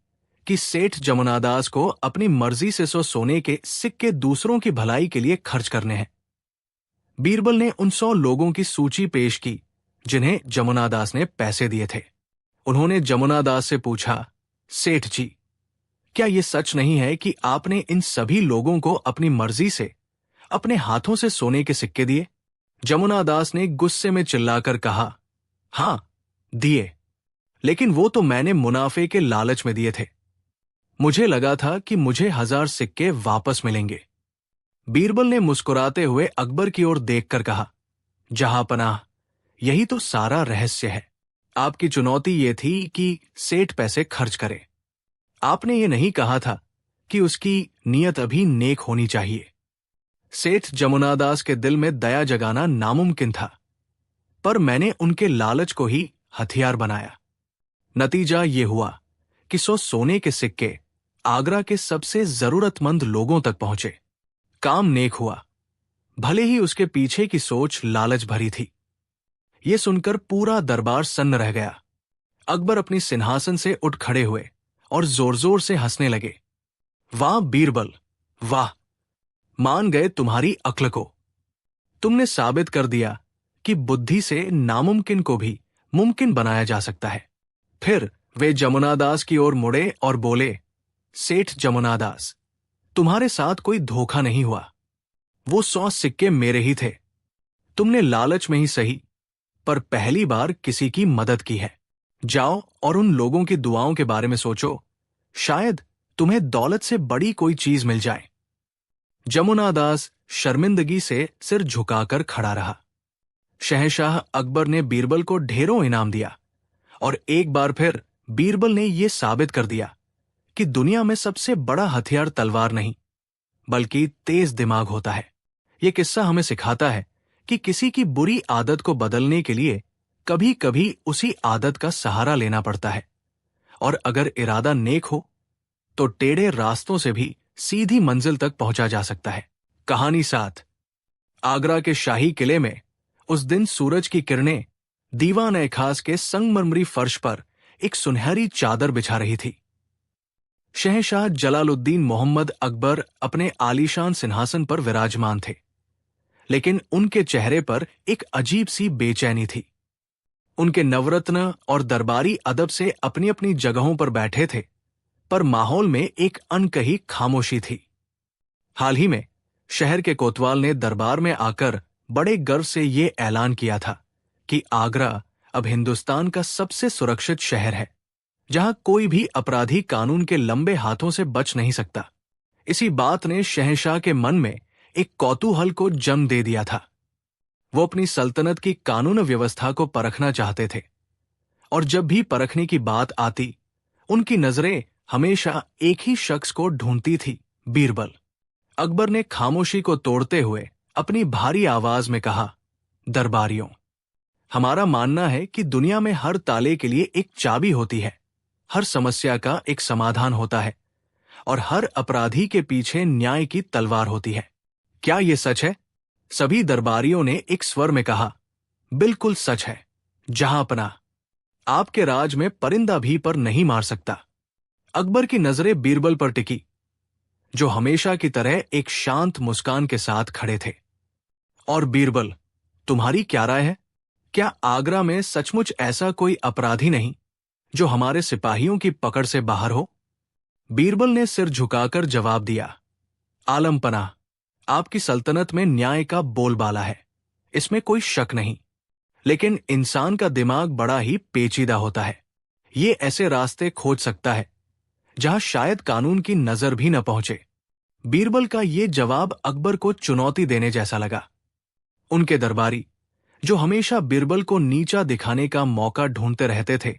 कि सेठ जमुनादास को अपनी मर्जी से 100 सोने के सिक्के दूसरों की भलाई के लिए खर्च करने हैं। बीरबल ने उन 100 लोगों की सूची पेश की जिन्हें जमुनादास ने पैसे दिए थे। उन्होंने जमुनादास से पूछा, सेठ जी, क्या यह सच नहीं है कि आपने इन सभी लोगों को अपनी मर्जी से अपने हाथों से सोने के सिक्के दिए? जमुनादास ने गुस्से में चिल्लाकर कहा, हां, दिए, लेकिन वो तो मैंने मुनाफे के लालच में दिए थे। मुझे लगा था कि मुझे 1000 सिक्के वापस मिलेंगे। बीरबल ने मुस्कुराते हुए अकबर की ओर देखकर कहा, जहांपनाह, यही तो सारा रहस्य है। आपकी चुनौती यह थी कि सेठ पैसे खर्च करे। आपने ये नहीं कहा था कि उसकी नीयत अभी नेक होनी चाहिए। सेठ जमुनादास के दिल में दया जगाना नामुमकिन था, पर मैंने उनके लालच को ही हथियार बनाया। नतीजा ये हुआ कि 100 सोने के सिक्के आगरा के सबसे जरूरतमंद लोगों तक पहुंचे। काम नेक हुआ, भले ही उसके पीछे की सोच लालच भरी थी। यह सुनकर पूरा दरबार सन्न रह गया। अकबर अपनी सिंहासन से उठ खड़े हुए और जोर जोर से हंसने लगे। वाह बीरबल, वाह, मान गए तुम्हारी अक्ल को। तुमने साबित कर दिया कि बुद्धि से नामुमकिन को भी मुमकिन बनाया जा सकता है। फिर वे जमुनादास की ओर मुड़े और बोले, सेठ जमुनादास, तुम्हारे साथ कोई धोखा नहीं हुआ। वो 100 सिक्के मेरे ही थे। तुमने लालच में ही सही, पर पहली बार किसी की मदद की है। जाओ और उन लोगों की दुआओं के बारे में सोचो, शायद तुम्हें दौलत से बड़ी कोई चीज मिल जाए। जमुनादास शर्मिंदगी से सिर झुकाकर खड़ा रहा। शहंशाह अकबर ने बीरबल को ढेरों इनाम दिया और एक बार फिर बीरबल ने यह साबित कर दिया कि दुनिया में सबसे बड़ा हथियार तलवार नहीं, बल्कि तेज दिमाग होता है। यह किस्सा हमें सिखाता है कि किसी की बुरी आदत को बदलने के लिए कभी कभी उसी आदत का सहारा लेना पड़ता है, और अगर इरादा नेक हो तो टेढ़े रास्तों से भी सीधी मंजिल तक पहुंचा जा सकता है। कहानी 7। आगरा के शाही किले में उस दिन सूरज की किरणें दीवान-ए-खास के संगमरमरी फर्श पर एक सुनहरी चादर बिछा रही थी। शहंशाह जलालुद्दीन मोहम्मद अकबर अपने आलीशान सिंहासन पर विराजमान थे, लेकिन उनके चेहरे पर एक अजीब सी बेचैनी थी। उनके नवरत्न और दरबारी अदब से अपनी अपनी जगहों पर बैठे थे, पर माहौल में एक अनकही खामोशी थी। हाल ही में शहर के कोतवाल ने दरबार में आकर बड़े गर्व से ये ऐलान किया था कि आगरा अब हिंदुस्तान का सबसे सुरक्षित शहर है, जहां कोई भी अपराधी कानून के लंबे हाथों से बच नहीं सकता। इसी बात ने शहंशाह के मन में एक कौतूहल को जन्म दे दिया था। वो अपनी सल्तनत की कानून व्यवस्था को परखना चाहते थे, और जब भी परखने की बात आती, उनकी नजरें हमेशा एक ही शख्स को ढूंढती थी, बीरबल। अकबर ने खामोशी को तोड़ते हुए अपनी भारी आवाज में कहा, दरबारियों, हमारा मानना है कि दुनिया में हर ताले के लिए एक चाबी होती है, हर समस्या का एक समाधान होता है, और हर अपराधी के पीछे न्याय की तलवार होती है। क्या यह सच है? सभी दरबारियों ने एक स्वर में कहा, बिल्कुल सच है जहांपनाह, आपके राज में परिंदा भी पर नहीं मार सकता। अकबर की नजरें बीरबल पर टिकी, जो हमेशा की तरह एक शांत मुस्कान के साथ खड़े थे। और बीरबल, तुम्हारी क्या राय है? क्या आगरा में सचमुच ऐसा कोई अपराधी नहीं जो हमारे सिपाहियों की पकड़ से बाहर हो? बीरबल ने सिर झुकाकर जवाब दिया, आलमपनाह, आपकी सल्तनत में न्याय का बोलबाला है, इसमें कोई शक नहीं, लेकिन इंसान का दिमाग बड़ा ही पेचीदा होता है। ये ऐसे रास्ते खोज सकता है जहां शायद कानून की नजर भी न पहुंचे। बीरबल का ये जवाब अकबर को चुनौती देने जैसा लगा। उनके दरबारी जो हमेशा बीरबल को नीचा दिखाने का मौका ढूंढते रहते थे,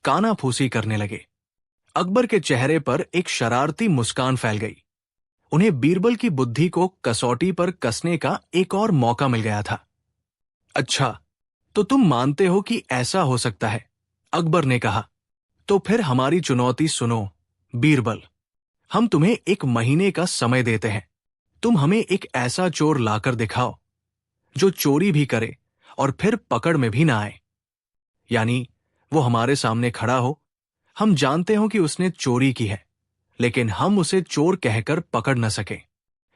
कानाफूसी करने लगे। अकबर के चेहरे पर एक शरारती मुस्कान फैल गई। उन्हें बीरबल की बुद्धि को कसौटी पर कसने का एक और मौका मिल गया था। अच्छा, तो तुम मानते हो कि ऐसा हो सकता है? अकबर ने कहा। तो फिर हमारी चुनौती सुनो, बीरबल। हम तुम्हें 1 महीने का समय देते हैं। तुम हमें एक ऐसा चोर लाकर दिखाओ जो चोरी भी करे और फिर पकड़ में भी ना आए। यानी वो हमारे सामने खड़ा हो, हम जानते हो कि उसने चोरी की है, लेकिन हम उसे चोर कहकर पकड़ न सके।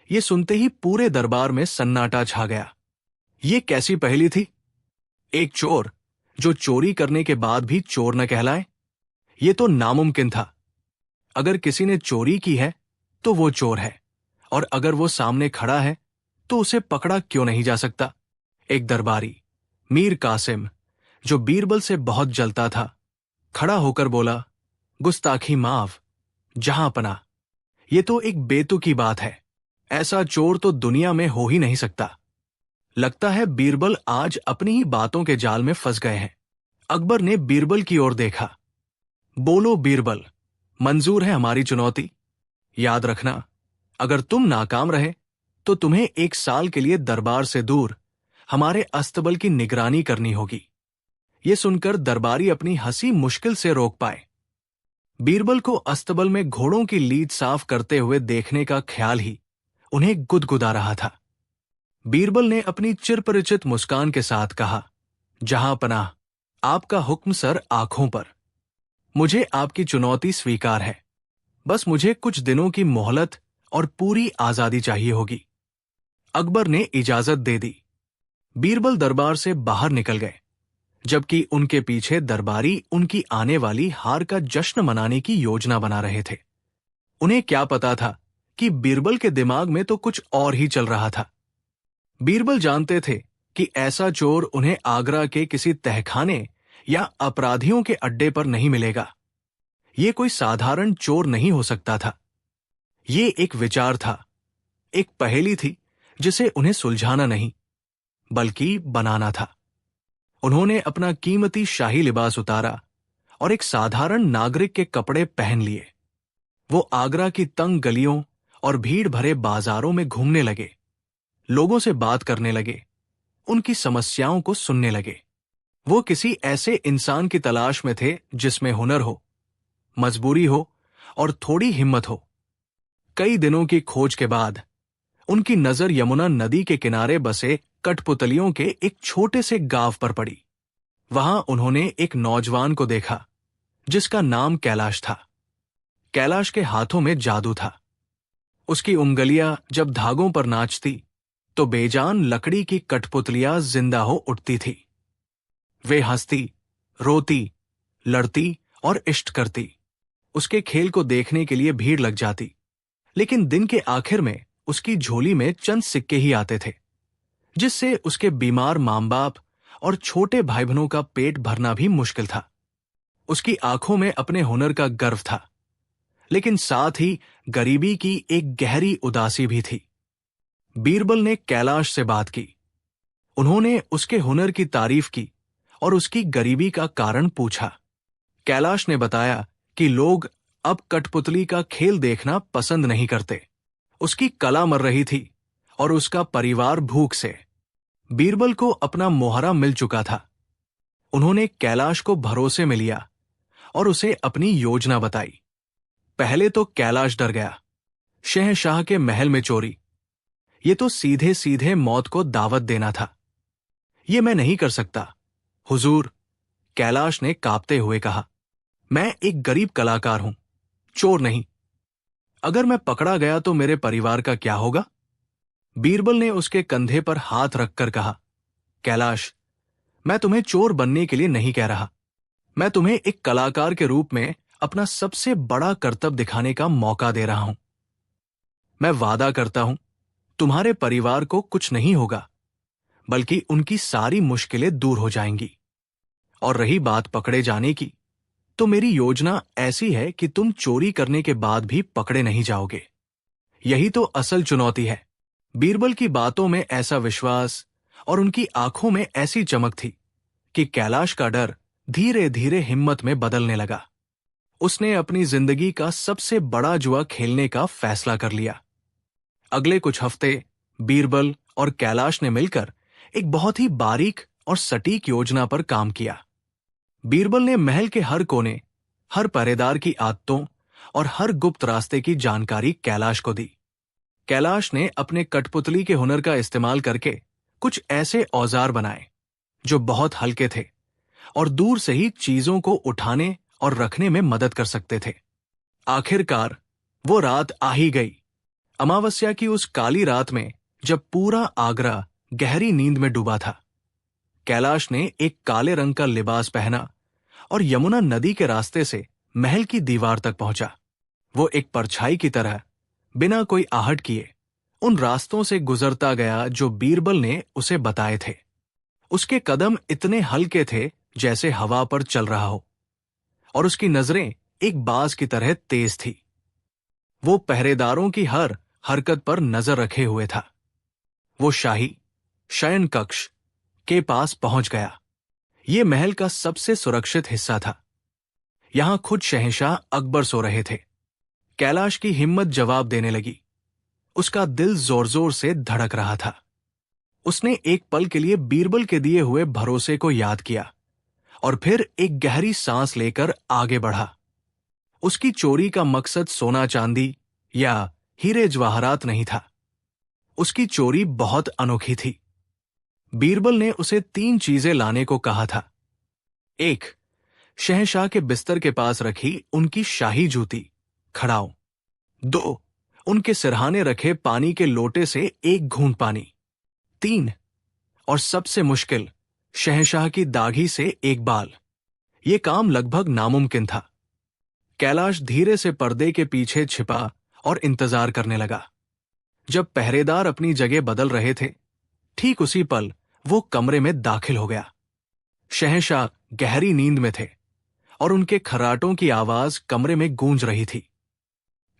ये सुनते ही पूरे दरबार में सन्नाटा छा गया। ये कैसी पहेली थी? एक चोर जो चोरी करने के बाद भी चोर न कहलाए? ये तो नामुमकिन था। अगर किसी ने चोरी की है तो वो चोर है, और अगर वो सामने खड़ा है तो उसे पकड़ा क्यों नहीं जा सकता? एक दरबारी, मीर कासिम, जो बीरबल से बहुत जलता था, खड़ा होकर बोला, गुस्ताखी माफ, जहां पना। ये तो एक बेतुकी बात है। ऐसा चोर तो दुनिया में हो ही नहीं सकता। लगता है बीरबल आज अपनी ही बातों के जाल में फंस गए हैं। अकबर ने बीरबल की ओर देखा। बोलो बीरबल, मंजूर है हमारी चुनौती? याद रखना, अगर तुम नाकाम रहे तो तुम्हें 1 साल के लिए दरबार से दूर हमारे अस्तबल की निगरानी करनी होगी। ये सुनकर दरबारी अपनी हंसी मुश्किल से रोक पाए। बीरबल को अस्तबल में घोड़ों की लीद साफ करते हुए देखने का ख्याल ही उन्हें गुदगुदा रहा था। बीरबल ने अपनी चिरपरिचित मुस्कान के साथ कहा, जहां पनाह, आपका हुक्म सर आंखों पर। मुझे आपकी चुनौती स्वीकार है। बस मुझे कुछ दिनों की मोहलत और पूरी आजादी चाहिए होगी। अकबर ने इजाजत दे दी। बीरबल दरबार से बाहर निकल गए, जबकि उनके पीछे दरबारी उनकी आने वाली हार का जश्न मनाने की योजना बना रहे थे। उन्हें क्या पता था कि बीरबल के दिमाग में तो कुछ और ही चल रहा था। बीरबल जानते थे कि ऐसा चोर उन्हें आगरा के किसी तहखाने या अपराधियों के अड्डे पर नहीं मिलेगा। ये कोई साधारण चोर नहीं हो सकता था। ये एक विचार था, एक पहेली थी जिसे उन्हें सुलझाना नहीं, बल्कि बनाना था। उन्होंने अपना कीमती शाही लिबास उतारा और एक साधारण नागरिक के कपड़े पहन लिए। वो आगरा की तंग गलियों और भीड़ भरे बाजारों में घूमने लगे, लोगों से बात करने लगे, उनकी समस्याओं को सुनने लगे। वो किसी ऐसे इंसान की तलाश में थे जिसमें हुनर हो, मजबूरी हो और थोड़ी हिम्मत हो। कई दिनों की खोज के बाद उनकी नजर यमुना नदी के किनारे बसे कठपुतलियों के एक छोटे से गांव पर पड़ी। वहां उन्होंने एक नौजवान को देखा जिसका नाम कैलाश था। कैलाश के हाथों में जादू था। उसकी उंगलियां जब धागों पर नाचती तो बेजान लकड़ी की कठपुतलियां जिंदा हो उठती थी। वे हंसती, रोती, लड़ती और इष्ट करती। उसके खेल को देखने के लिए भीड़ लग जाती, लेकिन दिन के आखिर में उसकी झोली में चंद सिक्के ही आते थे, जिससे उसके बीमार मां बाप और छोटे भाई बहनों का पेट भरना भी मुश्किल था। उसकी आंखों में अपने हुनर का गर्व था, लेकिन साथ ही गरीबी की एक गहरी उदासी भी थी। बीरबल ने कैलाश से बात की। उन्होंने उसके हुनर की तारीफ की और उसकी गरीबी का कारण पूछा। कैलाश ने बताया कि लोग अब कठपुतली का खेल देखना पसंद नहीं करते। उसकी कला मर रही थी और उसका परिवार भूख से। बीरबल को अपना मोहरा मिल चुका था। उन्होंने कैलाश को भरोसे में लिया और उसे अपनी योजना बताई। पहले तो कैलाश डर गया। शहंशाह के महल में चोरी, ये तो सीधे सीधे मौत को दावत देना था। ये मैं नहीं कर सकता, हुजूर, कैलाश ने कांपते हुए कहा। मैं एक गरीब कलाकार हूं, चोर नहीं। अगर मैं पकड़ा गया तो मेरे परिवार का क्या होगा? बीरबल ने उसके कंधे पर हाथ रखकर कहा, कैलाश, मैं तुम्हें चोर बनने के लिए नहीं कह रहा। मैं तुम्हें एक कलाकार के रूप में अपना सबसे बड़ा कर्तव्य दिखाने का मौका दे रहा हूं। मैं वादा करता हूं, तुम्हारे परिवार को कुछ नहीं होगा, बल्कि उनकी सारी मुश्किलें दूर हो जाएंगी। और रही बात पकड़े जाने की, तो मेरी योजना ऐसी है कि तुम चोरी करने के बाद भी पकड़े नहीं जाओगे। यही तो असल चुनौती है। बीरबल की बातों में ऐसा विश्वास और उनकी आंखों में ऐसी चमक थी कि कैलाश का डर धीरे धीरे हिम्मत में बदलने लगा। उसने अपनी जिंदगी का सबसे बड़ा जुआ खेलने का फैसला कर लिया। अगले कुछ हफ्ते बीरबल और कैलाश ने मिलकर एक बहुत ही बारीक और सटीक योजना पर काम किया। बीरबल ने महल के हर कोने, हर पहरेदार की आदतों और हर गुप्त रास्ते की जानकारी कैलाश को दी। कैलाश ने अपने कठपुतली के हुनर का इस्तेमाल करके कुछ ऐसे औजार बनाए जो बहुत हल्के थे और दूर से ही चीजों को उठाने और रखने में मदद कर सकते थे। आखिरकार वो रात आ ही गई। अमावस्या की उस काली रात में, जब पूरा आगरा गहरी नींद में डूबा था, कैलाश ने एक काले रंग का लिबास पहना और यमुना नदी के रास्ते से महल की दीवार तक पहुंचा। वो एक परछाई की तरह बिना कोई आहट किए उन रास्तों से गुजरता गया जो बीरबल ने उसे बताए थे। उसके कदम इतने हल्के थे जैसे हवा पर चल रहा हो, और उसकी नजरें एक बाज की तरह तेज थी। वो पहरेदारों की हर हरकत पर नजर रखे हुए था। वो शाही शयन कक्ष के पास पहुंच गया। ये महल का सबसे सुरक्षित हिस्सा था। यहां खुद शहंशाह अकबर सो रहे थे। कैलाश की हिम्मत जवाब देने लगी। उसका दिल जोर जोर से धड़क रहा था। उसने एक पल के लिए बीरबल के दिए हुए भरोसे को याद किया और फिर एक गहरी सांस लेकर आगे बढ़ा। उसकी चोरी का मकसद सोना चांदी या हीरे जवाहरात नहीं था। उसकी चोरी बहुत अनोखी थी। बीरबल ने उसे 3 चीजें लाने को कहा था। 1. शहंशाह के बिस्तर के पास रखी उनकी शाही जूती खड़ाओ। 2. उनके सिरहाने रखे पानी के लोटे से एक घूंट पानी। 3. और सबसे मुश्किल, शहंशाह की दाढ़ी से एक बाल। ये काम लगभग नामुमकिन था। कैलाश धीरे से पर्दे के पीछे छिपा और इंतजार करने लगा। जब पहरेदार अपनी जगह बदल रहे थे, ठीक उसी पल वो कमरे में दाखिल हो गया। शहंशाह गहरी नींद में थे और उनके खर्राटों की आवाज कमरे में गूंज रही थी।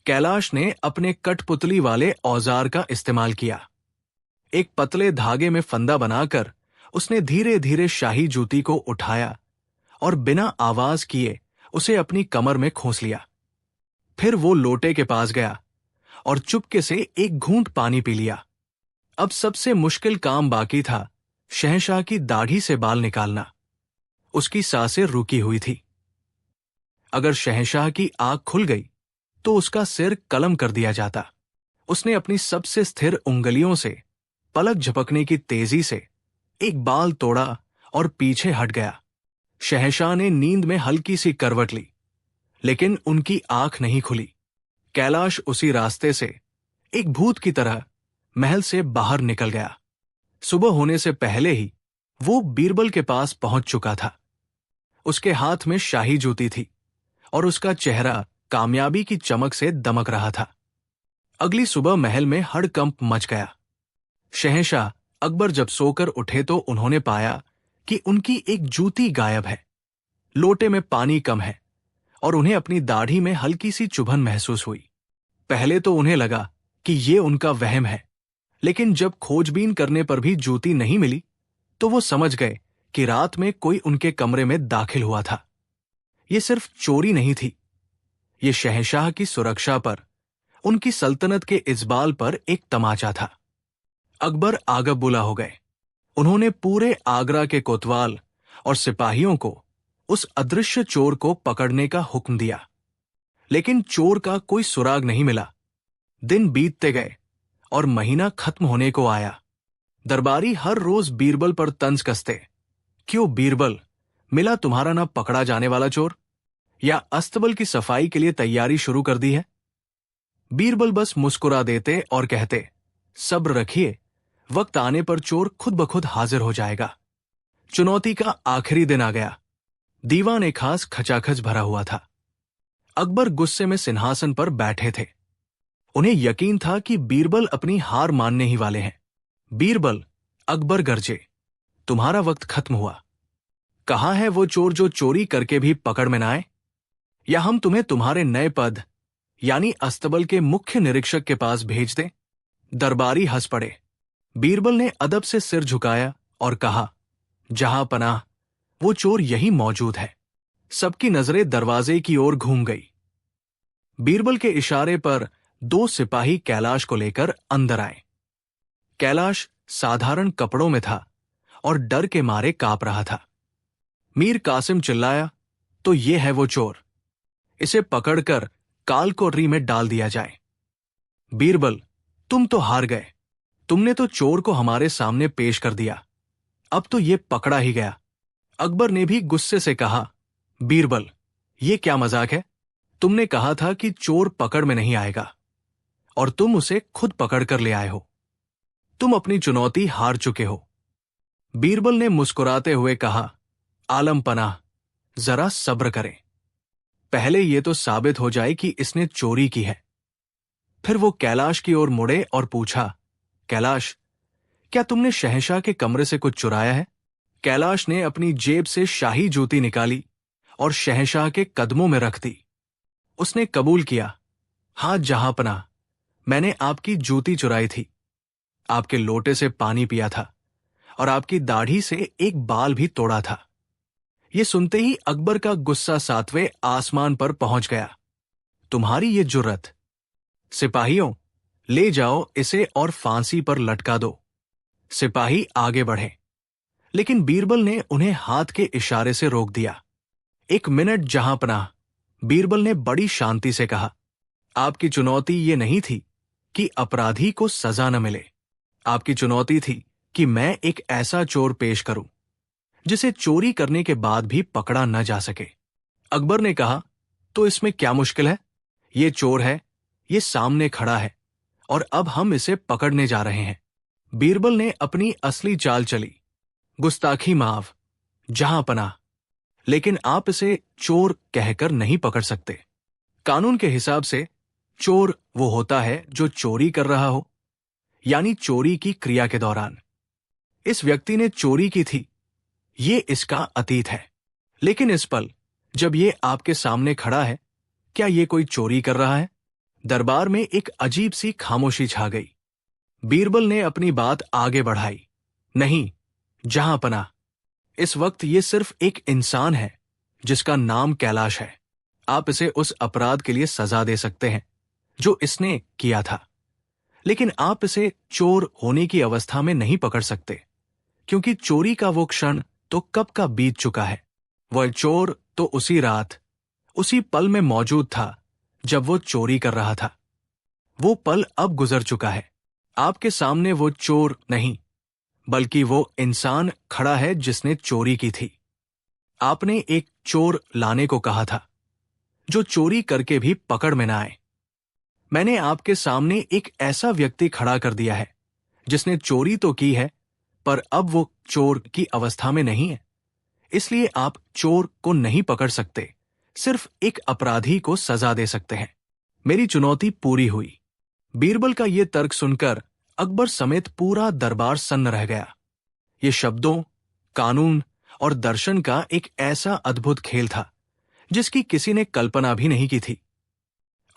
कैलाश ने अपने कठपुतली वाले औजार का इस्तेमाल किया। एक पतले धागे में फंदा बनाकर उसने धीरे धीरे शाही जूती को उठाया और बिना आवाज किए उसे अपनी कमर में खोस लिया। फिर वो लोटे के पास गया और चुपके से एक घूंट पानी पी लिया। अब सबसे मुश्किल काम बाकी था, शहंशाह की दाढ़ी से बाल निकालना। उसकी सांसें रुकी हुई थी। अगर शहंशाह की आंख खुल गई तो उसका सिर कलम कर दिया जाता। उसने अपनी सबसे स्थिर उंगलियों से पलक झपकने की तेजी से एक बाल तोड़ा और पीछे हट गया। शहंशाह ने नींद में हल्की सी करवट ली, लेकिन उनकी आंख नहीं खुली। कैलाश उसी रास्ते से एक भूत की तरह महल से बाहर निकल गया। सुबह होने से पहले ही वो बीरबल के पास पहुंच चुका था। उसके हाथ में शाही जूती थी और उसका चेहरा कामयाबी की चमक से दमक रहा था। अगली सुबह महल में हड़कंप मच गया। शहंशाह अकबर जब सोकर उठे तो उन्होंने पाया कि उनकी एक जूती गायब है। लोटे में पानी कम है और उन्हें अपनी दाढ़ी में हल्की सी चुभन महसूस हुई। पहले तो उन्हें लगा कि ये उनका वहम है, लेकिन जब खोजबीन करने पर भी जूती नहीं मिली तो वो समझ गए कि रात में कोई उनके कमरे में दाखिल हुआ था। ये सिर्फ चोरी नहीं थी, ये शहंशाह की सुरक्षा पर, उनकी सल्तनत के इज़बाल पर एक तमाचा था। अकबर आगबुला हो गए। उन्होंने पूरे आगरा के कोतवाल और सिपाहियों को उस अदृश्य चोर को पकड़ने का हुक्म दिया, लेकिन चोर का कोई सुराग नहीं मिला। दिन बीतते गए और महीना खत्म होने को आया। दरबारी हर रोज बीरबल पर तंज कसते। क्यों बीरबल, मिला तुम्हारा ना पकड़ा जाने वाला चोर? या अस्तबल की सफाई के लिए तैयारी शुरू कर दी है? बीरबल बस मुस्कुरा देते और कहते, सब्र रखिए, वक्त आने पर चोर खुद ब खुद हाजिर हो जाएगा। चुनौती का आखिरी दिन आ गया। दीवान ए खास खचाखच भरा हुआ था। अकबर गुस्से में सिंहासन पर बैठे थे। उन्हें यकीन था कि बीरबल अपनी हार मानने ही वाले हैं। बीरबल, अकबर गरजे, तुम्हारा वक्त खत्म हुआ। कहाँ है वो चोर जो चोरी करके भी पकड़ में न आए? या हम तुम्हें तुम्हारे नए पद यानी अस्तबल के मुख्य निरीक्षक के पास भेज दें? दरबारी हंस पड़े। बीरबल ने अदब से सिर झुकाया और कहा, जहां पनाह, वो चोर यहीं मौजूद है। सबकी नजरें दरवाजे की ओर घूम गई। बीरबल के इशारे पर 2 सिपाही कैलाश को लेकर अंदर आए। कैलाश साधारण कपड़ों में था और डर के मारे कांप रहा था। मीर कासिम चिल्लाया, तो ये है वो चोर, इसे पकड़कर कालकोठरी में डाल दिया जाए। बीरबल, तुम तो हार गए। तुमने तो चोर को हमारे सामने पेश कर दिया, अब तो ये पकड़ा ही गया। अकबर ने भी गुस्से से कहा, बीरबल, ये क्या मजाक है? तुमने कहा था कि चोर पकड़ में नहीं आएगा, और तुम उसे खुद पकड़ कर ले आए हो। तुम अपनी चुनौती हार चुके हो। बीरबल ने मुस्कुराते हुए कहा, आलम पनाह, जरा सब्र करें। पहले यह तो साबित हो जाए कि इसने चोरी की है। फिर वो कैलाश की ओर मुड़े और पूछा, कैलाश, क्या तुमने शहंशाह के कमरे से कुछ चुराया है? कैलाश ने अपनी जेब से शाही जूती निकाली और शहंशाह के कदमों में रख दी। उसने कबूल किया, हां जहांपनाह, मैंने आपकी जूती चुराई थी, आपके लोटे से पानी पिया था और आपकी दाढ़ी से एक बाल भी तोड़ा था। यह सुनते ही अकबर का गुस्सा 7वें आसमान पर पहुंच गया। तुम्हारी ये जुर्रत! सिपाहियों, ले जाओ इसे और फांसी पर लटका दो। सिपाही आगे बढ़े, लेकिन बीरबल ने उन्हें हाथ के इशारे से रोक दिया। 1 मिनट जहांपनाह, बीरबल ने बड़ी शांति से कहा, आपकी चुनौती ये नहीं थी कि अपराधी को सजा न मिले। आपकी चुनौती थी कि मैं एक ऐसा चोर पेश करूं जिसे चोरी करने के बाद भी पकड़ा न जा सके। अकबर ने कहा, तो इसमें क्या मुश्किल है? ये चोर है, ये सामने खड़ा है, और अब हम इसे पकड़ने जा रहे हैं। बीरबल ने अपनी असली चाल चली, गुस्ताखी माफ, जहांपनाह, लेकिन आप इसे चोर कहकर नहीं पकड़ सकते। कानून के हिसाब से चोर वो होता है जो चोरी कर रहा हो, यानी चोरी की क्रिया के दौरान। इस व्यक्ति ने चोरी की थी, ये इसका अतीत है। लेकिन इस पल जब ये आपके सामने खड़ा है, क्या ये कोई चोरी कर रहा है? दरबार में एक अजीब सी खामोशी छा गई। बीरबल ने अपनी बात आगे बढ़ाई, नहीं जहांपनाह, इस वक्त ये सिर्फ एक इंसान है जिसका नाम कैलाश है। आप इसे उस अपराध के लिए सजा दे सकते हैं जो इसने किया था, लेकिन आप इसे चोर होने की अवस्था में नहीं पकड़ सकते, क्योंकि चोरी का वो क्षण तो कब का बीत चुका है। वह चोर तो उसी रात, उसी पल में मौजूद था जब वो चोरी कर रहा था। वो पल अब गुजर चुका है। आपके सामने वो चोर नहीं, बल्कि वो इंसान खड़ा है जिसने चोरी की थी। आपने एक चोर लाने को कहा था जो चोरी करके भी पकड़ में न आए। मैंने आपके सामने एक ऐसा व्यक्ति खड़ा कर दिया है जिसने चोरी तो की है, पर अब वो चोर की अवस्था में नहीं है। इसलिए आप चोर को नहीं पकड़ सकते, सिर्फ एक अपराधी को सजा दे सकते हैं। मेरी चुनौती पूरी हुई। बीरबल का ये तर्क सुनकर अकबर समेत पूरा दरबार सन्न रह गया। ये शब्दों, कानून और दर्शन का एक ऐसा अद्भुत खेल था जिसकी किसी ने कल्पना भी नहीं की थी।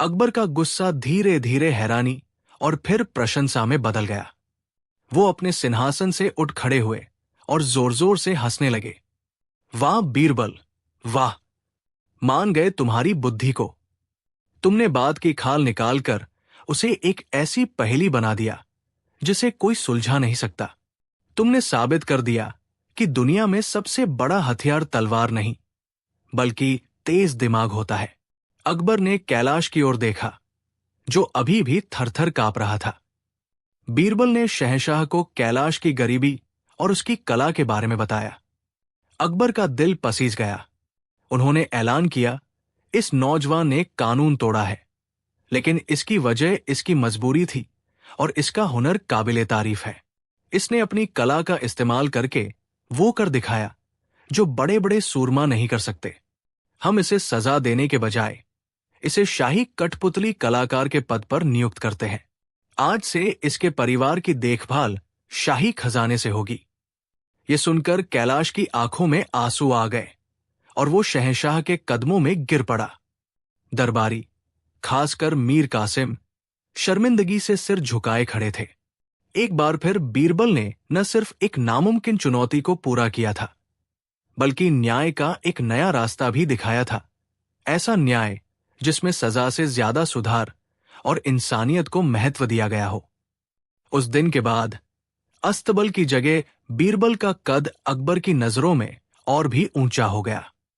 अकबर का गुस्सा धीरे धीरे हैरानी और फिर प्रशंसा में बदल गया। वो अपने सिंहासन से उठ खड़े हुए और जोर जोर से हंसने लगे। वाह बीरबल, वाह! मान गए तुम्हारी बुद्धि को। तुमने बात की खाल निकालकर उसे एक ऐसी पहेली बना दिया जिसे कोई सुलझा नहीं सकता। तुमने साबित कर दिया कि दुनिया में सबसे बड़ा हथियार तलवार नहीं, बल्कि तेज दिमाग होता है। अकबर ने कैलाश की ओर देखा, जो अभी भी थरथर कांप रहा था। बीरबल ने शहंशाह को कैलाश की गरीबी और उसकी कला के बारे में बताया। अकबर का दिल पसीज गया। उन्होंने ऐलान किया, इस नौजवान ने कानून तोड़ा है, लेकिन इसकी वजह इसकी मजबूरी थी और इसका हुनर काबिले तारीफ है। इसने अपनी कला का इस्तेमाल करके वो कर दिखाया जो बड़े बड़े सूरमा नहीं कर सकते। हम इसे सजा देने के बजाय इसे शाही कठपुतली कलाकार के पद पर नियुक्त करते हैं। आज से इसके परिवार की देखभाल शाही खजाने से होगी। ये सुनकर कैलाश की आंखों में आंसू आ गए और वो शहंशाह के कदमों में गिर पड़ा। दरबारी, खासकर मीर कासिम, शर्मिंदगी से सिर झुकाए खड़े थे। एक बार फिर बीरबल ने न सिर्फ एक नामुमकिन चुनौती को पूरा किया था, बल्कि न्याय का एक नया रास्ता भी दिखाया था। ऐसा न्याय जिसमें सजा से ज्यादा सुधार और इंसानियत को महत्व दिया गया हो। उस दिन के बाद अस्तबल की जगह बीरबल का कद अकबर की नजरों में और भी ऊंचा हो गया।